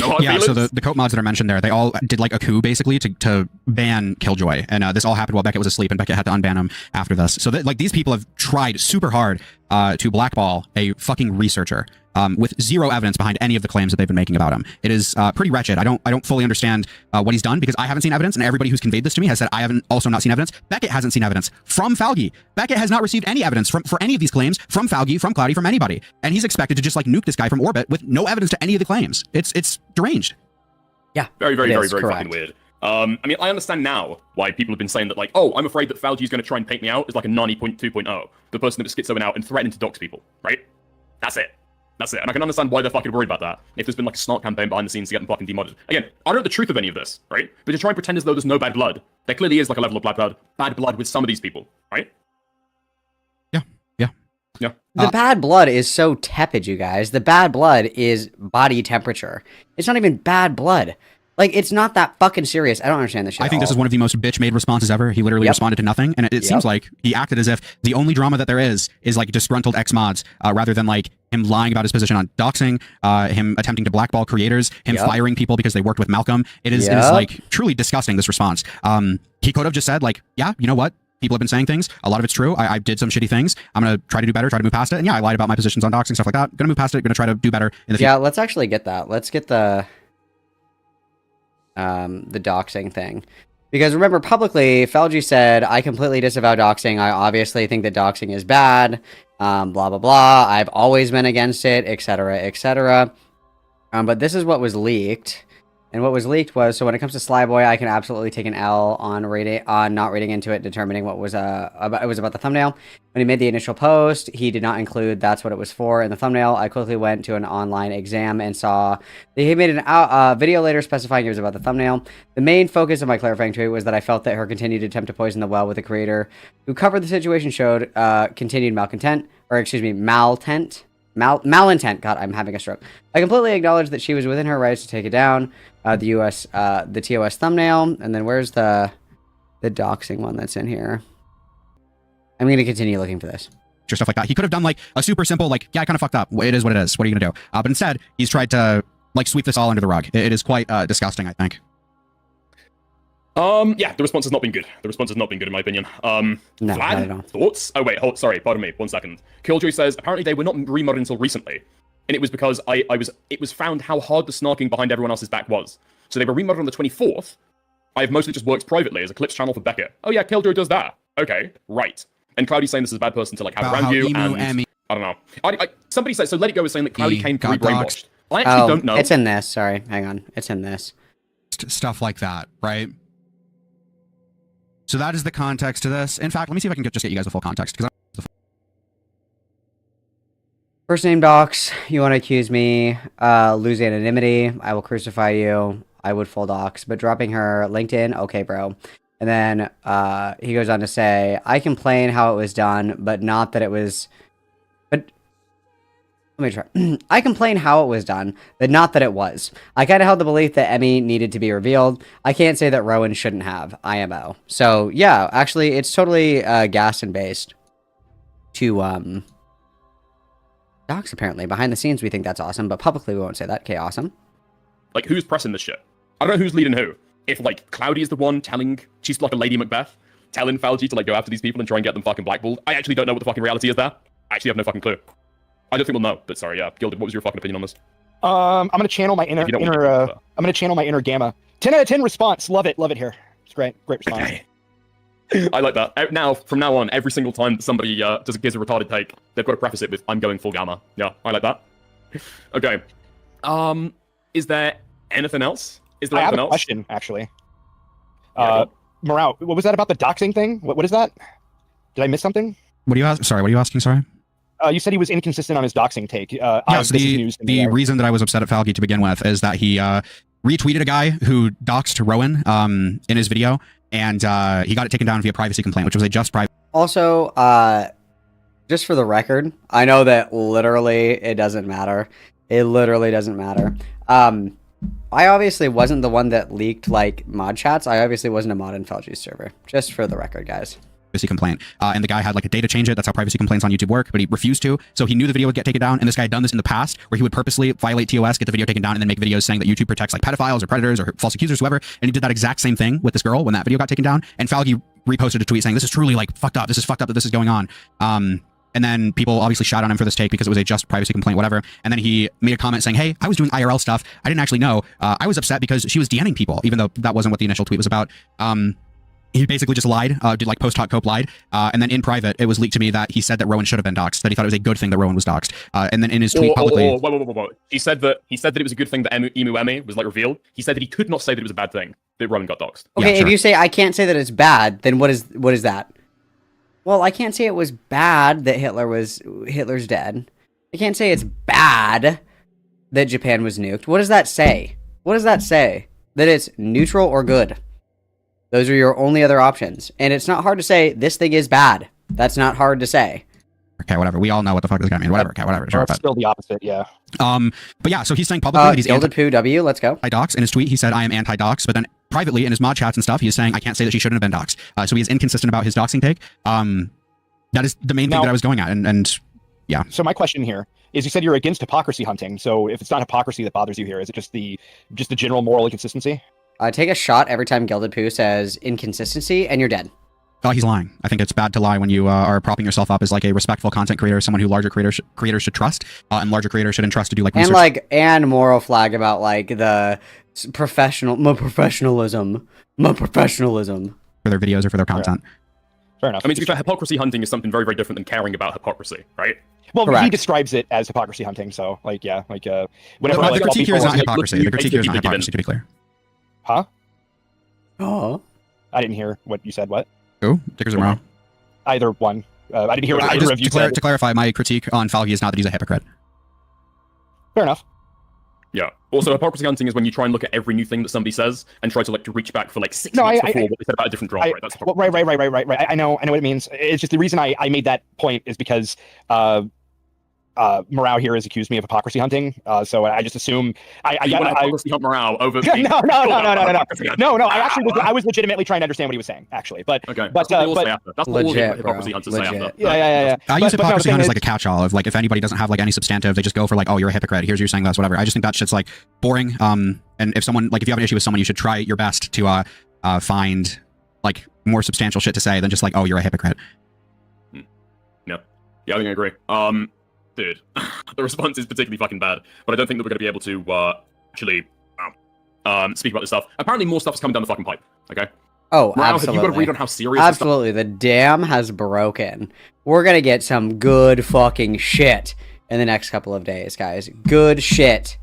hard Yeah, feelings? so the coat mods that are mentioned there, they all did like a coup basically to ban Killjoy, and this all happened while Beckett was asleep, and Beckett had to unban him after this. So like these people have tried super hard to blackball a fucking researcher with zero evidence behind any of the claims that they've been making about him. It is pretty wretched. I don't fully understand what he's done because I haven't seen evidence, and everybody who's conveyed this to me has said I haven't also not seen evidence. Beckett hasn't seen evidence from Falgi. Beckett has not received any evidence for any of these claims from Falgi, from Cloudy, from anybody, and he's expected to just like nuke this guy from orbit with no evidence to any of the claims. It's deranged. Yeah, very correct. fucking weird. I mean, I understand now why people have been saying that, like, oh, I'm afraid that Falgi is going to try and take me out as like a Nani 2.0, the person that was schizoing out and threatening to dox people, right? That's it. That's it. And I can understand why they're fucking worried about that. If there's been like a snark campaign behind the scenes to get them fucking demodded. Again, I don't know the truth of any of this, right? But to try and pretend as though there's no bad blood, there clearly is like a level of bad blood with some of these people, right? Yeah. The bad blood is so tepid, you guys. The bad blood is body temperature. It's not even bad blood. Like, it's not that fucking serious. I don't understand this shit. I think this is one of the most bitch-made responses ever. He literally responded to nothing, and it seems like he acted as if the only drama that there is like disgruntled ex-mods, rather than like him lying about his position on doxing, him attempting to blackball creators, him firing people because they worked with Malcolm. It is like truly disgusting, this response. He could have just said like, yeah, you know what? People have been saying things. A lot of it's true. I did some shitty things. I'm going to try to do better, try to move past it. And yeah, I lied about my positions on doxing, stuff like that. Going to move past it. Going to try to do better in the future. Yeah, let's actually get that. Let's get the doxing thing. Because remember, publicly, Falgi said, I completely disavow doxing. I obviously think that doxing is bad. Blah, blah, blah. I've always been against it, etc., etc. But this is what was leaked. And what was leaked was, so when it comes to Slyboy, I can absolutely take an L on not reading into it, determining what was it was about the thumbnail. When he made the initial post, he did not include that's what it was for in the thumbnail. I quickly went to an online exam and saw that he made a video later specifying it was about the thumbnail. The main focus of my clarifying tweet was that I felt that her continued attempt to poison the well with the creator who covered the situation showed continued malintent. God, I'm having a stroke. I completely acknowledge that she was within her rights to take it down. The TOS thumbnail, and then where's the doxing one that's in here? I'm going to continue looking for this. Stuff like that. He could have done like a super simple, like, yeah, I kind of fucked up. It is what it is. What are you going to do? But instead, he's tried to like sweep this all under the rug. It is quite disgusting, I think. Yeah, the response has not been good. The response has not been good, in my opinion. No, Vlad, thoughts? Oh, wait, sorry, pardon me, 1 second. Killjoy says, apparently they were not remodded until recently. And it was because it was found how hard the snarking behind everyone else's back was. So they were remodded on the 24th. I've mostly just worked privately as a clips channel for Beckett. Oh yeah, Killjoy does that. Okay, right. And Cloudy's saying this is a bad person to like have around you, and I don't know. Somebody said, so Let It Go was saying that Cloudy came pre-brainwashed. I actually don't know. It's in this, sorry, hang on. It's in this. Stuff like that, right? So that is the context to this. In fact, let me see if I can just get you guys the full context. First name docs, you want to accuse me, lose anonymity, I will crucify you, I would full docs, but dropping her LinkedIn, okay bro. And then he goes on to say, I complain how it was done, but not that it was, let me try. I complain how it was done, but not that it was. I kind of held the belief that Emmy needed to be revealed. I can't say that Rowan shouldn't have, IMO. So yeah, actually it's totally gas and based to, docs, apparently. Behind the scenes, we think that's awesome, but publicly we won't say that. Okay, awesome. Like, who's pressing this shit? I don't know who's leading who. If, like, Cloudy is the one telling... She's like a Lady Macbeth, telling Falgi to, like, go after these people and try and get them fucking blackballed. I actually don't know what the fucking reality is there. I actually have no fucking clue. I don't think we'll know, but sorry, yeah. Gilded, what was your fucking opinion on this? I'm gonna channel my I'm gonna channel my inner Gamma. 10 out of 10 response. Love it here. It's great response. Okay. I like that. From now on, every single time that somebody gives a retarded take, they've got to preface it with, I'm going full Gamma. Yeah, I like that. Okay. Is there anything else? Is there I have anything a else? question, actually. Morale, what was that about the doxing thing? What is that? Did I miss something? What are you asking? Sorry, what are you asking? Sorry. You said he was inconsistent on his doxing take. Yeah, so the reason that I was upset at Falgi to begin with is that he retweeted a guy who doxed Rowan in his video, and he got it taken down via privacy complaint, which was a just private. Also, just for the record, I know that literally it doesn't matter. It literally doesn't matter. I obviously wasn't the one that leaked like mod chats. I obviously wasn't a mod in Falgi's server. Just for the record, guys. Privacy complaint, and the guy had like a day to change it. That's how privacy complaints on YouTube work, but he refused to. So he knew the video would get taken down, and this guy had done this in the past, where he would purposely violate TOS, get the video taken down, and then make videos saying that YouTube protects like pedophiles or predators or false accusers, whoever. And he did that exact same thing with this girl when that video got taken down. And Falgi reposted a tweet saying, "This is truly like fucked up. This is fucked up that this is going on." And then people obviously shot on him for this take because it was a just privacy complaint, whatever. And then he made a comment saying, "Hey, I was doing IRL stuff. I didn't actually know. I was upset because she was DMing people, even though that wasn't what the initial tweet was about." He basically just lied, did like post hoc cope lied, and then in private, it was leaked to me that he said that Rowan should have been doxxed, that he thought it was a good thing that Rowan was doxxed. And then in his tweet publicly... Whoa. He said that it was a good thing that Emu Emmy was like revealed. He said that he could not say that it was a bad thing that Rowan got doxxed. Okay, Yeah, sure. if you say I can't say that it's bad, then what is that? Well, I can't say it was bad that Hitler's dead. They can't say it's bad that Japan was nuked. What does that say? What does that say? That it's neutral or good. Those are your only other options. And it's not hard to say, this thing is bad. That's not hard to say. Okay, whatever. We all know what the fuck this guy means. Whatever. Okay, whatever. Sure, It's still the opposite, yeah. But yeah, so he's saying publicly that he's Gilded Poo W, let's go. anti-dox. In his tweet, he said, I am anti-dox. But then privately in his mod chats and stuff, he's saying, I can't say that she shouldn't have been doxed. So he is inconsistent about his doxing take. That is the main thing that I was going at. And yeah. So my question here is, you said you're against hypocrisy hunting. So if it's not hypocrisy that bothers you here, is it just the general moral inconsistency? Take a shot every time Gilded Poo says inconsistency, and you're dead. Oh, he's lying. I think it's bad to lie when you are propping yourself up as like a respectful content creator, someone who larger creators should trust, and larger creators should entrust to do like research. And moral flag about like the professionalism for their videos or for their content. Fair enough. I mean, to be fair, hypocrisy hunting is something very, very different than caring about hypocrisy, right? Well, Correct. he describes it as hypocrisy hunting, so like, yeah, like whenever But like, the critique here is not hypocrisy. The critique here is not people hypocrisy, to be clear. Huh? Oh, I didn't hear what you said. What? Who? Dickers or Morrow? Either one. I didn't hear what either of you said. To clarify, my critique on Falgi is not that he's a hypocrite. Fair enough. Yeah. Also, hypocrisy hunting is when you try and look at every new thing that somebody says and try to like to reach back for like 6 months before what they said about a different drop. Right. That's Right. I know what it means. It's just the reason I made that point is because Morale here has accused me of hypocrisy hunting. So I just assume I hypocrisy hunt Morale over. No. I was legitimately trying to understand what he was saying, actually. But okay, but that's what all the hypocrisy hunters say after. Yeah. I use hypocrisy hunt as like a catch-all of like if anybody doesn't have like any substantive, they just go for like, oh, you're a hypocrite. Here's you saying this, whatever. I just think that shit's like boring. And if someone like if you have an issue with someone, you should try your best to find like more substantial shit to say than just like, oh, you're a hypocrite. Yeah, I think I agree. Dude, the response is particularly fucking bad, but I don't think that we're going to be able to actually speak about this stuff. Apparently, more stuff is coming down the fucking pipe. Okay. Oh, Morale, absolutely. have you got to read on how serious? Absolutely, the dam has broken. We're gonna get some good fucking shit in the next couple of days, guys. Good shit.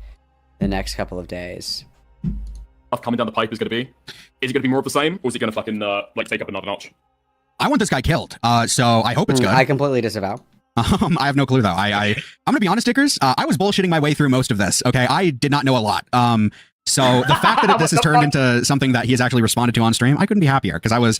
The next couple of days. Stuff coming down the pipe is going to be. Is it going to be more of the same, or is it going to fucking like take up another notch? I want this guy killed. So I hope it's good. I completely disavow. I have no clue though. I'm gonna be honest, Dickers. I was bullshitting my way through most of this. Okay, I did not know a lot. So the fact that this has turned into something that he has actually responded to on stream, I couldn't be happier because I was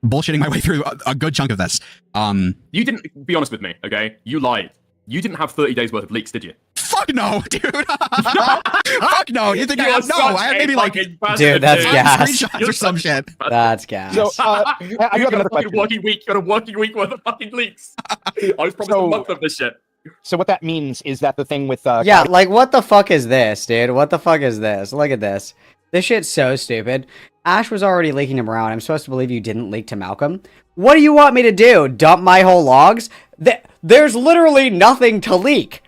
bullshitting my way through a good chunk of this. You didn't be honest with me, okay? You lied. You didn't have 30 days worth of leaks, did you? Fuck no, dude. Fuck no. You think I have? No, I have maybe like. Dude, that's gas. Screenshots or some shit. That's gas. So I have another question. Working week. You got a working week worth of fucking leaks. I was promised a month of this shit. So what that means is that the thing with yeah, like what the fuck is this, dude? What the fuck is this? Look at this. This shit's so stupid. Ash was already leaking him around. I'm supposed to believe you didn't leak to Malcolm. What do you want me to do? Dump my whole logs? There's literally nothing to leak.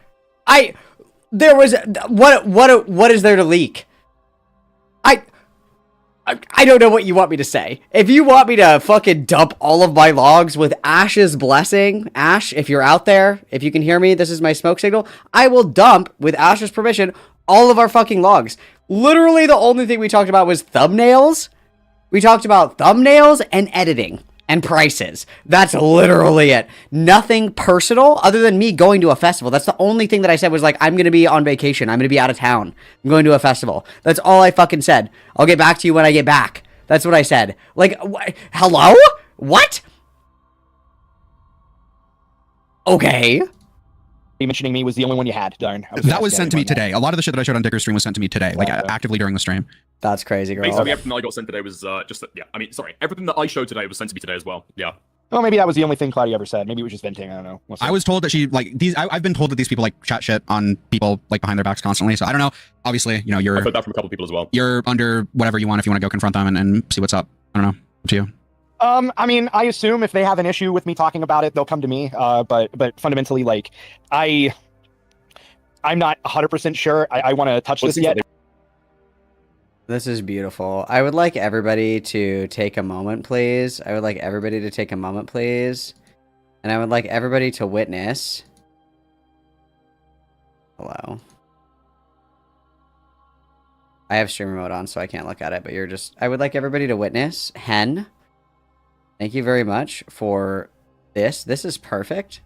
There was what is there to leak? I don't know what you want me to say. If you want me to fucking dump all of my logs with Ash's blessing, Ash, if you're out there, if you can hear me, this is my smoke signal. I will dump, with Ash's permission, all of our fucking logs. Literally the only thing we talked about was thumbnails. We talked about thumbnails and editing and prices. That's literally it. Nothing personal other than me going to a festival. That's the only thing that I said was like, I'm going to be on vacation. I'm going to be out of town. I'm going to a festival. That's all I fucking said. I'll get back to you when I get back. That's what I said. Like, hello? What? Okay. Mentioning me was the only one you had, darn. That was sent to me today. A lot of the shit that I showed on Dicker's stream was sent to me today, like actively during the stream. That's crazy, girl. Basically, everything that I got sent today was just, yeah. I mean, sorry, everything that I showed today was sent to me today as well. Yeah. Well, maybe that was the only thing Claudia ever said. Maybe it was just venting. I don't know. I was told that she like these. I've been told that these people like chat shit on people like behind their backs constantly. So I don't know. Obviously, you know, I've heard that from a couple of people as well. You're under whatever you want if you want to go confront them and see what's up. I don't know. Up to you. I mean, I assume if they have an issue with me talking about it, they'll come to me. But fundamentally, like, I'm not 100% sure I want to touch this yet. This is beautiful. I would like everybody to take a moment, please. I would like everybody to take a moment, please. And I would like everybody to witness. Hello. I have stream remote on, so I can't look at it, but you're just... I would like everybody to witness. Hen, thank you very much for this. This is perfect.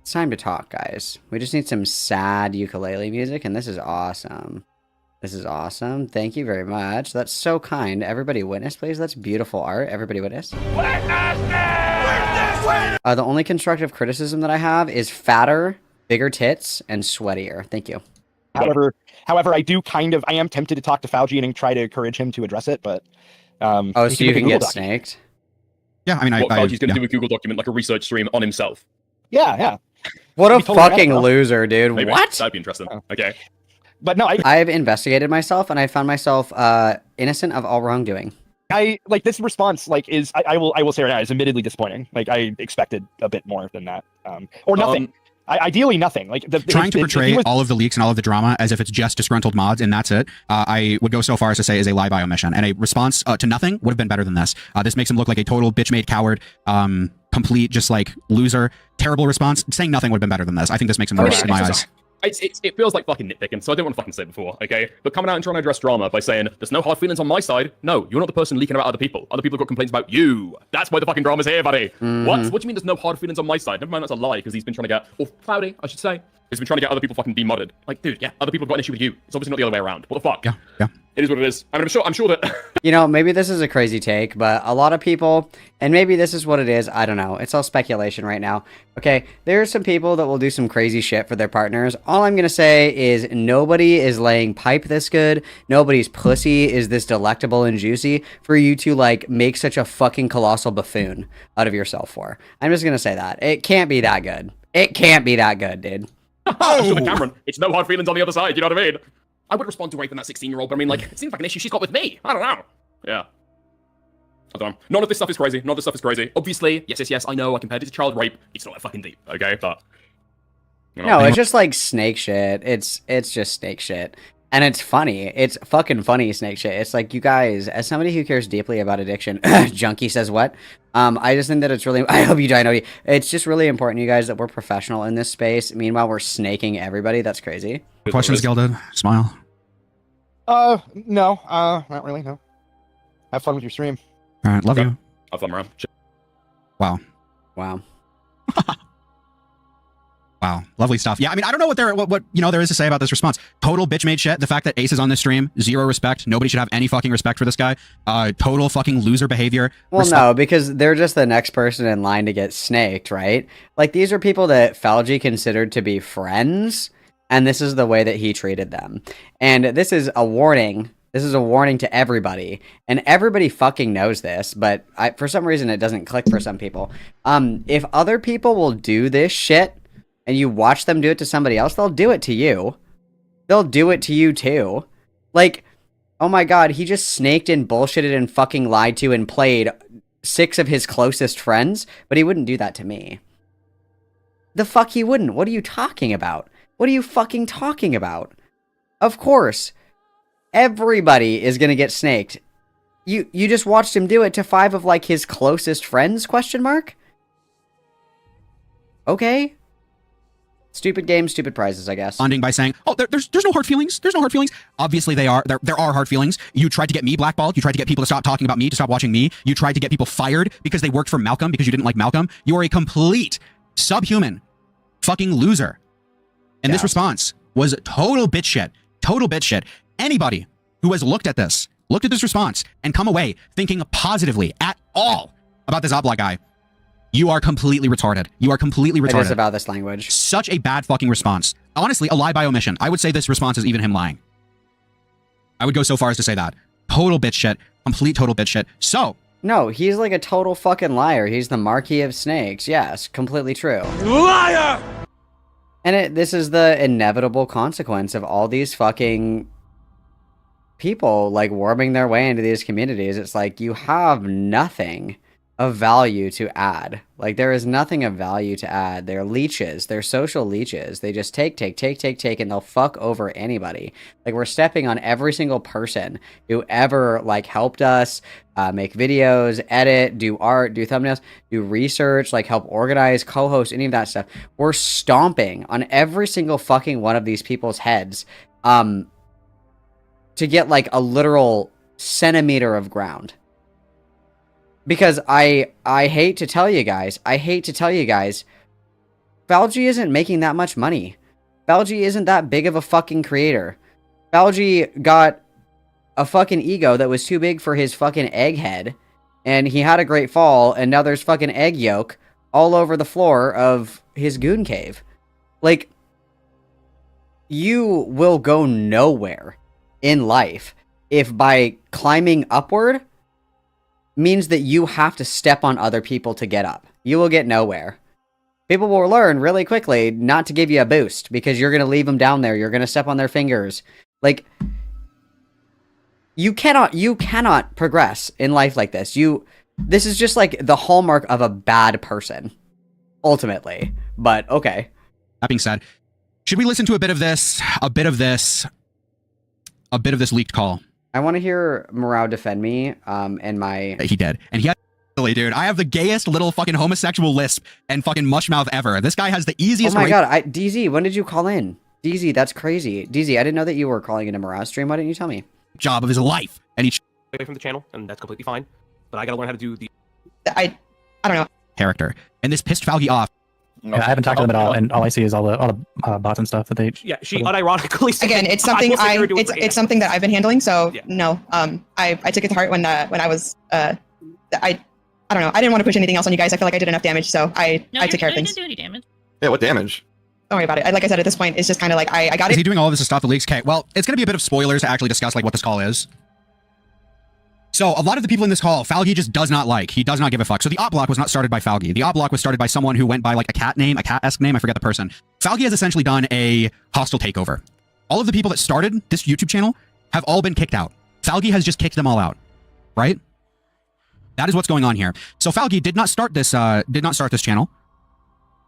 It's time to talk, guys. We just need some sad ukulele music, and this is awesome. This is awesome. Thank you very much. That's so kind. Everybody witness, please. That's beautiful art. Everybody witness. The only constructive criticism that I have is fatter, bigger tits, and sweatier. Thank you. However, I am tempted to talk to Falgi and try to encourage him to address it, but so you can get snaked? Yeah, I mean, Falgi's going to do a Google document, like a research stream on himself. Yeah. What a fucking loser, dude. Maybe. What? That'd be interesting. Okay. But no, I've investigated myself, and I found myself innocent of all wrongdoing. I like this response. Like, I will say right now, is admittedly disappointing. Like, I expected a bit more than that, or nothing. Ideally, nothing. Like trying to portray all of the leaks and all of the drama as if it's just disgruntled mods and that's it. I would go so far as to say is a lie by omission, and a response to nothing would have been better than this. This makes him look like a total bitch-made coward, complete just like loser. Terrible response. Saying nothing would have been better than this. I think this makes him worse in my eyes. It feels like fucking nitpicking, so I didn't want to fucking say it before, okay? But coming out and trying to address drama by saying, there's no hard feelings on my side. No, you're not the person leaking about other people. Other people have got complaints about you. That's why the fucking drama's here, buddy. What? What do you mean there's no hard feelings on my side? Never mind, that's a lie, because he's been trying to get, or Cloudy, I should say, he's been trying to get other people fucking demodded. Like, dude, yeah, other people have got an issue with you. It's obviously not the other way around. What the fuck? Yeah. It is what it is. I mean, I'm sure that... You know, maybe this is a crazy take, but a lot of people, and maybe this is what it is, I don't know. It's all speculation right now. Okay, there are some people that will do some crazy shit for their partners. All I'm going to say is nobody is laying pipe this good. Nobody's pussy is this delectable and juicy for you to, like, make such a fucking colossal buffoon out of yourself for. I'm just going to say that. It can't be that good. It can't be that good, dude. Oh, Cameron, it's no hard feelings on the other side, you know what I mean? I would respond to raping that 16-year-old, but I mean, like, it seems like an issue she's got with me. I don't know. Yeah. I don't know. None of this stuff is crazy. None of this stuff is crazy. Obviously, yes, I know I compared it to child rape. It's not that fucking deep, okay? But, you know. No, it's just like snake shit. It's just snake shit. And it's funny. It's fucking funny snake shit. It's like, you guys, as somebody who cares deeply about addiction, Junkie says what? I just think that it's really, I hope you die, Nody. It's just really important, you guys, that we're professional in this space. Meanwhile, we're snaking everybody. That's crazy. Questions, Gilded? Smile. No, not really, no. Have fun with your stream. All right, love you. Have fun around. Wow. Wow, lovely stuff. Yeah, I mean, I don't know what there is to say about this response. Total bitch made shit. The fact that Ace is on this stream, zero respect. Nobody should have any fucking respect for this guy. Total fucking loser behavior. Well, no, because they're just the next person in line to get snaked, right? Like, these are people that Falgi considered to be friends, and this is the way that he treated them. And this is a warning. This is a warning to everybody, and everybody fucking knows this, but for some reason it doesn't click for some people. If other people will do this shit, and you watch them do it to somebody else, they'll do it to you. They'll do it to you too. Like, oh my god, he just snaked and bullshitted and fucking lied to and played 6 of his closest friends, but he wouldn't do that to me. The fuck he wouldn't. What are you talking about? What are you fucking talking about? Of course. Everybody is gonna get snaked. You just watched him do it to 5 of, like, his closest friends, question mark? Okay. Stupid games, stupid prizes, I guess. Bonding by saying, oh, there's no hard feelings. There's no hard feelings. Obviously, there are hard feelings. You tried to get me blackballed. You tried to get people to stop talking about me, to stop watching me. You tried to get people fired because they worked for Malcolm because you didn't like Malcolm. You are a complete subhuman fucking loser. And this response was total bitch shit. Total bitch shit. Anybody who has looked at this response and come away thinking positively at all about this Oblak guy, you are completely retarded. You are completely retarded. I disavow this language. Such a bad fucking response. Honestly, a lie by omission. I would say this response is even him lying. I would go so far as to say that. Total bitch shit. Complete total bitch shit. So. No, he's like a total fucking liar. He's the Marquis of Snakes. Yes, completely true. Liar! And this is the inevitable consequence of all these fucking people, like, worming their way into these communities. It's like, you have nothing of value to add. Like, there is nothing of value to add. They're leeches. They're social leeches. They just take, and they'll fuck over anybody. Like, we're stepping on every single person who ever, like, helped us make videos, edit, do art, do thumbnails, do research, like, help organize, co-host, any of that stuff. We're stomping on every single fucking one of these people's heads to get, like, a literal centimeter of ground. Because I hate to tell you guys, for Falgi isn't making that much money. Falgi isn't that big of a fucking creator. Falgi got a fucking ego that was too big for his fucking egg head, and he had a great fall, and now there's fucking egg yolk all over the floor of his goon cave. Like, you will go nowhere in life if by climbing upward means that you have to step on other people to get up. You will get nowhere. People will learn really quickly not to give you a boost because you're going to leave them down there. You're going to step on their fingers. Like, you cannot progress in life like this. This is just like the hallmark of a bad person, ultimately. But okay. That being said, should we listen to a bit of this leaked call? I want to hear Morale defend me, and my... He did. And he had... Dude, I have the gayest little fucking homosexual lisp and fucking mushmouth ever. This guy has the easiest... Oh my god, DZ, when did you call in? DZ, that's crazy. DZ, I didn't know that you were calling in a Morale stream. Why didn't you tell me? Job of his life. And he... Away from the channel, and that's completely fine. But I gotta learn how to do the... I don't know. Character. And this pissed Falgi off. Yeah, I haven't talked to them at all, and all I see is all the bots and stuff that they. Yeah, she unironically said, again. It's something it's something that I've been handling. So no, I took it to heart when I was I don't know. I didn't want to push anything else on you guys. I feel like I did enough damage, so I took care of things. You didn't do any damage. Yeah, what damage? Don't worry about it. Like I said, at this point, it's just kind of like I got it. Is he doing all of this to stop the leaks? Okay, well, it's gonna be a bit of spoilers to actually discuss like what this call is. So a lot of the people in this call, Falgi just does not like. He does not give a fuck. So the op block was not started by Falgi. The op block was started by someone who went by like a cat-esque name. I forget the person. Falgi has essentially done a hostile takeover. All of the people that started this YouTube channel have all been kicked out. Falgi has just kicked them all out, right? That is what's going on here. So Falgi did not start this channel.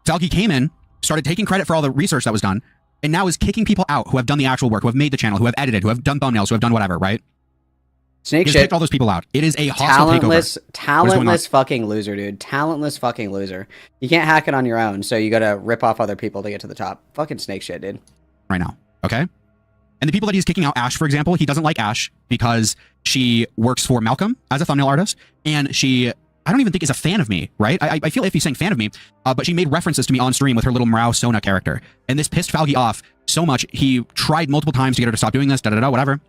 Falgi came in, started taking credit for all the research that was done, and now is kicking people out who have done the actual work, who have made the channel, who have edited, who have done thumbnails, who have done whatever, right? Snake He's shit. kicked all those people out. It is a hostile takeover. Talentless fucking loser, dude. Talentless fucking loser. You can't hack it on your own, so you gotta rip off other people to get to the top. Fucking snake shit, dude. Right now, okay? And the people that he's kicking out, Ash, for example, he doesn't like Ash because she works for Malcolm as a thumbnail artist, and she, I don't even think is a fan of me, right? I feel iffy saying fan of me, but she made references to me on stream with her little Morale Sona character, and this pissed Falgi off so much, he tried multiple times to get her to stop doing this, whatever.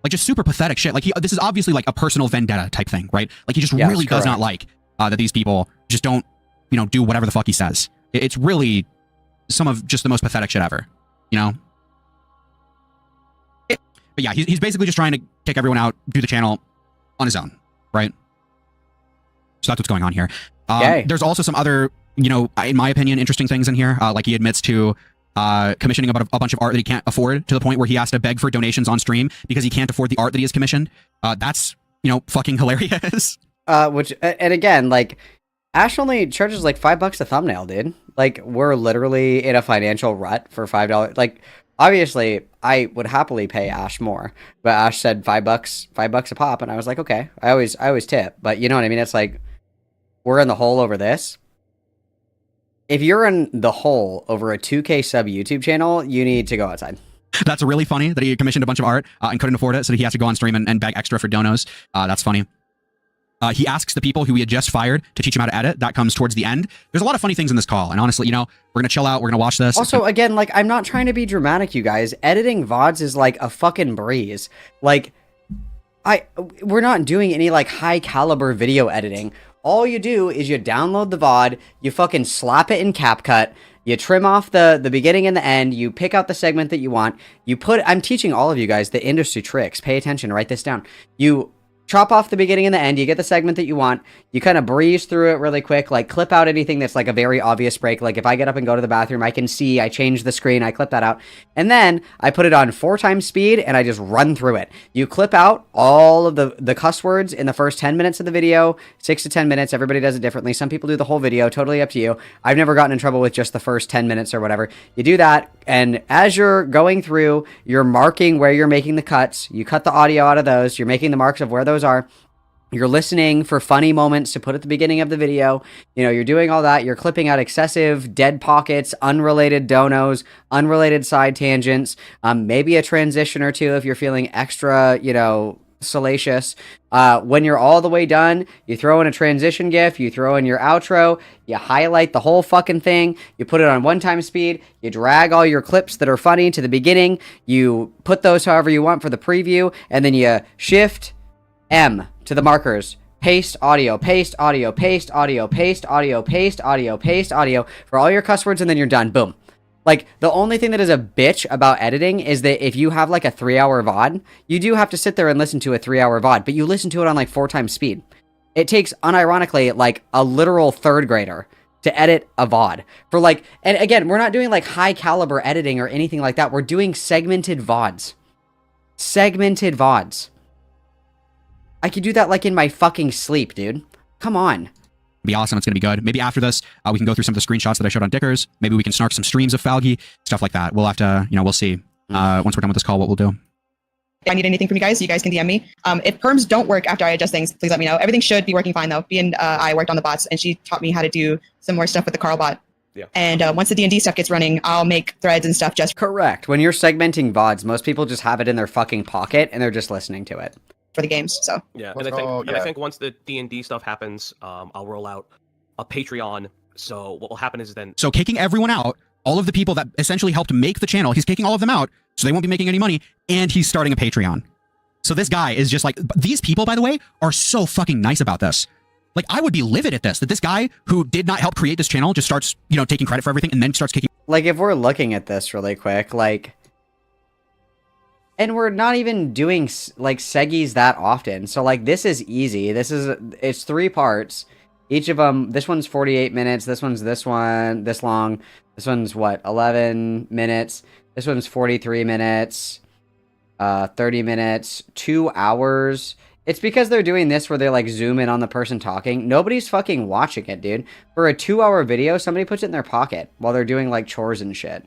Like, just super pathetic shit. Like, this is obviously, like, a personal vendetta type thing, right? Like, he just really does not like that these people just don't, do whatever the fuck he says. It's really some of just the most pathetic shit ever, But yeah, he's basically just trying to kick everyone out, do the channel on his own, right? So that's what's going on here. There's also some other, in my opinion, interesting things in here. Like, he admits to commissioning a bunch of art that he can't afford to the point where he has to beg for donations on stream because he can't afford the art that he has commissioned. That's, fucking hilarious. And again, like, Ash only charges like $5 a thumbnail, dude. Like, we're literally in a financial rut for $5. Like, obviously, I would happily pay Ash more, but Ash said $5 a pop, and I was like, okay. I always tip, but you know what I mean? It's like, we're in the hole over this. If you're in the hole over a 2K sub YouTube channel, you need to go outside. That's really funny that he commissioned a bunch of art and couldn't afford it, so he has to go on stream and beg extra for donos. That's funny. He asks the people who he had just fired to teach him how to edit. That comes towards the end. There's a lot of funny things in this call, and honestly, we're gonna chill out. We're gonna watch this. Also, again, like, I'm not trying to be dramatic, you guys. Editing VODs is like a fucking breeze. Like, we're not doing any like high caliber video editing. All you do is you download the VOD, you fucking slap it in CapCut, you trim off the beginning and the end, you pick out the segment that you want, I'm teaching all of you guys the industry tricks. Pay attention, write this down. You chop off the beginning and the end, you get the segment that you want, you kind of breeze through it really quick, like clip out anything that's like a very obvious break, like if I get up and go to the bathroom, I can see, I change the screen, I clip that out, and then I put it on 4x speed and I just run through it. You clip out all of the cuss words in the first 10 minutes of the video, 6 to 10 minutes, everybody does it differently, some people do the whole video, totally up to you. I've never gotten in trouble with just the first 10 minutes or whatever. You do that, and as you're going through, you're marking where you're making the cuts, you cut the audio out of those, you're making the marks of where those are. You're listening for funny moments to put at the beginning of the video. You're doing all that. You're clipping out excessive dead pockets, unrelated donos, unrelated side tangents, maybe a transition or two if you're feeling extra, salacious. When you're all the way done, you throw in a transition GIF, you throw in your outro, you highlight the whole fucking thing, you put it on 1x speed, you drag all your clips that are funny to the beginning, you put those however you want for the preview, and then you Shift M to the markers. Paste audio, paste audio, paste audio, paste audio, paste audio, paste audio for all your cuss words, and then you're done. Boom. Like, the only thing that is a bitch about editing is that if you have, like, a 3-hour VOD, you do have to sit there and listen to a 3-hour VOD, but you listen to it on, like, 4x speed. It takes, unironically, like, a literal 3rd grader to edit a VOD. For, like, and again, we're not doing, like, high-caliber editing or anything like that. We're doing segmented VODs. Segmented VODs. I could do that, like, in my fucking sleep, dude. Come on. Be awesome. It's going to be good. Maybe after this, we can go through some of the screenshots that I showed on Dickers. Maybe we can snark some streams of Falgi, stuff like that. We'll have to, we'll see. Once we're done with this call, what we'll do. If I need anything from you guys can DM me. If perms don't work after I adjust things, please let me know. Everything should be working fine though. B and I worked on the bots, and she taught me how to do some more stuff with the Carl bot. Yeah. And once the D&D stuff gets running, I'll make threads and stuff just Correct. When you're segmenting VODs, most people just have it in their fucking pocket, and they're just listening to it. for the games. So yeah, and I think once the D&D stuff happens, I'll roll out a Patreon. So what will happen is then... So kicking everyone out, all of the people that essentially helped make the channel, he's kicking all of them out, so they won't be making any money, and he's starting a Patreon. So this guy is just like... These people, by the way, are so fucking nice about this. Like, I would be livid at this, that this guy who did not help create this channel just starts, taking credit for everything and then starts kicking... Like, if we're looking at this really quick, like... And we're not even doing, like, seggies that often. So, like, this is easy. It's 3 parts. Each of them, this one's 48 minutes, this one's this long, this one's, 11 minutes, this one's 43 minutes, 30 minutes, 2 hours. It's because they're doing this where they, like, zoom in on the person talking. Nobody's fucking watching it, dude. For a 2-hour video, somebody puts it in their pocket while they're doing, like, chores and shit.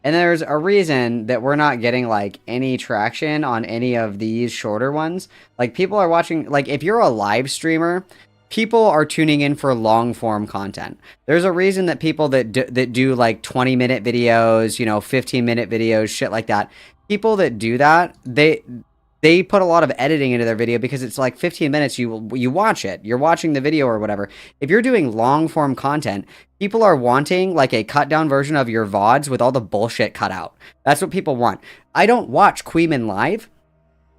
And there's a reason that we're not getting, like, any traction on any of these shorter ones. Like, people are watching, like, if you're a live streamer... People are tuning in for long-form content. There's a reason that people that do like 20-minute videos, 15-minute videos, shit like that. People that do that, they put a lot of editing into their video because it's like 15 minutes. You watch it. You're watching the video or whatever. If you're doing long-form content, people are wanting like a cut-down version of your VODs with all the bullshit cut out. That's what people want. I don't watch Queeman live.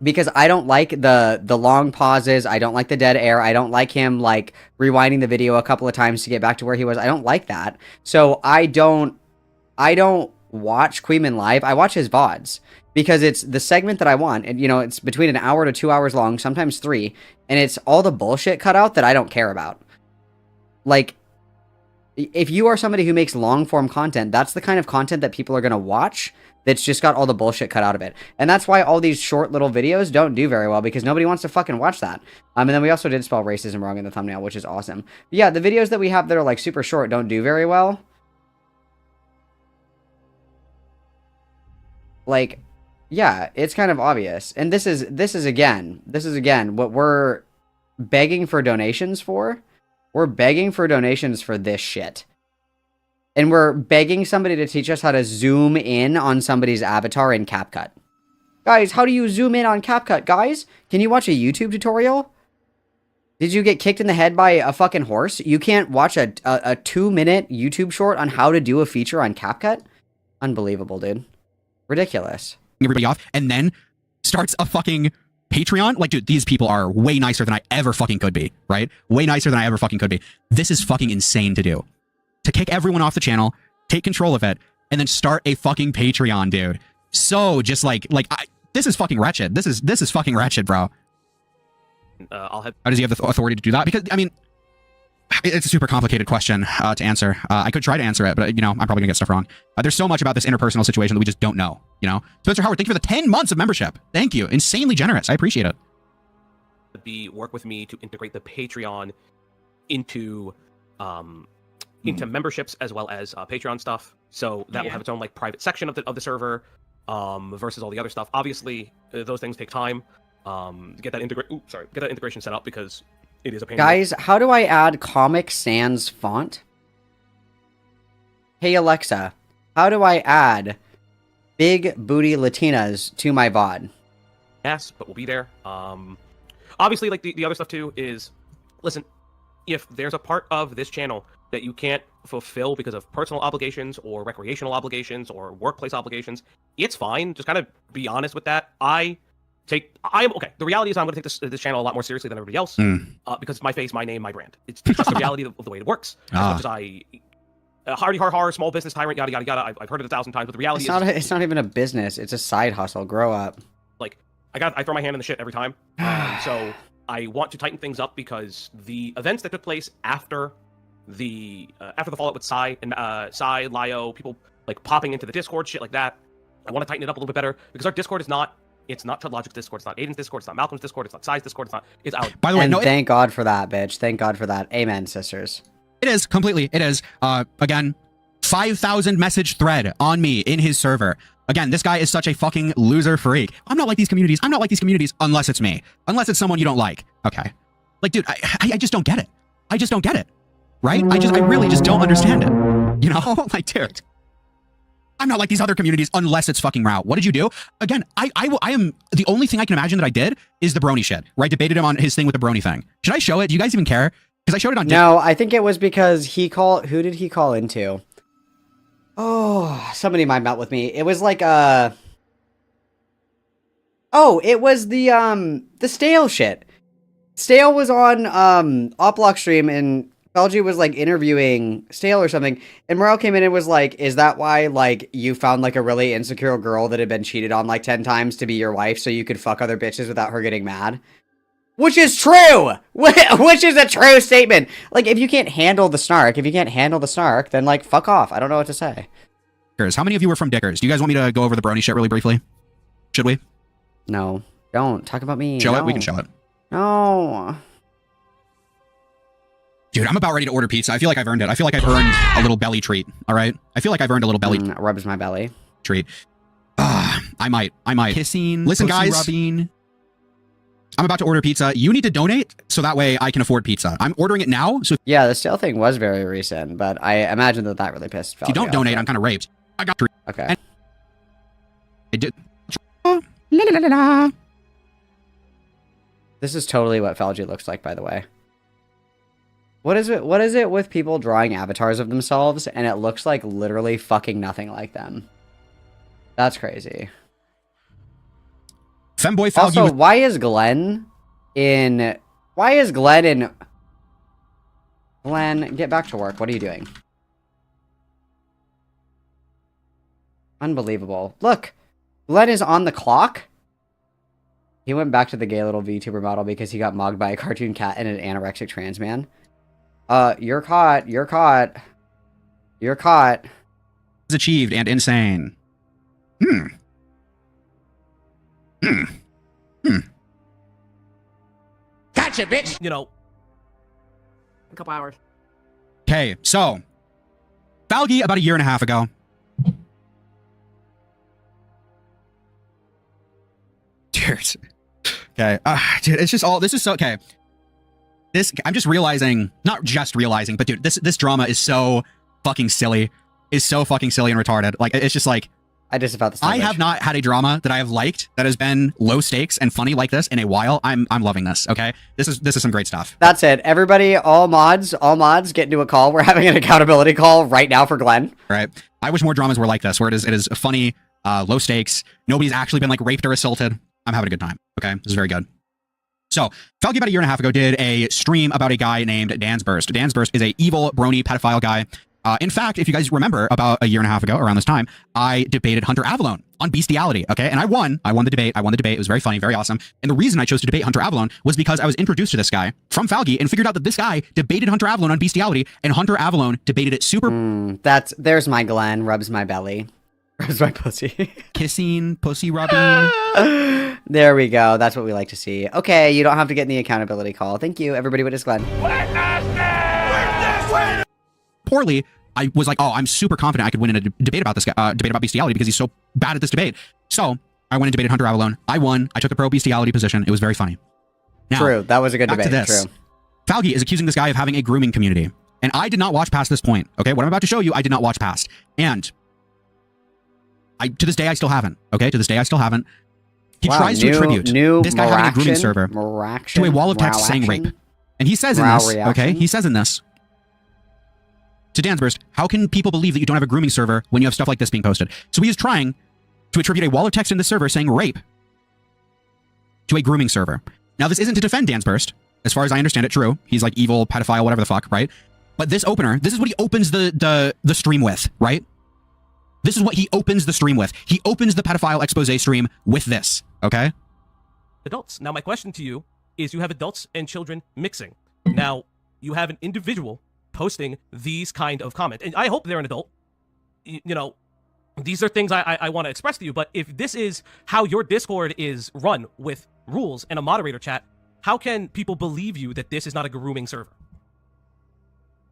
Because I don't like the long pauses, I don't like the dead air, I don't like him, like, rewinding the video a couple of times to get back to where he was. I don't like that. So I don't watch Queeman live, I watch his VODs. Because it's the segment that I want, and, it's between an hour to 2 hours long, sometimes 3, and it's all the bullshit cut out that I don't care about. Like, if you are somebody who makes long-form content, that's the kind of content that people are going to watch, that's just got all the bullshit cut out of it. And that's why all these short little videos don't do very well, because nobody wants to fucking watch that. And then we also did spell racism wrong in the thumbnail, which is awesome. But yeah, the videos that we have that are like super short don't do very well. Like, yeah, it's kind of obvious. And this is again what we're begging for donations for. We're begging for donations for this shit. And we're begging somebody to teach us how to zoom in on somebody's avatar in CapCut. Guys, how do you zoom in on CapCut, guys? Can you watch a YouTube tutorial? Did you get kicked in the head by a fucking horse? You can't watch a 2-minute YouTube short on how to do a feature on CapCut? Unbelievable, dude. Ridiculous. Everybody off, and then starts a fucking Patreon? Like, dude, these people are way nicer than I ever fucking could be, right? Way nicer than I ever fucking could be. This is fucking insane to do. To kick everyone off the channel, take control of it, and then start a fucking Patreon, dude. So just this is fucking wretched. This is fucking wretched, bro. How does he have the authority to do that? Because I mean, it's a super complicated question to answer. I could try to answer it, but I'm probably gonna get stuff wrong. There's so much about this interpersonal situation that we just don't know. Spencer Howard, thank you for the 10 months of membership. Thank you, insanely generous. I appreciate it. Work with me to integrate the Patreon into memberships as well as Patreon stuff. So that will have its own like private section of the server versus all the other stuff. Obviously, those things take time. Get that integration set up because it is a pain. Guys, how do I add Comic Sans font? Hey Alexa, how do I add Big Booty Latinas to my VOD? ass, but we'll be there. Obviously, like the other stuff too is, listen, if there's a part of this channel that you can't fulfill because of personal obligations or recreational obligations or workplace obligations, it's fine. Just kind of be honest with that. I'm okay. The reality is I'm going to take this channel a lot more seriously than everybody else because it's my face, my name, my brand. It's just the reality of the way it works. As much as I hardy har, small business tyrant, yada yada yada. I've heard it 1,000 times, but the reality it's not even a business. It's a side hustle. Grow up. Like I throw my hand in the shit every time. So I want to tighten things up because the events that took place after the fallout with Psy and Psy, Lio, people like popping into the Discord, shit like that. I want to tighten it up a little bit better because our Discord is not. It's not Logic's Discord. It's not Aiden's Discord. It's not Malcolm's Discord. It's not Psy's Discord. It's out. By the way, thank God for that, bitch. Thank God for that. Amen, sisters. It is completely. It is. Again, 5,000 message thread on me in his server. Again, this guy is such a fucking loser freak. I'm not like these communities. I'm not like these communities unless it's me. Unless it's someone you don't like. Okay. Like, dude, I just don't get it. I just don't get it. Right? I really just don't understand it. You know? Like, dude. I'm not like these other communities unless it's fucking route. What did you do? Again, I am the only thing I can imagine that I did is the brony shit, right? Debated him on his thing with the brony thing. Should I show it? Do you guys even care? Because I showed it on No, I think it was because who did he call into? Oh, somebody might melt with me. It was like oh, it was the Stale shit. Stale was on Oplock stream and Falgi was like interviewing Stale or something, and Morel came in and was like, is that why like you found like a really insecure girl that had been cheated on like 10 times to be your wife so you could fuck other bitches without her getting mad? Which is true! Which is a true statement! Like, if you can't handle the snark, then like, fuck off. I don't know what to say. How many of you are from Dickers? Do you guys want me to go over the brony shit really briefly? Should we? No. Don't. Talk about me. Show no. it? We can show it. No. Dude, I'm about ready to order pizza. I feel like I've earned it. I feel like I've earned a little belly treat. All right? I feel like I've earned a little belly rubs my belly treat. I might. Kissing. Listen, guys. Rubbing. I'm about to order pizza. You need to donate so that way I can afford pizza. I'm ordering it now. So yeah, the Stale thing was very recent, but I imagine that really pissed Falgi if you don't donate, I'm kind of raped. I got 3. Okay. I did. La, la, la, la. This is totally what Falgi looks like, by the way. What is it with people drawing avatars of themselves and it looks like literally fucking nothing like them? That's crazy. Femboy Falgi. Also, why is Glenn in... Glenn, get back to work. What are you doing? Unbelievable. Look! Glenn is on the clock? He went back to the gay little VTuber model because he got mugged by a cartoon cat and an anorexic trans man. You're caught. You're caught. You're caught. Is achieved and insane. Gotcha, bitch. You know, a couple hours. Okay, so Falgi about a year and a half ago. Dude. Okay. Dude, it's just all this is so okay. I'm just realizing, not just realizing, but dude, this drama is so fucking silly. Is so fucking silly and retarded. Like it's just like I disavow this. I have not had a drama that I have liked that has been low stakes and funny like this in a while. I'm loving this. Okay, this is some great stuff. That's it. Everybody, all mods, get into a call. We're having an accountability call right now for Glenn. Right. I wish more dramas were like this, where it is funny, low stakes. Nobody's actually been like raped or assaulted. I'm having a good time. Okay, this is very good. So, Falgi about a year and a half ago did a stream about a guy named Dansburst. Dansburst is a evil, brony, pedophile guy. In fact, if you guys remember, about a year and a half ago, around this time, I debated Hunter Avalon on bestiality, okay? And I won. I won the debate. It was very funny, very awesome. And the reason I chose to debate Hunter Avalon was because I was introduced to this guy from Falgi and figured out that this guy debated Hunter Avalon on bestiality, and Hunter Avalon debated it super... There's my Glenn, rubs my belly. Rubs my pussy. Kissing, pussy rubbing. There we go. That's what we like to see. Okay, you don't have to get in the accountability call. Thank you. Everybody witness Glenn. Poorly, I was like, oh, I'm super confident I could win in a debate about this guy, debate about bestiality because he's so bad at this debate. So I went and debated Hunter Avalon. I won. I took the pro bestiality position. It was very funny. Now, true. That was a good back debate. To this. True. Falgi is accusing this guy of having a grooming community. And I did not watch past this point. Okay, what I'm about to show you, I did not watch past. And to this day, I still haven't. Okay, to this day, I still haven't. He Wow, tries to attribute new this guy having a grooming Moraction- server Moraction- to a wall of text saying Moraction? rape. And he says in Morale this, okay, reaction? he says in this, to Dan's Burst, how can people believe that you don't have a grooming server when you have stuff like this being posted? So he is trying to attribute a wall of text in the server saying rape to a grooming server. Now, this isn't to defend Dan's Burst. As far as I understand it, true. He's like evil, pedophile, whatever the fuck, right? But this opener, this is what he opens the stream with, right? This is what he opens the stream with. He opens the pedophile expose stream with this, okay? Adults. Now, my question to you is, you have adults and children mixing. Now, you have an individual posting these kind of comments, and I hope they're an adult. You know, these are things I want to express to you, but if this is how your Discord is run with rules and a moderator chat, how can people believe you that this is not a grooming server?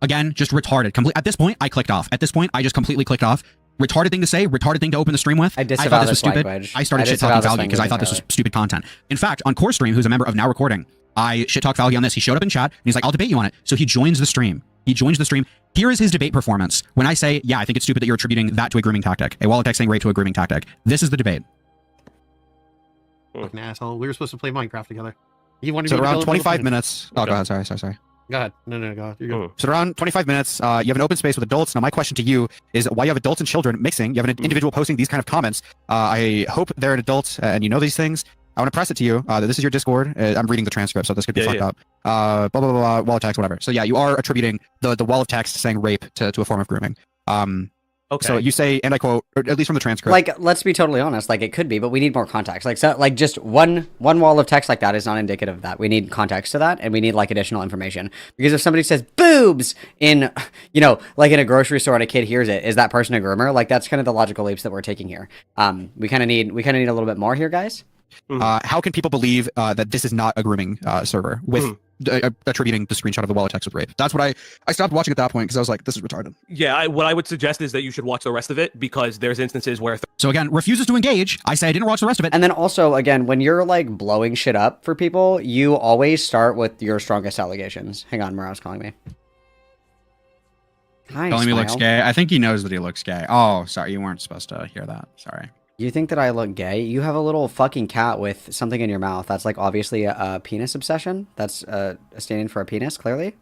Again, just retarded. At this point, I clicked off. At this point, I just completely clicked off. Retarded thing to say, retarded thing to open the stream with. I disavow thought this was this stupid. language. I started I shit talking disavow this Falgi because I language thought this was entirely. stupid content. In fact, on Core Stream, who's a member of Now Recording, I shit talked Falgi on this. He showed up in chat and he's like, I'll debate you on it. So he joins the stream. He joins the stream. Here is his debate performance. When I say, yeah, I think it's stupid that you're attributing that to a grooming tactic, a wall of text saying rape to a grooming tactic. This is the debate. Fucking asshole. We were supposed to play Minecraft together. You wanted So me to around build 25 a- minutes. Oh, go ahead. Sorry. Go ahead. No, go ahead. You're good. So around 25 minutes, you have an open space with adults. Now, my question to you is why you have adults and children mixing. You have an individual posting these kind of comments. I hope they're an adult and you know these things. I want to press it to you that this is your Discord. I'm reading the transcript, so this could be fucked up. Blah, blah, blah, wall of text, whatever. So yeah, you are attributing the wall of text saying rape to a form of grooming. Okay. So you say, and I quote, or at least from the transcript. Like, let's be totally honest. Like, it could be, but we need more context. Like, so, like just one wall of text like that is not indicative of that. We need context to that, and we need like additional information. Because if somebody says boobs in, you know, like in a grocery store and a kid hears it, is that person a groomer? Like, that's kind of the logical leaps that we're taking here. We kind of need a little bit more here, guys. How can people believe that this is not a grooming server with attributing the screenshot of the wall of text with rape? That's what I stopped watching at that point because I was like, this is retarded. Yeah, what I would suggest is that you should watch the rest of it, because there's instances where... So again, refuses to engage. I say I didn't watch the rest of it. And then also, again, when you're like blowing shit up for people, you always start with your strongest allegations. Hang on, Morale's calling me. Hi, Telling me Smile. looks gay. I think he knows that he looks gay. Oh, sorry, you weren't supposed to hear that. Sorry. You think that I look gay? You have a little fucking cat with something in your mouth. That's like obviously a penis obsession. That's standing for a penis, clearly.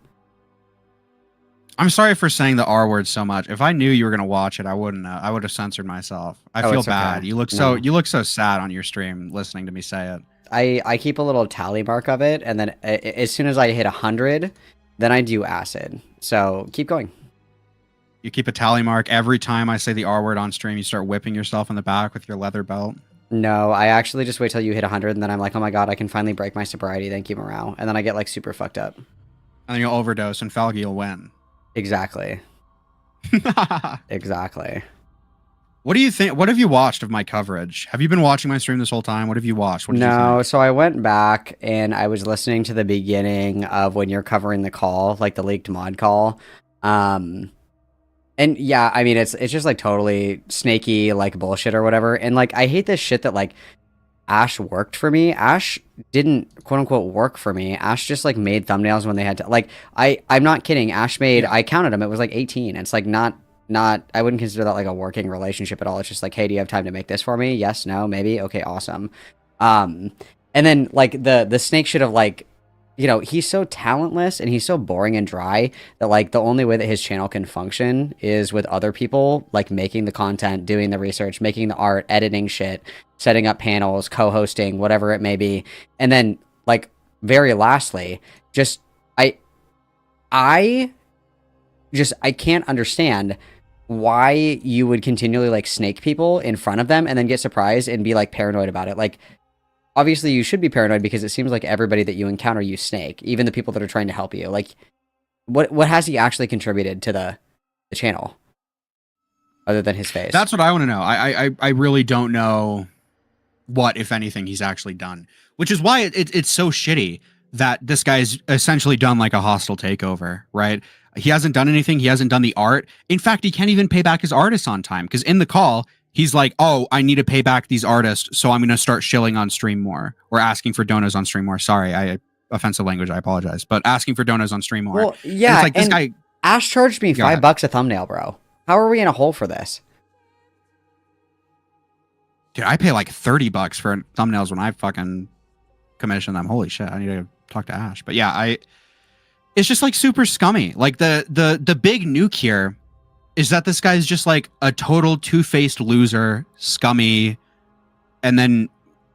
I'm sorry for saying the R word so much. If I knew you were gonna watch it, I wouldn't. I would have censored myself. I Oh, feel it's okay. bad. You look No. so sad on your stream listening to me say it. I keep a little tally mark of it, and then as soon as I hit 100, then I do acid. So keep going. You keep a tally mark every time I say the R word on stream. You start whipping yourself in the back with your leather belt. No, I actually just wait till you hit 100, and then I'm like, oh my god, I can finally break my sobriety. Thank you, Morale. And then I get like super fucked up. And then you'll overdose, and Falgi will win. Exactly. Exactly. What do you think? What have you watched of my coverage? Have you been watching my stream this whole time? What have you watched? What did you think? No, so I went back and I was listening to the beginning of when you're covering the call, like the leaked mod call. And yeah, I mean, it's just like totally snaky, like bullshit or whatever. And like, I hate this shit that like Ash worked for me. Ash didn't quote unquote work for me. Ash just like made thumbnails when they had to, like, I'm not kidding. Ash made, I counted them. It was like 18. It's like not, I wouldn't consider that like a working relationship at all. It's just like, hey, do you have time to make this for me? Yes, no, maybe. Okay, awesome. And then like the snake shit of like, you know, he's so talentless and he's so boring and dry that like the only way that his channel can function is with other people like making the content, doing the research, making the art, editing shit, setting up panels, co-hosting, whatever it may be. And then like very lastly, just I can't understand why you would continually like snake people in front of them and then get surprised and be like paranoid about it. Like, obviously, you should be paranoid because it seems like everybody that you encounter you snake, even the people that are trying to help you. Like, what has he actually contributed to the channel other than his face? That's what I want to know. I really don't know what, if anything, he's actually done. Which is why it's so shitty that this guy's essentially done like a hostile takeover, right? He hasn't done anything. He hasn't done the art. In fact, he can't even pay back his artists on time because in the call, he's like, oh, I need to pay back these artists, so I'm going to start shilling on stream more or asking for donos on stream more. Sorry, offensive language, I apologize. But asking for donos on stream more. Well, And yeah, it's like this and guy... Ash charged me Go $5 ahead. a thumbnail, bro. How are we in a hole for this? Dude, I pay like $30 for thumbnails when I fucking commission them. Holy shit, I need to talk to Ash. But yeah, it's just like super scummy. Like the big nuke here is that this guy's just like a total two-faced loser, scummy, and then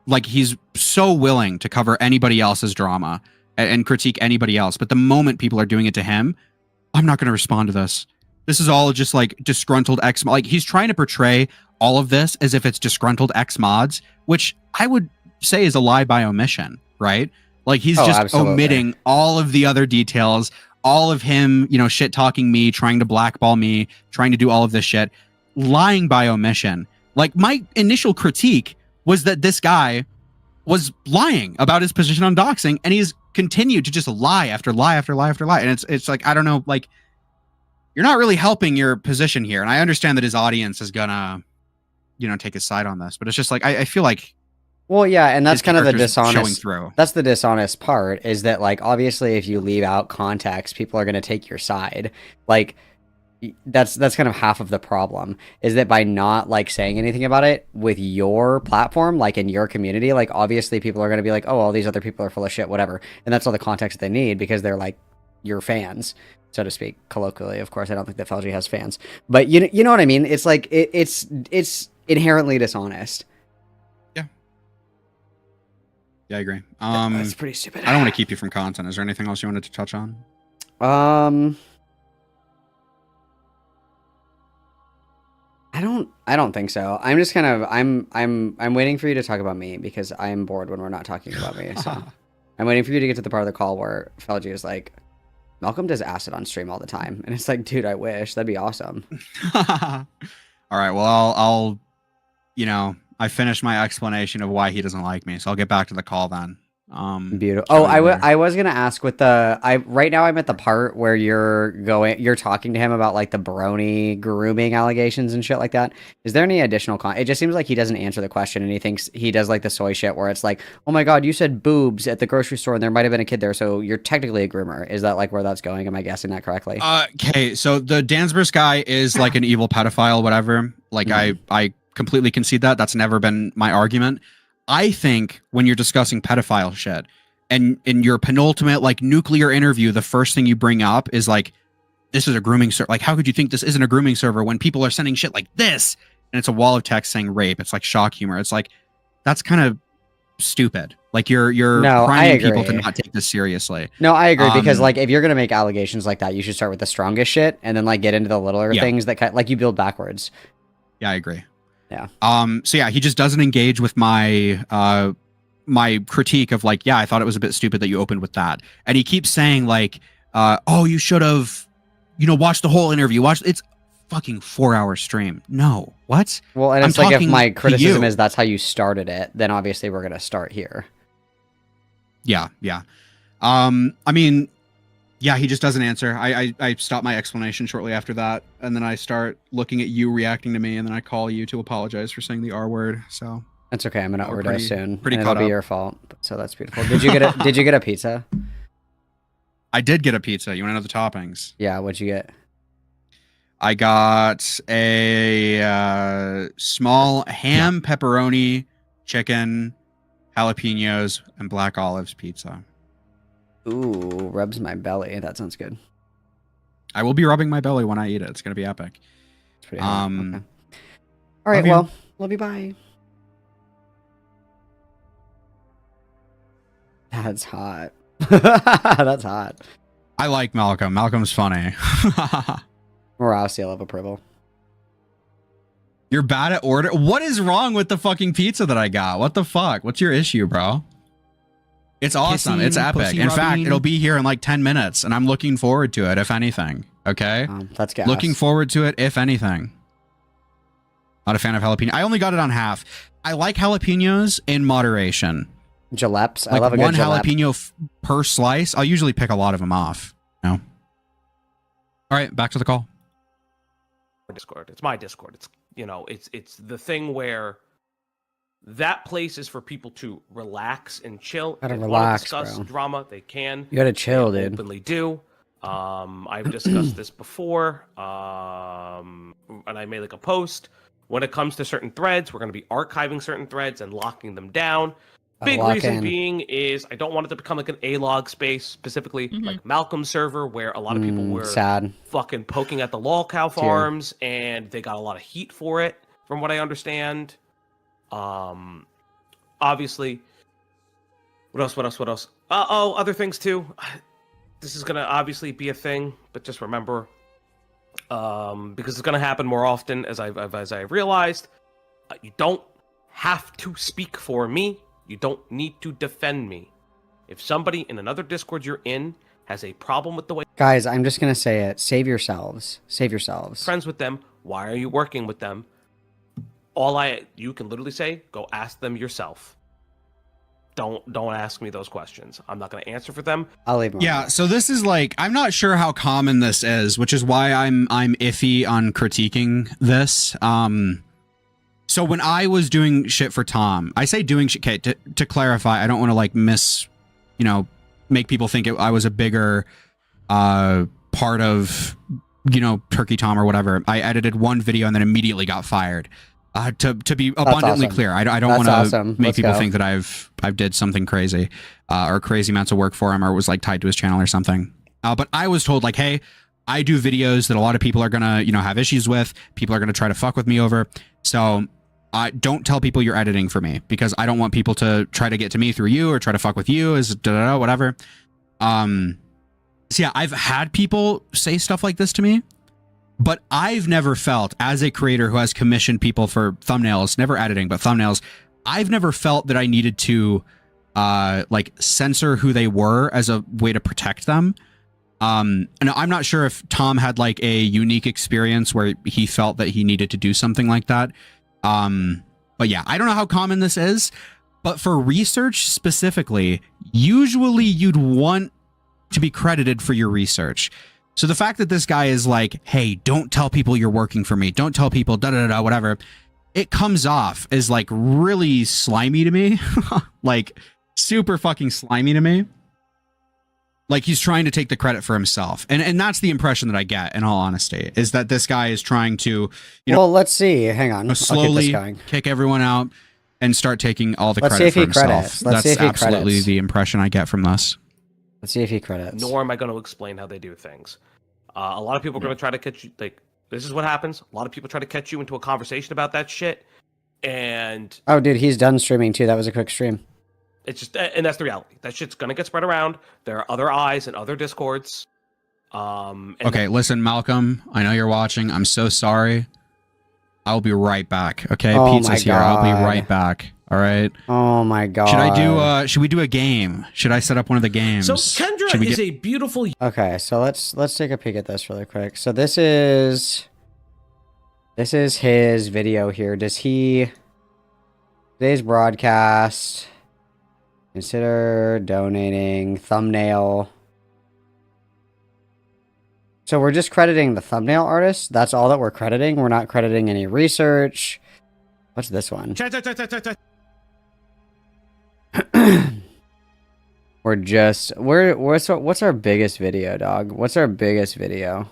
like he's so willing to cover anybody else's drama and critique anybody else. But the moment people are doing it to him, I'm not going to respond to this. This is all just like disgruntled ex. Like he's trying to portray all of this as if it's disgruntled ex mods, which I would say is a lie by omission, right? Like he's just absolutely. omitting all of the other details, all of him, you know, shit talking me, trying to blackball me, trying to do all of this shit, lying by omission. Like my initial critique was that this guy was lying about his position on doxing, and he's continued to just lie after lie after lie after lie. And it's like, I don't know, like you're not really helping your position here. And I understand that his audience is gonna, you know, take his side on this, but it's just like I feel like, well, yeah, and that's kind of the showing dishonest. through. That's the dishonest part, is that like obviously if you leave out context, people are going to take your side. Like that's kind of half of the problem, is that by not like saying anything about it with your platform, like in your community, like obviously people are going to be like, oh, all these other people are full of shit, whatever, and that's all the context that they need because they're like your fans, so to speak, colloquially. Of course, I don't think that Falgi has fans, but you know what I mean. It's like it's inherently dishonest. Yeah, I agree. That's pretty stupid. I don't want to keep you from content. Is there anything else you wanted to touch on? I don't think so. I'm just kind of I'm waiting for you to talk about me because I am bored when we're not talking about me. So I'm waiting for you to get to the part of the call where Falgi is like, Malcolm does acid on stream all the time, and it's like, dude, I wish that'd be awesome. All right. Well, I'll you know, I finished my explanation of why he doesn't like me, so I'll get back to the call then. Beautiful. Oh, I was gonna ask with right now I'm at the part where you're talking to him about like the brony grooming allegations and shit like that. Is there any additional it just seems like he doesn't answer the question, and he thinks he does like the soy shit where it's like, oh my god, you said boobs at the grocery store and there might have been a kid there, so you're technically a groomer. Is that like where that's going? Am I guessing that correctly? Okay, so the Dansburg guy is like an evil pedophile, whatever. Like I completely concede that. That's never been my argument. I think when you're discussing pedophile shit and in your penultimate like nuclear interview, the first thing you bring up is like, this is a grooming server. Like, how could you think this isn't a grooming server when people are sending shit like this? And it's a wall of text saying rape. It's like shock humor. It's like, that's kind of stupid. Like you're priming people to not take this seriously. No, I agree because like if you're going to make allegations like that, you should start with the strongest shit and then like get into the littler things that like you build backwards. Yeah, I agree. Yeah. So yeah, he just doesn't engage with my my critique of like, yeah, I thought it was a bit stupid that you opened with that. And he keeps saying like, oh, you should have, you know, watched the whole interview. It's fucking 4-hour stream. No, what? Well, and it's like if my criticism is that's how you started it, then obviously we're gonna start here. Yeah, yeah. I mean, yeah, he just doesn't answer. I stop my explanation shortly after that, and then I start looking at you reacting to me, and then I call you to apologize for saying the R word. So that's okay. I'm gonna overdose soon. Pretty and caught it'll be up. your fault. So that's beautiful. Did you get a pizza? I did get a pizza. You want to know the toppings? Yeah. What'd you get? I got a small ham, pepperoni, chicken, jalapenos, and black olives pizza. Ooh, rubs my belly. That sounds good. I will be rubbing my belly when I eat it. It's gonna be epic. It's pretty hot. Okay. All right. Well, love you. Bye. That's hot. That's hot. I like Malcolm. Malcolm's funny. Morale seal of approval. You're bad at order. What is wrong with the fucking pizza that I got? What the fuck? What's your issue, bro? It's awesome. Kissing, it's epic. pussy In fact, rubbing. it'll be here in like 10 minutes, and I'm looking forward to it, if anything. Okay? That's gas. Looking forward to it, if anything. Not a fan of jalapeno. I only got it on half. I like jalapenos in moderation. Jalapenos. Like I love a one good jalap. jalapeno per slice. I'll usually pick a lot of them off. No. All right, back to the call. Discord. It's my Discord. It's, you know, it's the thing where that place is for people to relax and chill. Gotta If they relax, wanna discuss bro. drama, they can. You gotta chill, They dude. openly do. I've discussed this before, and I made like a post When it comes to certain threads, we're going to be archiving certain threads and locking them down. A Big lock reason in. being is I don't want it to become like an A-log space, specifically like Malcolm's server, where a lot of people were sad. fucking poking at the lol cow farms, and they got a lot of heat for it, from what I understand. Obviously, what else? Other things too. This is gonna obviously be a thing, but just remember, because it's gonna happen more often, as I've realized, you don't have to speak for me. You don't need to defend me. If somebody in another Discord you're in has a problem with the way Guys, I'm just gonna say it. Save yourselves. Save yourselves. friends with them, why are you working with them? You can literally say, go ask them yourself. Don't ask me those questions. I'm not going to answer for them. I'll leave them. Yeah, so this is like, I'm not sure how common this is, which is why I'm iffy on critiquing this. So when I was doing shit for Tom, I say doing shit, okay, to clarify, I don't want to like make people think I was a bigger part of, Turkey Tom or whatever. I edited one video and then immediately got fired. To be abundantly awesome. clear, I don't want to make people think that I've did something crazy or crazy amounts of work for him or was like tied to his channel or something. But I was told like, hey, I do videos that a lot of people are gonna have issues with. People are gonna try to fuck with me over. So don't tell people you're editing for me because I don't want people to try to get to me through you or try to fuck with you as whatever. So yeah, I've had people say stuff like this to me. But I've never felt, as a creator who has commissioned people for thumbnails, never editing, but thumbnails, I've never felt that I needed to like censor who they were as a way to protect them. And I'm not sure if Tom had like a unique experience where he felt that he needed to do something like that. But yeah, I don't know how common this is, but for research specifically, usually you'd want to be credited for your research. So the fact that this guy is like, hey, don't tell people you're working for me. Don't tell people whatever. It comes off as like really slimy to me. Like super fucking slimy to me. Like he's trying to take the credit for himself. And that's the impression that I get, in all honesty, is that this guy is trying to, well, let's see. Hang on. Slowly kick everyone out and start taking all the Let's credit see if for he himself. credits. Let's see That's if he absolutely credits. the impression I get from this. Let's see if he credits. Nor am I going to explain how they do things. A lot of people are going to try to catch you. Like, this is what happens. A lot of people try to catch you into a conversation about that shit. And Oh, dude, he's done streaming too. That was a quick stream. it's just, and that's the reality. That shit's going to get spread around. There are other eyes and other Discords. And Okay, listen, Malcolm, I know you're watching. I'm so sorry. I'll be right back. Okay, Oh pizza's my here. I'll be God. right back. All right. Oh my god. Should we do a game? Should I set up one of the games? So Kendra Should we is get- a beautiful. Okay, so let's take a peek at this really quick. So this is his video here. Today's broadcast, consider donating, thumbnail. So we're just crediting the thumbnail artist. That's all that we're crediting. We're not crediting any research. What's this one? What's our biggest video, dog? What's our biggest video?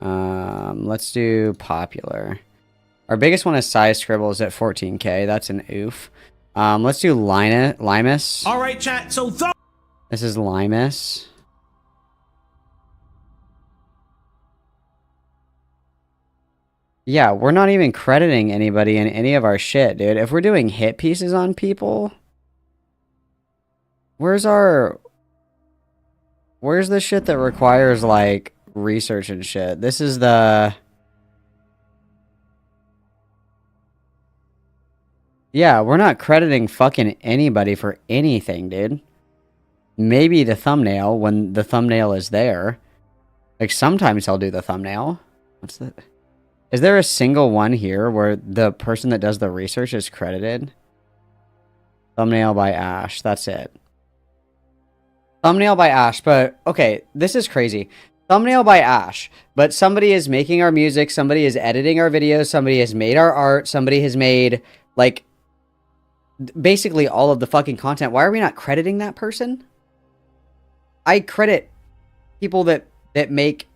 Let's do popular. Our biggest one is size scribbles at 14K. That's an oof. Let's do Limus. All right, chat. So This is Limus. Yeah, we're not even crediting anybody in any of our shit, dude. If we're doing hit pieces on people, where's the shit that requires like research and shit? This is the Yeah, we're not crediting fucking anybody for anything, dude. Maybe the thumbnail when the thumbnail is there. Like sometimes I'll do the thumbnail. What's that? Is there a single one here where the person that does the research is credited? Thumbnail by Ash. That's it. Thumbnail by Ash, but okay, this is crazy. Thumbnail by Ash, but somebody is making our music, somebody is editing our videos, somebody has made our art, somebody has made, like, basically all of the fucking content. Why are we not crediting that person? I credit people that make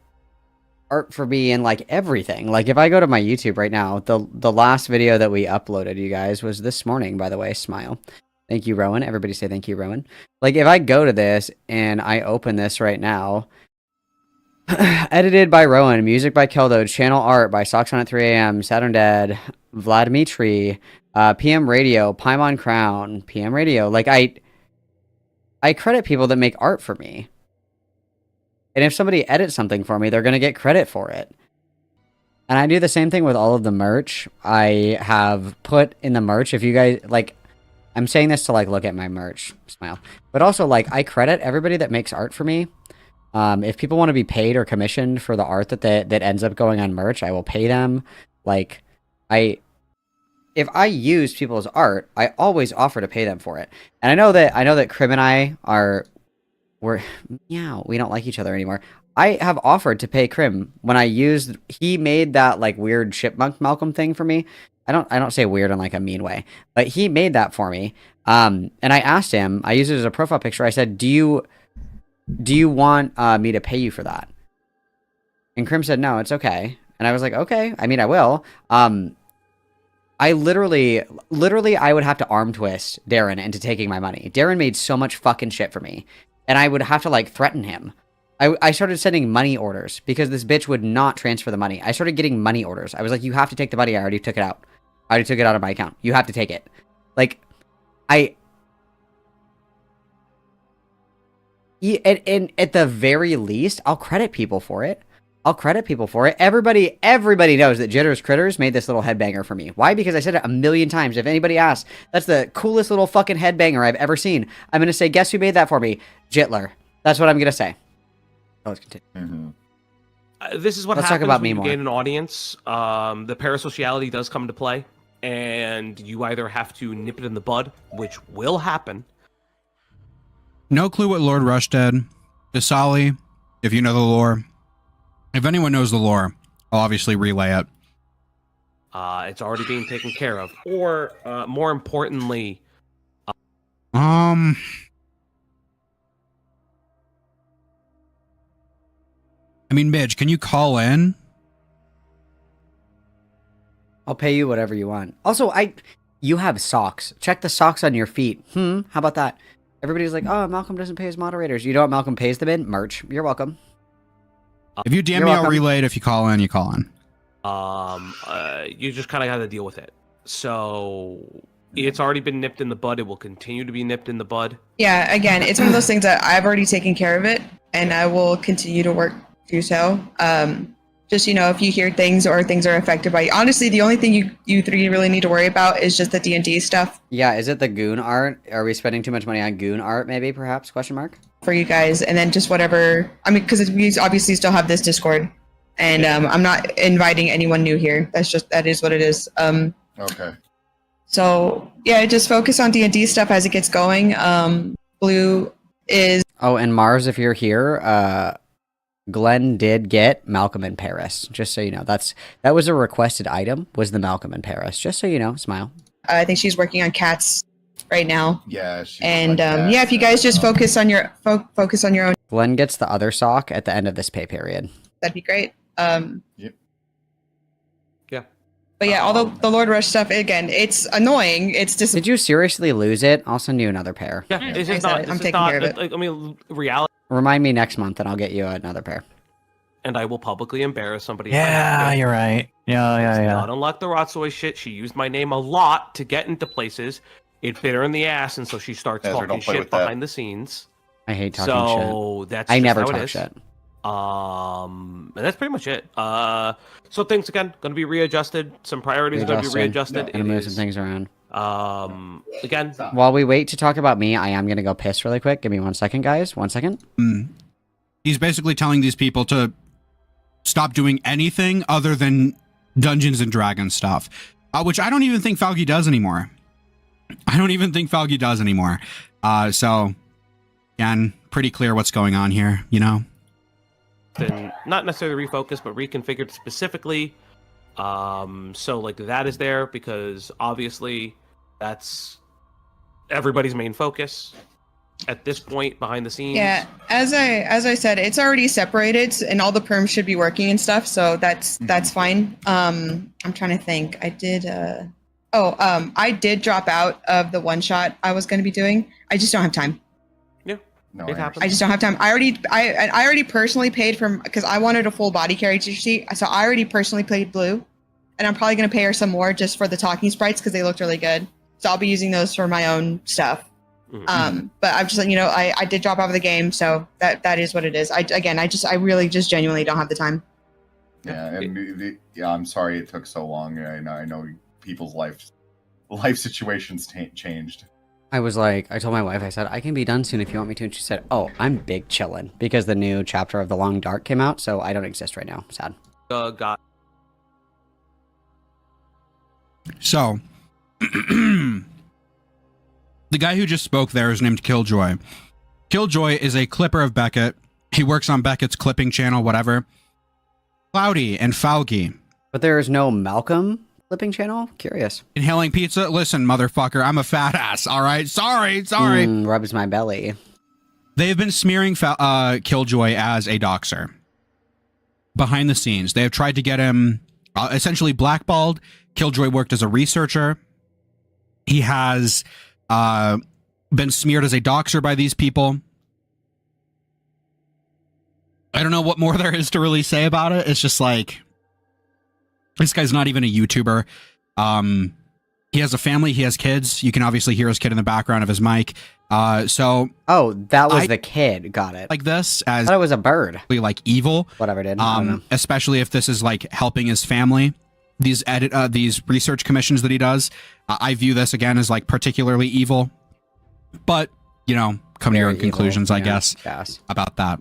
art for me in like everything. Like if I go to my YouTube right now, the last video that we uploaded, you guys, was this morning, by the way. Smile. Thank you, Rowan. Everybody say thank you, Rowan. Like if I go to this and I open this right now, edited by Rowan, music by Keldo, channel art by Socks on at 3 a.m., Saturn Dad, Vladimitri, PM Radio, Paimon Crown, PM Radio. Like I credit people that make art for me. And if somebody edits something for me, they're going to get credit for it. And I do the same thing with all of the merch. I have put in the merch, if you guys, like, I'm saying this to, like, look at my merch, smile. But also, like, I credit everybody that makes art for me. If people want to be paid or commissioned for the art that ends up going on merch, I will pay them. Like, if I use people's art, I always offer to pay them for it. And I know that Krim and I we don't like each other anymore. I have offered to pay Krim when he made that like weird chipmunk Malcolm thing for me. I don't say weird in like a mean way, but he made that for me. And I asked him, I used it as a profile picture. I said, do you want me to pay you for that? And Krim said, no, it's okay. And I was like, okay, I mean, I will. I literally, I would have to arm twist Darren into taking my money. Darren made so much fucking shit for me. And I would have to, like, threaten him. I started sending money orders because this bitch would not transfer the money. I started getting money orders. I was like, you have to take the money. I already took it out. I already took it out of my account. You have to take it. Like, at the very least, I'll credit people for it. Everybody knows that Jitters Critters made this little headbanger for me. Why? Because I said it a million times. If anybody asks, that's the coolest little fucking headbanger I've ever seen. I'm going to say, guess who made that for me? Jitler. That's what I'm going to say. Oh, let's continue. This is what Let's happens talk about when me you more. gain an audience. The parasociality does come into play, and you either have to nip it in the bud, which will happen. No clue what Lord Rush did. Dasali, if you know the lore. If anyone knows the lore, I'll obviously relay it. It's already being taken care of. Or, more importantly... I mean, Midge, can you call in? I'll pay you whatever you want. Also, you have socks. Check the socks on your feet. How about that? Everybody's like, oh, Malcolm doesn't pay his moderators. You know what Malcolm pays them in? Merch. You're welcome. If you DM me, I'll relay it. If you call in, you call in. You just kind of got to deal with it. So it's already been nipped in the bud. It will continue to be nipped in the bud. Yeah, again, it's one of those things that I've already taken care of it, and I will continue to do so. Just, if you hear things or things are affected by... Honestly, the only thing you three really need to worry about is just the D&D stuff. Yeah, is it the goon art? Are we spending too much money on goon art, maybe, perhaps? Question mark? For you guys, and then just whatever... I mean, because we obviously still have this Discord, and I'm not inviting anyone new here. That is what it is. Okay. So, yeah, just focus on D&D stuff as it gets going. Blue is... Oh, and Mars, if you're here, Glenn did get Malcolm in Paris. Just so you know, that was a requested item. Was the Malcolm in Paris? Just so you know, smile. I think she's working on cats right now. Yeah. And if you guys just focus on your own, Glenn gets the other sock at the end of this pay period. that'd be great. Yep. Yeah. But yeah, although the Lord Rush stuff, again, it's annoying. It's just. Did you seriously lose it? I'll send you another pair. Yeah, it's just not... I'm taking care of it. Like, I mean, reality... Remind me next month and I'll get you another pair. And I will publicly embarrass somebody. if I Yeah, have to. you're right. Yeah. Not unlike the Rotsoy shit. She used my name a lot to get into places. It bit her in the ass, and so she starts Ezra, talking don't play shit with that. behind the scenes. I hate talking shit. So that's I just never how it talk is. shit. And that's pretty much it. So things again going to be readjusted. Some priorities are going to be readjusted. Gonna move some things around. Again, while we wait to talk about me, I am gonna go piss really quick. Give me 1 second, guys. 1 second. He's basically telling these people to stop doing anything other than Dungeons and Dragons stuff, which I don't even think Falgi does anymore. So, again, pretty clear what's going on here, and not necessarily refocused, but reconfigured specifically. So like that is there because obviously that's everybody's main focus. at this point behind the scenes? Yeah, as I said, it's already separated, and all the perms should be working and stuff, so that's fine. I'm trying to think. I did drop out of the one shot I was going to be doing. I just don't have time. Yeah, no, it happens. I just don't have time. I already personally paid for, because I wanted a full body character sheet, so I already personally paid Blue, and I'm probably going to pay her some more just for the talking sprites because they looked really good. So I'll be using those for my own stuff. But I'm just letting you know, I did drop out of the game, so that is what it is. I really just genuinely don't have the time. Yeah, and I'm sorry it took so long. I know people's life situations changed. I was like, I told my wife, I said, I can be done soon if you want me to. And she said, oh, I'm big chillin'. Because the new chapter of The Long Dark came out, so I don't exist right now. Sad. Got. So, the guy who just spoke there is named Killjoy. Killjoy is a clipper of Beckett. He works on Beckett's clipping channel, whatever. Cloudy and Falgi. But there is no Malcolm clipping channel? Curious. Inhaling pizza? Listen, motherfucker, I'm a fat ass, all right? Sorry. Rubs my belly. They've been smearing Killjoy as a doxer. Behind the scenes. They have tried to get him essentially blackballed. Killjoy worked as a researcher. He has been smeared as a doxer by these people. I don't know what more there is to really say about it. It's just like, this guy's not even a YouTuber. He has a family. He has kids. You can obviously hear his kid in the background of his mic. Oh, that was the kid. Got it. Like this as I thought it was a bird. Like evil. Whatever it did. I don't know. Especially if this is like helping his family. These research commissions that he does, I view this again as like particularly evil. But come to your own conclusions, I guess, about that.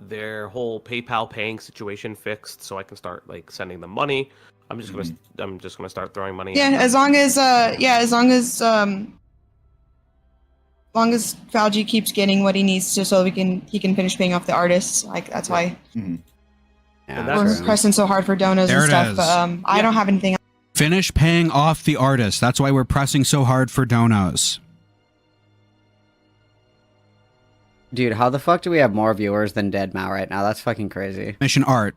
Their whole PayPal paying situation fixed, so I can start like sending them money. I'm just gonna start throwing money. Yeah, as long as Falgi keeps getting what he needs to, so he can finish paying off the artists. Like that's why we're pressing so hard for donos and stuff. But I don't have anything. Finish paying off the artists. That's why we're pressing so hard for donos. Dude, how the fuck do we have more viewers than Deadmau right now? That's fucking crazy. Commission art.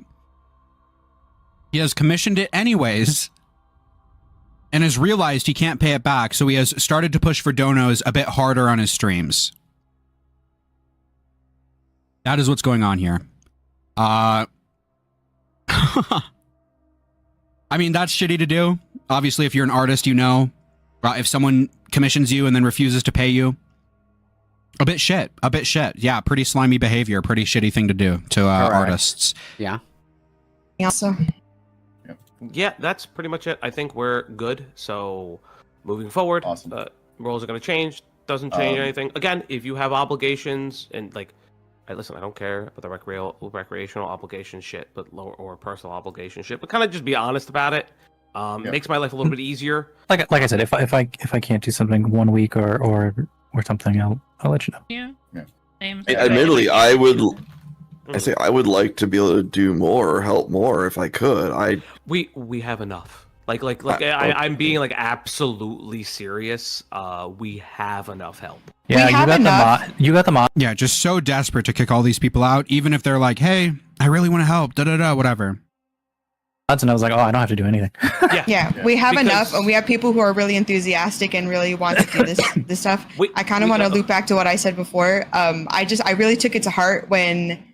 He has commissioned it anyways and has realized he can't pay it back, so he has started to push for donos a bit harder on his streams. That is what's going on here. I mean, that's shitty to do. Obviously, if you're an artist, if someone commissions you and then refuses to pay you, a bit shit. Yeah, pretty slimy behavior. Pretty shitty thing to do to artists. Yeah. Also. Yeah, that's pretty much it. I think we're good. So, moving forward, roles are going to change. Doesn't change anything. Again, if you have obligations and I don't care about the recreational obligation shit, but or personal obligation shit. But kind of just be honest about it. Makes my life a little bit easier. Like I said, if I can't do something 1 week or something, I'll let you know. Yeah. Same. Admittedly, I would like to be able to do more or help more if I could. We have enough. I'm being absolutely serious. We have enough help. Yeah, you got the mod. Yeah, just so desperate to kick all these people out, even if they're like, "Hey, I really want to help." Whatever. And I was like, "Oh, I don't have to do anything." Yeah, we have enough, and we have people who are really enthusiastic and really want to do this stuff. I kind of want to loop back to what I said before. I really took it to heart when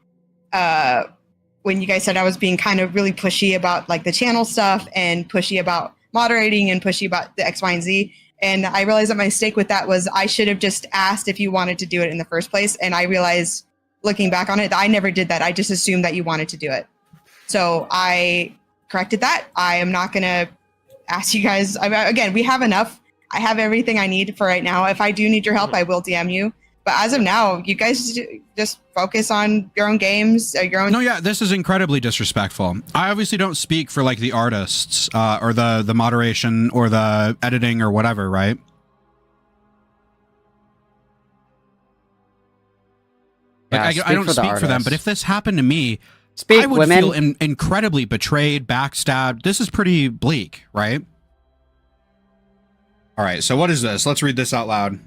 you guys said I was being kind of really pushy about the channel stuff and pushy about moderating and pushy about the X, Y, and Z. And I realized that my mistake with that was I should have just asked if you wanted to do it in the first place. And I realized, looking back on it, that I never did that. I just assumed that you wanted to do it. So I corrected that. I am not going to ask you guys. Again, we have enough. I have everything I need for right now. If I do need your help, I will DM you. But as of now, you guys just focus on your own games, your own. No, yeah, this is incredibly disrespectful. I obviously don't speak for the artists or the moderation or the editing or whatever, right? Yeah, I don't speak for them, but if this happened to me, I would women. feel incredibly betrayed, backstabbed. This is pretty bleak, right? All right, so what is this? Let's read this out loud.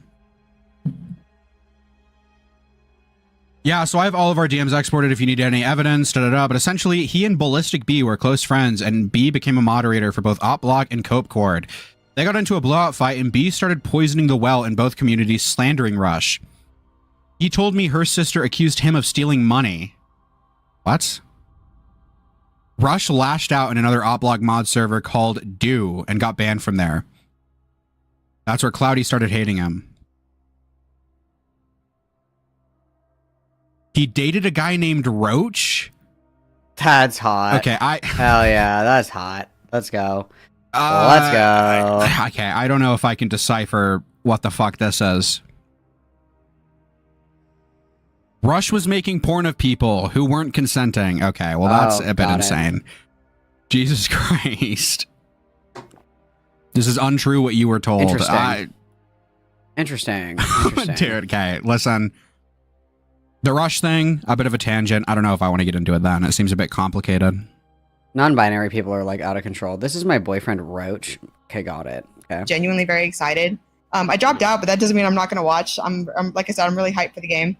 Yeah, so I have all of our DMs exported if you need any evidence, But essentially, he and Ballistic B were close friends, and B became a moderator for both Op Block and Cope Cord. They got into a blowout fight, and B started poisoning the well in both communities, slandering Rush. He told me her sister accused him of stealing money. What? Rush lashed out in another Op Block mod server called Do and got banned from there. That's where Cloudy started hating him. He dated a guy named Roach. That's hot. Okay, Hell yeah, that's hot. Let's go. Let's go. Okay, I don't know if I can decipher what the fuck this is. Rush was making porn of people who weren't consenting. Okay, well that's a bit insane. Jesus Christ. This is untrue what you were told. Interesting. Interesting. Dude, okay, listen. The Rush thing, a bit of a tangent. I don't know if I want to get into it then. It seems a bit complicated. Non-binary people are like out of control. This is my boyfriend Roach. Okay, got it. Okay. Genuinely very excited. I dropped out, but that doesn't mean I'm not going to watch. I'm like I said, I'm really hyped for the game.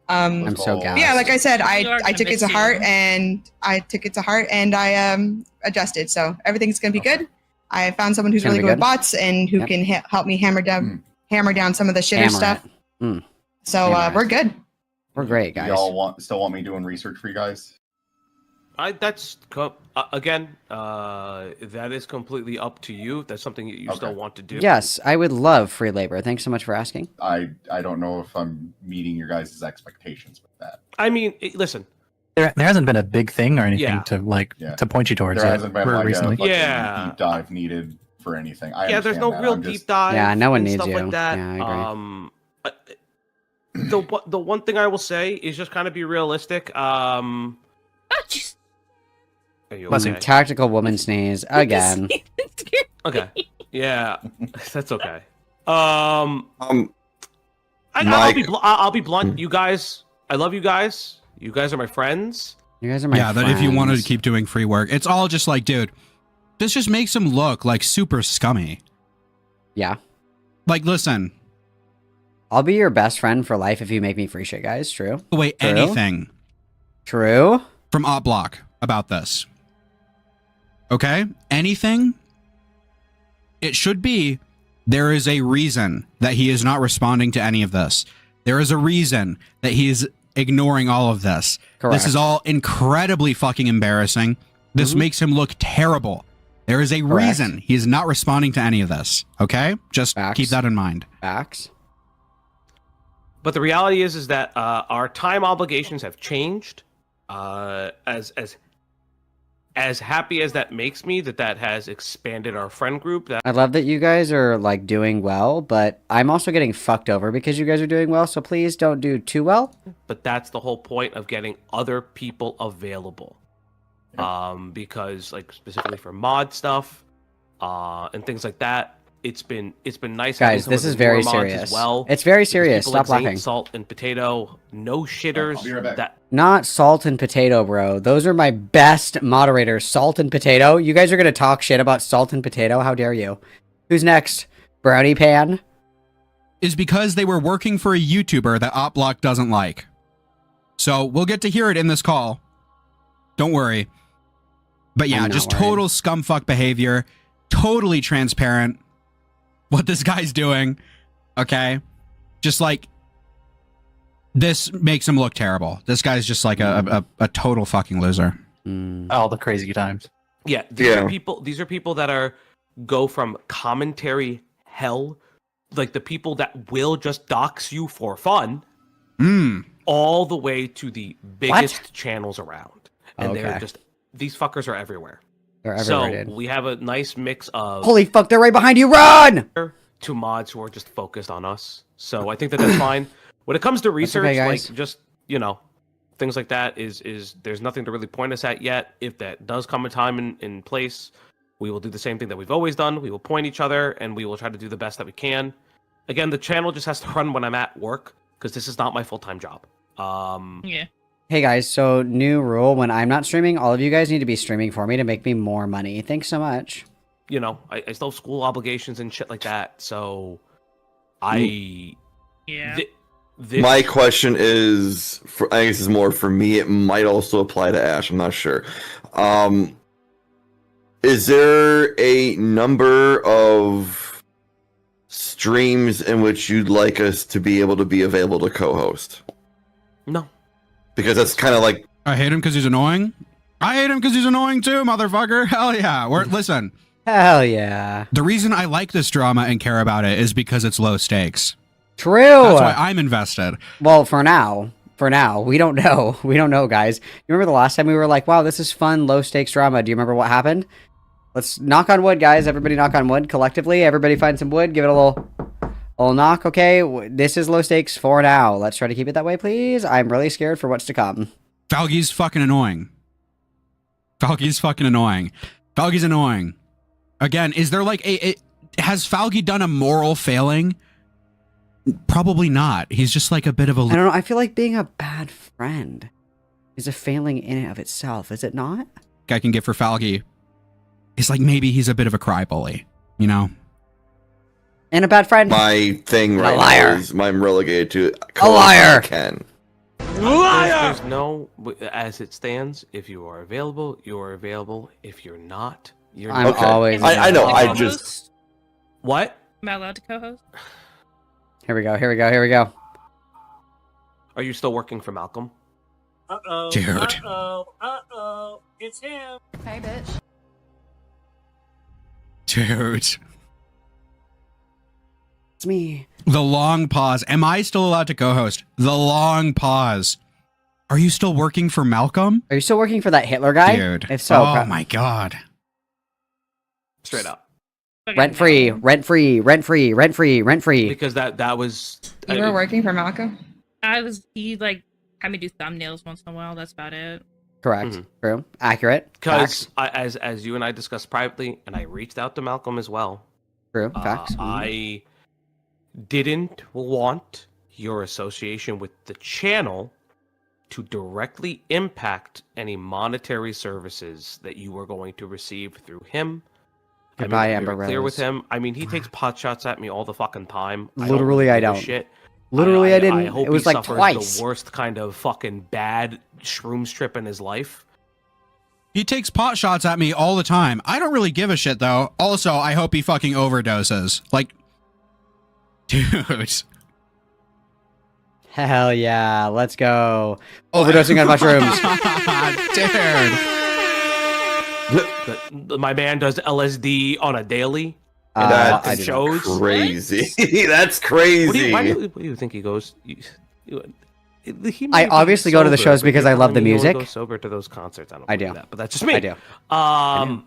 I'm so gassed. Yeah, like I said, I took it to heart and I adjusted. So everything's going to be good. I found someone who's really good with bots and who can help me hammer down some of the shitter stuff. So we're good. We're great, guys. Y'all still want me doing research for you guys? Again, that is completely up to you. If that's something that you still want to do. Yes, I would love free labor. Thanks so much for asking. I don't know if I'm meeting your guys' expectations with that. I mean, listen. There hasn't been a big thing or anything to point you towards. There hasn't been like recently. a deep dive needed for anything. There's no real deep dive. Yeah, no one needs stuff you. Like that. Yeah, I agree. The one thing I will say is just kind of be realistic. Are you okay? Tactical woman sneeze again. Okay. Yeah, that's okay. I'll be blunt. You guys, I love you guys. You guys are my friends. You guys are my friends. That if you wanted to keep doing free work, it's all just like, dude, this just makes him look like super scummy. Yeah. Like, listen. I'll be your best friend for life if you make me free shit, guys. True. Wait, True? anything. True. From Op Block about this. Okay? Anything? It should be, there is a reason that he is not responding to any of this. There is a reason that he is ignoring all of this. Correct. This is all incredibly fucking embarrassing. This makes him look terrible. There is a reason he is not responding to any of this. Okay? Just keep that in mind. Facts. But the reality is that our time obligations have changed. As happy as that makes me, that has expanded our friend group. I love that you guys are like doing well, but I'm also getting fucked over because you guys are doing well. So please don't do too well. But that's the whole point of getting other people available. Because like specifically for mod stuff, and things like that. It's been nice. Guys, this is very serious. As well. It's very serious. Stop like laughing. Salt and potato, no shitters. I'll be right back. That Not Salt and Potato, bro. Those are my best moderators. Salt and Potato. You guys are gonna talk shit about Salt and Potato. How dare you? Who's next? Brownie Pan? Is because they were working for a YouTuber that OpBlock doesn't like. So we'll get to hear it in this call. Don't worry. But yeah, just total scumfuck behavior. Totally transparent. What this guy's doing. Okay? Just like, this makes him look terrible. This guy's just like a total fucking loser. All the crazy times. Yeah, these are people that go from commentary hell, like the people that will just dox you for fun, all the way to the biggest channels around. And they're just, these fuckers are everywhere. They're everywhere, so dude. we have a nice mix of Holy fuck, they're right behind you, run! To mods who are just focused on us. So I think that's fine. When it comes to research, okay, like guys. just, things like that is there's nothing to really point us at yet. If that does come a time in place, we will do the same thing that we've always done. We will point each other and we will try to do the best that we can. Again, the channel just has to run when I'm at work because this is not my full-time job. Yeah. Hey guys, so new rule, when I'm not streaming, all of you guys need to be streaming for me to make me more money. Thanks so much. I still have school obligations and shit like that, so I... Yeah. My question is, I guess it's more for me. It might also apply to Ash. I'm not sure. Is there a number of streams in which you'd like us to be able to be available to co-host? No. Because that's kind of like... I hate him because he's annoying? I hate him because he's annoying too, motherfucker. Hell yeah. Listen. Hell yeah. The reason I like this drama and care about it is because it's low stakes. True. That's why I'm invested. Well, for now, we don't know. We don't know, guys. You remember the last time we were like, wow, this is fun, low stakes drama. Do you remember what happened? Let's knock on wood, guys. Everybody knock on wood collectively. Everybody find some wood. Give it a little knock, okay? This is low stakes for now. Let's try to keep it that way, please. I'm really scared for what's to come. Falgi's fucking annoying. Falgi's fucking annoying. Falgi's annoying. Again, is there like has Falgi done a moral failing? Probably not. He's just like a bit of a... I don't know. I feel like being a bad friend is a failing in and of itself. Is it not? I can get for Falgi is like maybe he's a bit of a cry bully, you know? And a bad friend. My thing right now is I'm relegated to a liar. Ken. There's no, as it stands, if you are available, you are available. If you're not, you're I'm not. always... I know. I just... What? Am I allowed to co-host? Here we go. Here we go. Here we go. Are you still working for Malcolm? Dude. It's him. Hey, bitch. Dude. It's me. The long pause. Am I still allowed to co-host? The long pause. Are you still working for Malcolm? Are you still working for that Hitler guy? Dude. If so, oh my god. Straight up. Rent free, rent free, rent free, rent free, rent free. Because that was... You were working for Malcolm? He like had me do thumbnails once in a while. That's about it. Correct. True. Accurate. Because as you and I discussed privately, and I reached out to Malcolm as well. True. Facts. I didn't want your association with the channel to directly impact any monetary services that you were going to receive through him. Goodbye, I'm Amber clear with Rose. him. I mean, he takes pot shots at me all the fucking time. Literally, I give a don't. Shit. Literally, I didn't. I hope It was he like suffers twice. the worst kind of fucking bad shrooms trip in his life. He takes pot shots at me all the time. I don't really give a shit though. Also, I hope he fucking overdoses. Like, dude. Hell yeah. Let's go. Overdosing on mushrooms. Dude. My man does LSD on a daily. That's shows. crazy. That's crazy. What do you think he goes? I obviously go to the shows because I love the music. Go sober to those concerts. I don't. I believe do. that, but that's just me. I do.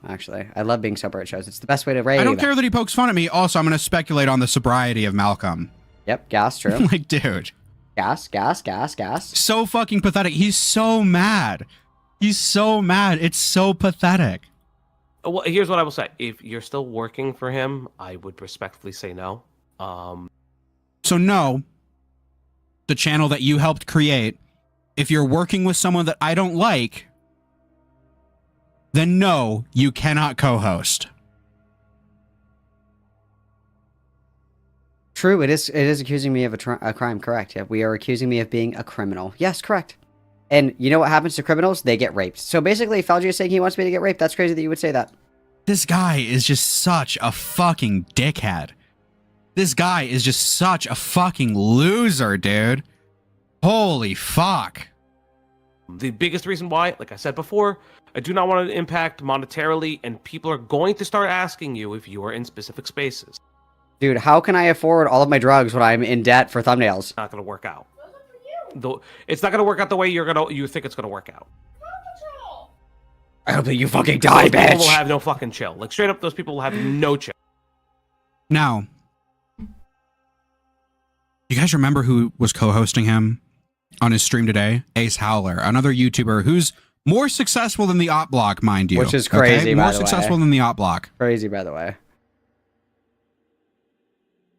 Actually, I love being sober at shows. It's the best way to rave. I don't care that he pokes fun at me. Also, I'm going to speculate on the sobriety of Malcolm. Yep, gas, true. Like, dude. Gas, gas, gas, gas. So fucking pathetic. He's so mad. He's so mad. It's so pathetic. Well, here's what I will say. If you're still working for him, I would respectfully say no. So no, the channel that you helped create, if you're working with someone that I don't like, then no, you cannot co-host. True, it is accusing me of a crime, correct. Yeah, we are accusing me of being a criminal. Yes, correct. And you know what happens to criminals? They get raped. So basically, Falgi is saying he wants me to get raped. That's crazy that you would say that. This guy is just such a fucking dickhead. This guy is just such a fucking loser, dude. Holy fuck. The biggest reason why, like I said before, I do not want to impact monetarily, and people are going to start asking you if you are in specific spaces. Dude, how can I afford all of my drugs when I'm in debt for thumbnails? Not going to work out. It's not going to work out the way you think it's going to work out. I hope that you fucking die, those bitch. People will have no fucking chill. Like, straight up, those people will have no chill. Now, you guys remember who was co-hosting him on his stream today? Ace Howler, another YouTuber who's more successful than the Op Block, mind you. Which is crazy, by More the successful way. than the Op Block. Crazy, by the way.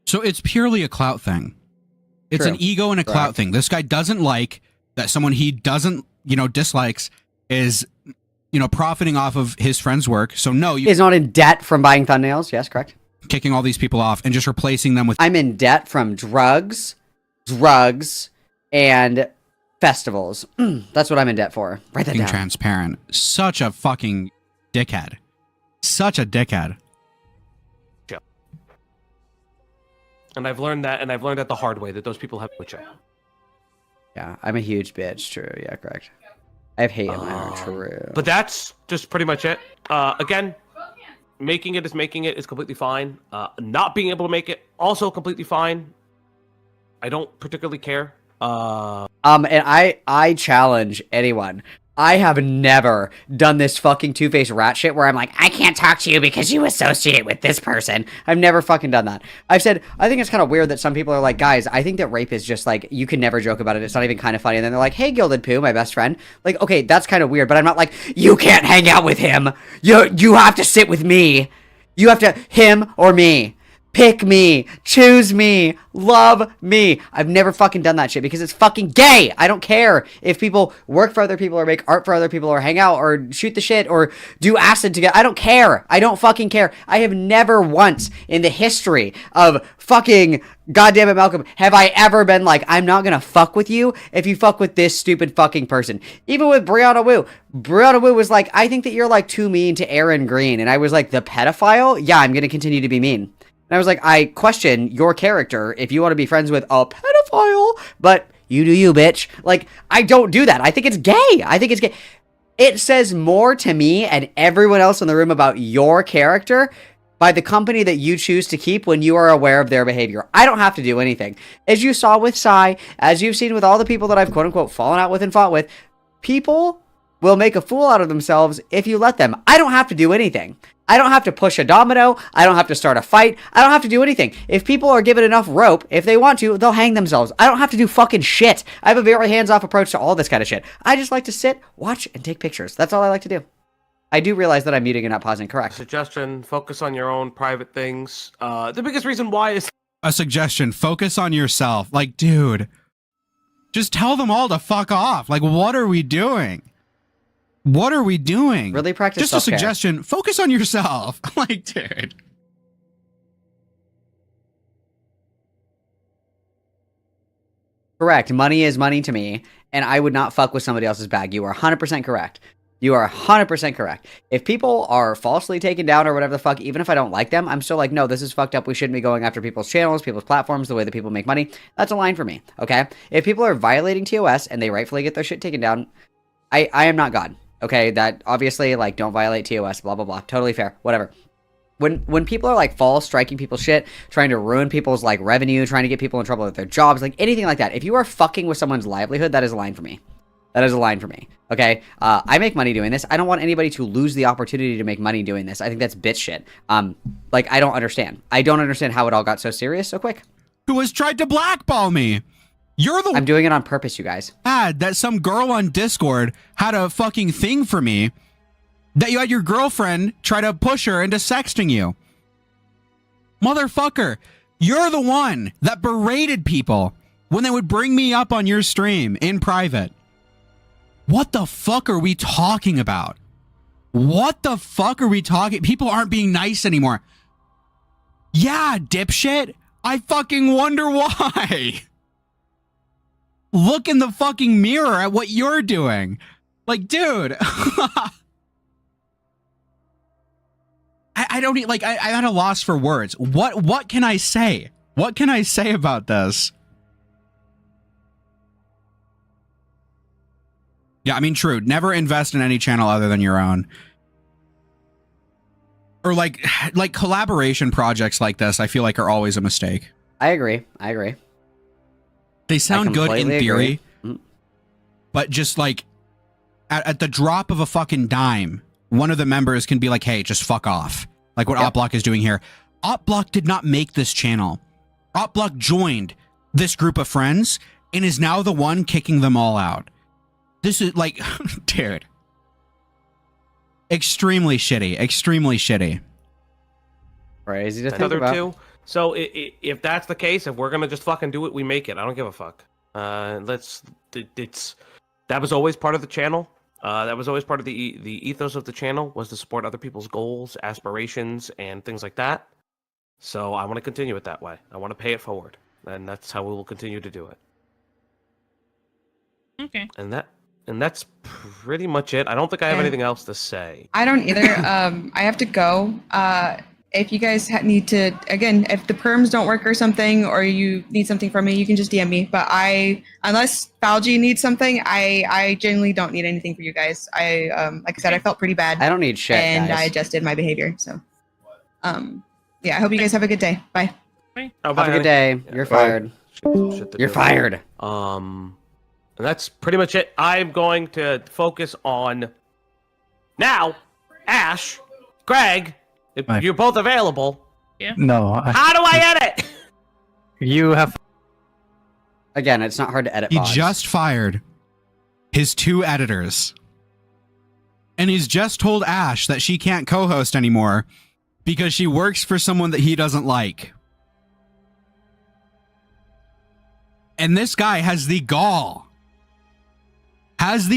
So it's purely a clout thing. It's True. an ego and a clout thing. This guy doesn't like that someone he doesn't, dislikes is, profiting off of his friend's work. So no, He's not in debt from buying thumbnails. Yes, correct. Kicking all these people off and just replacing them with... I'm in debt from drugs, drugs, and festivals. That's what I'm in debt for. Write that Being down. transparent. Such a fucking dickhead. Such a dickhead. And I've learned that, the hard way, that those people have no check. Yeah, I'm a huge bitch. True. Yeah, correct. I have hate in my heart. True. But that's just pretty much it. Again, making it is completely fine. Not being able to make it, also completely fine. I don't particularly care. And I challenge anyone. I have never done this fucking two-faced rat shit where I'm like, I can't talk to you because you associate with this person. I've never fucking done that. I've said, I think it's kind of weird that some people are like, guys, I think that rape is just like, you can never joke about it. It's not even kind of funny. And then they're like, hey, Gilded Poo, my best friend. Like, okay, that's kind of weird, but I'm not like, you can't hang out with him. You have to sit with me. You have to, him or me. Pick me, choose me, love me. I've never fucking done that shit because it's fucking gay. I don't care if people work for other people or make art for other people or hang out or shoot the shit or do acid together. I don't care. I don't fucking care. I have never once in the history of fucking Goddamnit Malcolm have I ever been like, I'm not gonna fuck with you if you fuck with this stupid fucking person. Even with Brianna Wu. Brianna Wu was like, I think that you're like too mean to Aaron Green. And I was like, the pedophile? Yeah, I'm gonna continue to be mean. And I was like, I question your character if you want to be friends with a pedophile, but you do you, bitch. Like, I don't do that. I think it's gay. I think it's gay. It says more to me and everyone else in the room about your character by the company that you choose to keep when you are aware of their behavior. I don't have to do anything. As you saw with Sai, as you've seen with all the people that I've quote-unquote fallen out with and fought with, people will make a fool out of themselves if you let them. I don't have to do anything. I don't have to push a domino. I don't have to start a fight. I don't have to do anything. If people are given enough rope, if they want to, they'll hang themselves. I don't have to do fucking shit. I have a very hands-off approach to all this kind of shit. I just like to sit, watch, and take pictures. That's all I like to do. I do realize that I'm muting and not pausing. Correct. Suggestion, focus on your own private things. The biggest reason why is... A suggestion, focus on yourself. Like, dude, just tell them all to fuck off. Like, what are we doing? What are we doing? Really practice Just self-care. a suggestion. Focus on yourself. Like, dude. Correct. Money is money to me, and I would not fuck with somebody else's bag. You are 100% correct. You are 100% correct. If people are falsely taken down or whatever the fuck, even if I don't like them, I'm still like, no, this is fucked up. We shouldn't be going after people's channels, people's platforms, the way that people make money. That's a line for me, okay? If people are violating TOS and they rightfully get their shit taken down, I am not God. Okay, that obviously, like, don't violate TOS, blah, blah, blah. Totally fair, whatever. When people are, like, false, striking people's shit, trying to ruin people's, like, revenue, trying to get people in trouble with their jobs, like, anything like that, if you are fucking with someone's livelihood, that is a line for me. That is a line for me, okay? I make money doing this. I don't want anybody to lose the opportunity to make money doing this. I think that's bitch shit. Like, I don't understand. I don't understand how it all got so serious so quick. Who has tried to blackball me? You're the... I'm doing it on purpose, you guys. That some girl on Discord had a fucking thing for me, that you had your girlfriend try to push her into sexting you. Motherfucker, you're the one that berated people when they would bring me up on your stream in private. What the fuck are we talking about? What the fuck are we talking? People aren't being nice anymore. Yeah, dipshit. I fucking wonder why. Look in the fucking mirror at what you're doing. Like, dude. I don't need, like, I'm at a loss for words. What can I say? What can I say about this? Yeah, I mean, true. Never invest in any channel other than your own. Or like collaboration projects like this, I feel like are always a mistake. I agree. They sound good in theory, agree. but just like at the drop of a fucking dime, one of the members can be like, hey, just fuck off. Like what Opblock is doing here. Opblock did not make this channel. Opblock joined this group of friends and is now the one kicking them all out. This is like, dude. Extremely shitty. Extremely shitty. Crazy to think Another about. two. So if that's the case, if we're gonna just fucking do it, we make it. I don't give a fuck. That was always part of the channel. That was always part of the ethos of the channel, was to support other people's goals, aspirations, and things like that. So I want to continue it that way. I want to pay it forward. and that's how we will continue to do it. Okay. And that's pretty much it. I don't think I have Okay. anything else to say. I don't either. I have to go. If you guys need to, again, if the perms don't work or something, or you need something from me, you can just DM me. But unless Falgi needs something, I genuinely don't need anything for you guys. Like I said, I felt pretty bad. I don't need shit, and guys. I adjusted my behavior. So, yeah, I hope you guys have a good day. Bye. Oh, Have a good day. You're fired. You're fired. And that's pretty much it. I'm going to focus on now. Ash, Greg, if you're both available. Yeah. No. How do I edit? You have. Again, it's not hard to edit. He VODs. just fired his 2 editors. And he's just told Ash that she can't co-host anymore because she works for someone that he doesn't like. And this guy has the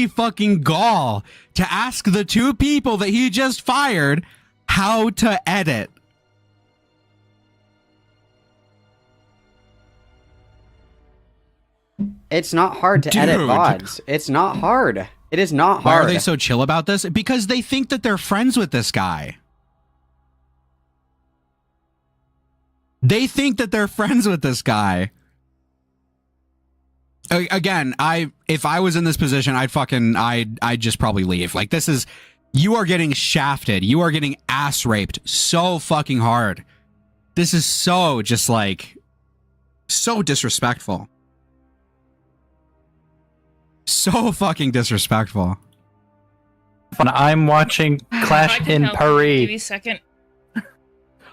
fucking gall to ask the 2 people that he just fired how to edit. It's not hard to edit Dude. VODs. It's not hard. It is not Why hard. are they so chill about this? Because they think that they're friends with this guy. They think that they're friends with this guy. Again, if I was in this position, I'd just probably leave. Like, this is, you are getting shafted. You are getting ass raped so fucking hard. This is so just like, so disrespectful. So fucking disrespectful. I'm watching Clash in Give me Paris. a second.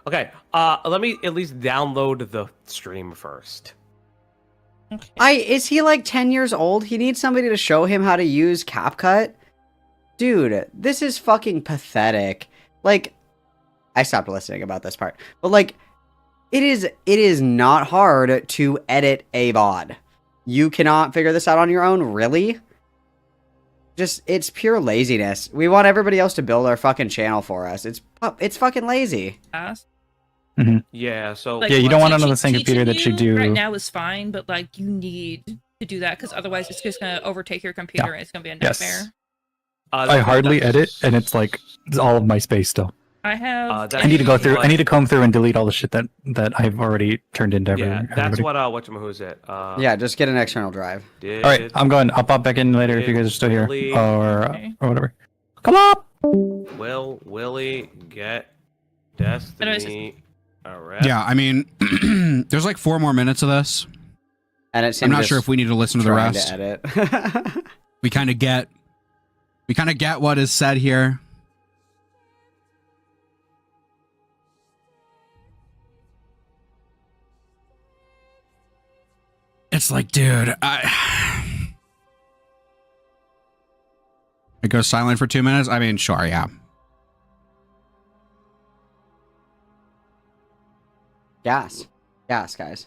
Okay, let me at least download the stream first. Is he like 10 years old? He needs somebody to show him how to use CapCut? Dude, this is fucking pathetic. Like, I stopped listening about this part. But like, it is not hard to edit a VOD. You cannot figure this out on your own, really? It's pure laziness. We want everybody else to build our fucking channel for us. It's fucking lazy. Mm-hmm. Yeah, so Like, Yeah, you don't want teaching- on the same computer that you do. right now is fine, but like you need to do that because otherwise it's just gonna overtake your computer and it's gonna be a Yes. nightmare. I hardly edit, and it's like it's all of my space still. I have. I need to go through. I need to comb through and delete all the shit that I've already turned into Yeah, that's everybody. what what's it? Yeah, just get an external drive. All right, I'm going. I'll pop back in later if you guys are still here, or whatever. Come up. Will Willie get Destiny? Alright. Yeah, I mean, there's like 4 more minutes of this. And it's I'm not sure if we need to listen to the trying rest. to edit. We kind of get what is said here. It's like, dude, it goes silent for 2 minutes. I mean, sure, yeah. Gas, guys.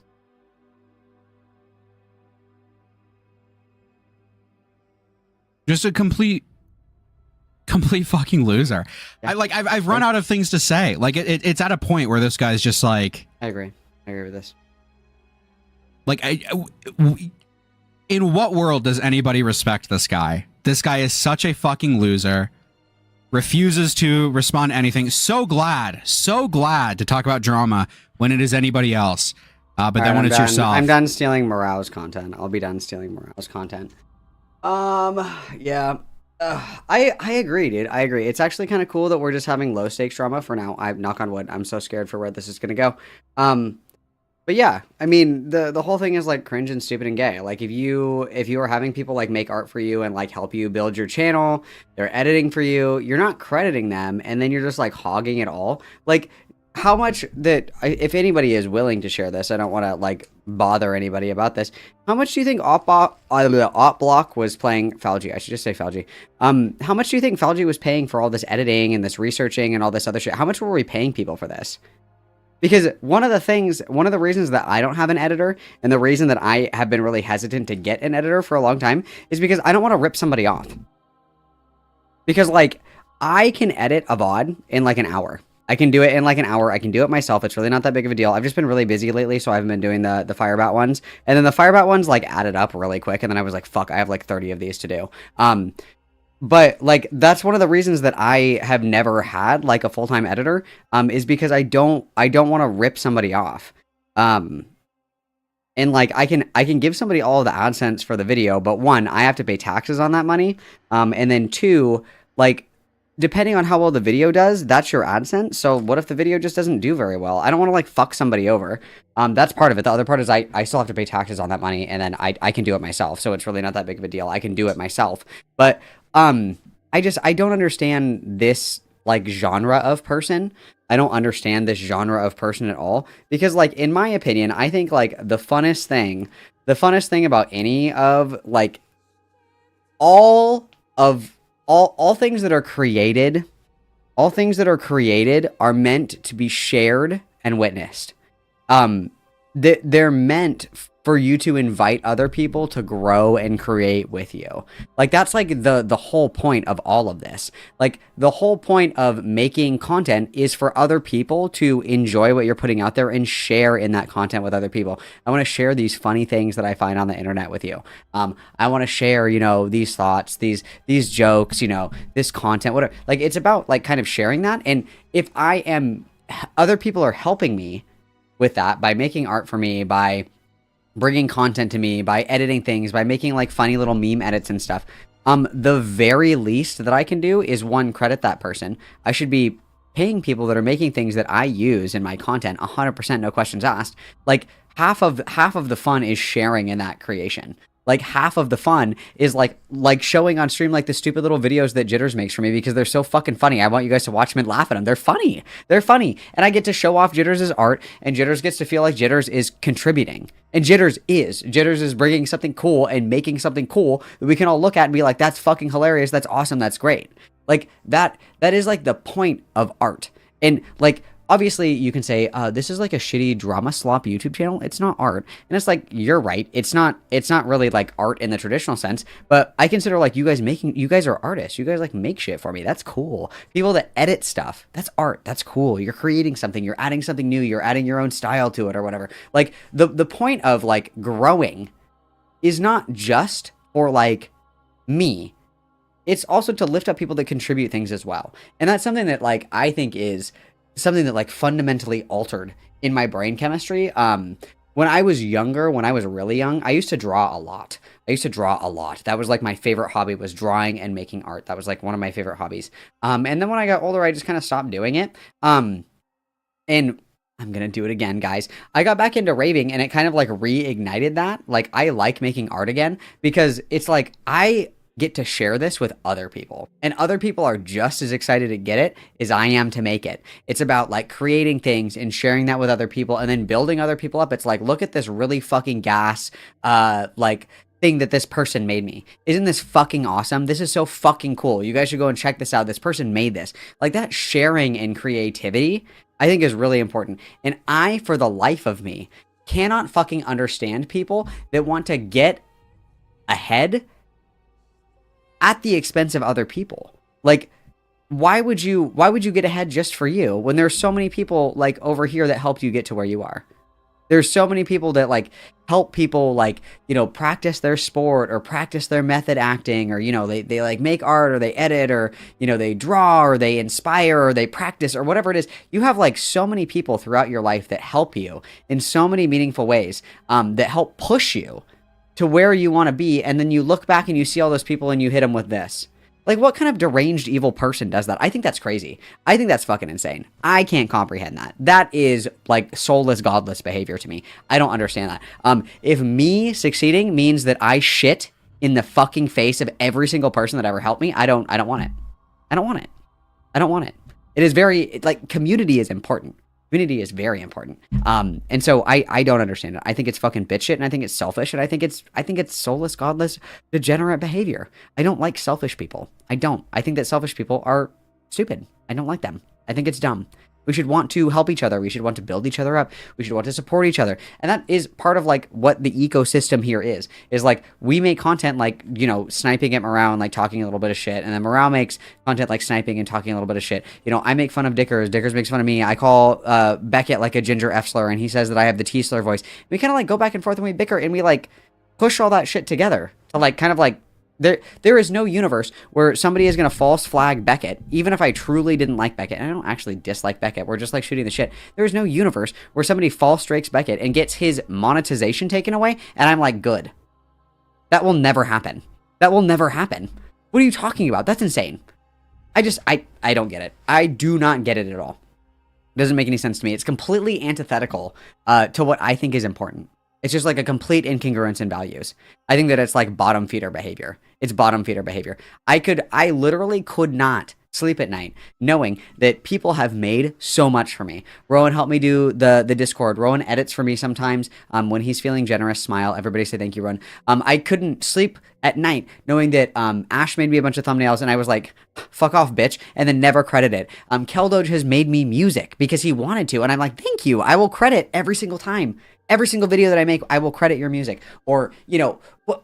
Just a complete fucking loser. I've run out of things to say. Like it's at a point where this guy's just like. I agree with this. Like, in what world does anybody respect this guy? This guy is such a fucking loser. Refuses to respond to anything. So glad to talk about drama when it is anybody else. But then when it's yourself. I'm done stealing Morale's content. I'll be done stealing Morale's content. Yeah. I agree, dude. I agree. It's actually kind of cool that we're just having low stakes drama for now. I knock on wood. I'm so scared for where this is gonna go. But yeah, I mean, the whole thing is like cringe and stupid and gay. Like if you are having people like make art for you and like help you build your channel, they're editing for you, you're not crediting them, and then you're just like hogging it all. Like how much that if anybody is willing to share this, I don't want to like bother anybody about this. How much do you think OpBlock was paying Falgi? I should just say Falgi. How much do you think Falgi was paying for all this editing and this researching and all this other shit? How much were we paying people for this? Because one of the reasons that I don't have an editor and the reason that I have been really hesitant to get an editor for a long time is because I don't want to rip somebody off. Because like I can edit a VOD in like an hour. I can do it in like an hour. I can do it myself. It's really not that big of a deal. I've just been really busy lately, so I haven't been doing the Firebat ones. And then the Firebat ones like added up really quick, and then I was like, fuck, I have like 30 of these to do. But like that's one of the reasons that I have never had like a full-time editor, is because I don't want to rip somebody off. And like I can give somebody all of the AdSense for the video, but one, I have to pay taxes on that money. And then two, like depending on how well the video does, that's your AdSense. So what if the video just doesn't do very well? I don't want to like fuck somebody over. That's part of it. The other part is I still have to pay taxes on that money, and then I can do it myself. So it's really not that big of a deal. I can do it myself. But I don't understand this like genre of person. I don't understand this genre of person at all, because like in my opinion, I think like the funnest thing about any of like all things that are created, are meant to be shared and witnessed. They're meant for you to invite other people to grow and create with you. Like that's like the whole point of all of this. Like the whole point of making content is for other people to enjoy what you're putting out there and share in that content with other people. I want to share these funny things that I find on the internet with you. I want to share, you know, these thoughts, these jokes, you know, this content, whatever. Like it's about like kind of sharing that. And if other people are helping me with that by making art for me, by bringing content to me, by editing things, by making like funny little meme edits and stuff, the very least that I can do is one, credit that person. I should be paying people that are making things that I use in my content 100%, no questions asked. Like half of the fun is sharing in that creation. Like half of the fun is like showing on stream like the stupid little videos that Jitters makes for me because they're so fucking funny. I want you guys to watch them and laugh at them. They're funny. And I get to show off Jitters' art, and Jitters gets to feel like Jitters is contributing. And Jitters is bringing something cool and making something cool that we can all look at and be like, that's fucking hilarious. That's awesome. That's great. Like that is like the point of art. And like, obviously, you can say, this is like a shitty drama slop YouTube channel. It's not art. And it's like, you're right. It's not really like art in the traditional sense, but I consider like you guys are artists. You guys like make shit for me. That's cool. People that edit stuff, that's art. That's cool. You're creating something. You're adding something new. You're adding your own style to it or whatever. Like the point of like growing is not just for like me. It's also to lift up people that contribute things as well. And that's something that like I think is something that like fundamentally altered in my brain chemistry. When I was younger, when I was really young, I used to draw a lot. That was like my favorite hobby, was drawing and making art. That was like one of my favorite hobbies. And then when I got older, I just kind of stopped doing it. And I'm going to do it again, guys. I got back into raving, and it kind of like reignited that. Like I like making art again because it's like I get to share this with other people, and other people are just as excited to get it as I am to make it. It's about like creating things and sharing that with other people and then building other people up. It's like, look at this really fucking gas like thing that this person made me. Isn't this fucking awesome? This is so fucking cool. You guys should go and check this out. This person made this. Like that sharing and creativity, I think is really important. And I, for the life of me, cannot fucking understand people that want to get ahead at the expense of other people. Like, why would you get ahead just for you when there's so many people like over here that helped you get to where you are? There's so many people that like help people like, you know, practice their sport or practice their method acting, or, you know, they like make art or they edit, or, you know, they draw or they inspire or they practice or whatever it is. You have like so many people throughout your life that help you in so many meaningful ways, that help push you to where you want to be, and then you look back and you see all those people and you hit them with this. Like, what kind of deranged evil person does that? I think that's crazy. I think that's fucking insane. I can't comprehend that. That is like soulless, godless behavior to me. I don't understand that. If me succeeding means that I shit in the fucking face of every single person that ever helped me, I don't want it. I don't want it. I don't want it. It is very, like, community is important. Community is very important. And so I don't understand it. I think it's fucking bitch shit, and I think it's selfish, and I think it's soulless, godless, degenerate behavior. I don't like selfish people. I don't. I think that selfish people are stupid. I don't like them. I think it's dumb. We should want to help each other. We should want to build each other up. We should want to support each other. And that is part of like what the ecosystem here is like we make content like, you know, sniping at Morale and like talking a little bit of shit. And then Morale makes content like sniping and talking a little bit of shit. You know, I make fun of Dickers. Dickers makes fun of me. I call Beckett like a ginger F slur and he says that I have the T slur voice. We kind of like go back and forth and we bicker and we like push all that shit together to like kind of like there is no universe where somebody is going to false flag Beckett, even if I truly didn't like Beckett. And I don't actually dislike Beckett. We're just like shooting the shit. There is no universe where somebody false strakes Beckett and gets his monetization taken away. And I'm like, good. That will never happen. That will never happen. What are you talking about? That's insane. I don't get it. I do not get it at all. It doesn't make any sense to me. It's completely antithetical to what I think is important. It's just like a complete incongruence in values. I think that it's like bottom feeder behavior. It's bottom feeder behavior. I literally could not sleep at night knowing that people have made so much for me. Rowan helped me do the Discord. Rowan edits for me sometimes. When he's feeling generous, smile. Everybody say thank you, Rowan. I couldn't sleep at night knowing that Ash made me a bunch of thumbnails and I was like, fuck off, bitch, and then never credited. Keldoge has made me music because he wanted to, and I'm like, thank you. I will credit every single time. Every single video that I make, I will credit your music. Or, you know,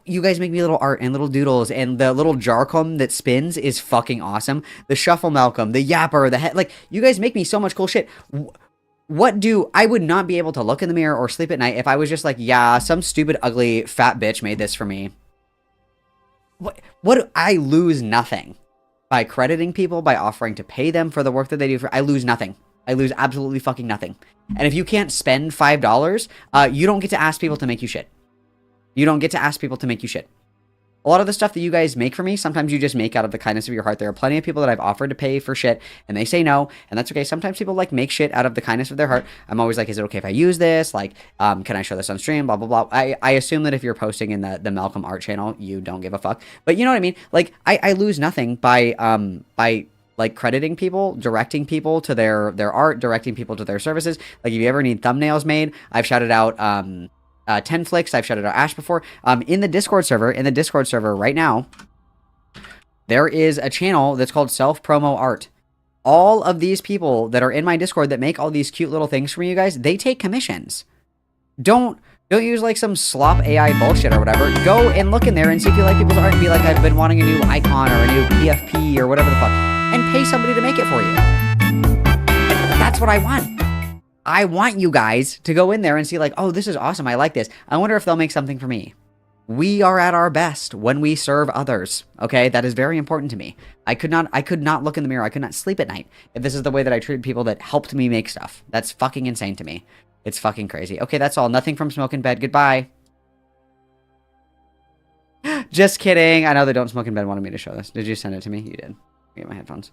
you guys make me little art and little doodles, and the little Jarcom that spins is fucking awesome. The Shuffle Malcolm, the Yapper, the head, like, you guys make me so much cool shit. I would not be able to look in the mirror or sleep at night if I was just like, yeah, some stupid, ugly, fat bitch made this for me. I lose nothing by crediting people, by offering to pay them for the work that they do. I lose nothing. I lose absolutely fucking nothing. And if you can't spend $5, you don't get to ask people to make you shit. You don't get to ask people to make you shit. A lot of the stuff that you guys make for me, sometimes you just make out of the kindness of your heart. There are plenty of people that I've offered to pay for shit, and they say no, and that's okay. Sometimes people like make shit out of the kindness of their heart. I'm always like, is it okay if I use this? Like, can I show this on stream? Blah, blah, blah. I assume that if you're posting in the Malcolm art channel, you don't give a fuck. But you know what I mean? Like, I lose nothing by like crediting people, directing people to their art, directing people to their services. Like if you ever need thumbnails made, I've shouted out 10Flix, I've shouted out Ash before. In the Discord server right now, there is a channel that's called Self Promo Art. All of these people that are in my Discord that make all these cute little things for you guys, they take commissions. Don't use like some slop AI bullshit or whatever. Go and look in there and see if you like people's art and be like, I've been wanting a new icon or a new PFP or whatever the fuck, and pay somebody to make it for you. That's what I want. I want you guys to go in there and see like, oh, this is awesome. I like this. I wonder if they'll make something for me. We are at our best when we serve others. Okay, that is very important to me. I could not look in the mirror. I could not sleep at night if this is the way that I treated people that helped me make stuff. That's fucking insane to me. It's fucking crazy. Okay, that's all. Nothing from Smoke in Bed. Goodbye. Just kidding. I know they don't Smoke in Bed wanted me to show this. Did you send it to me? You did. Get my headphones.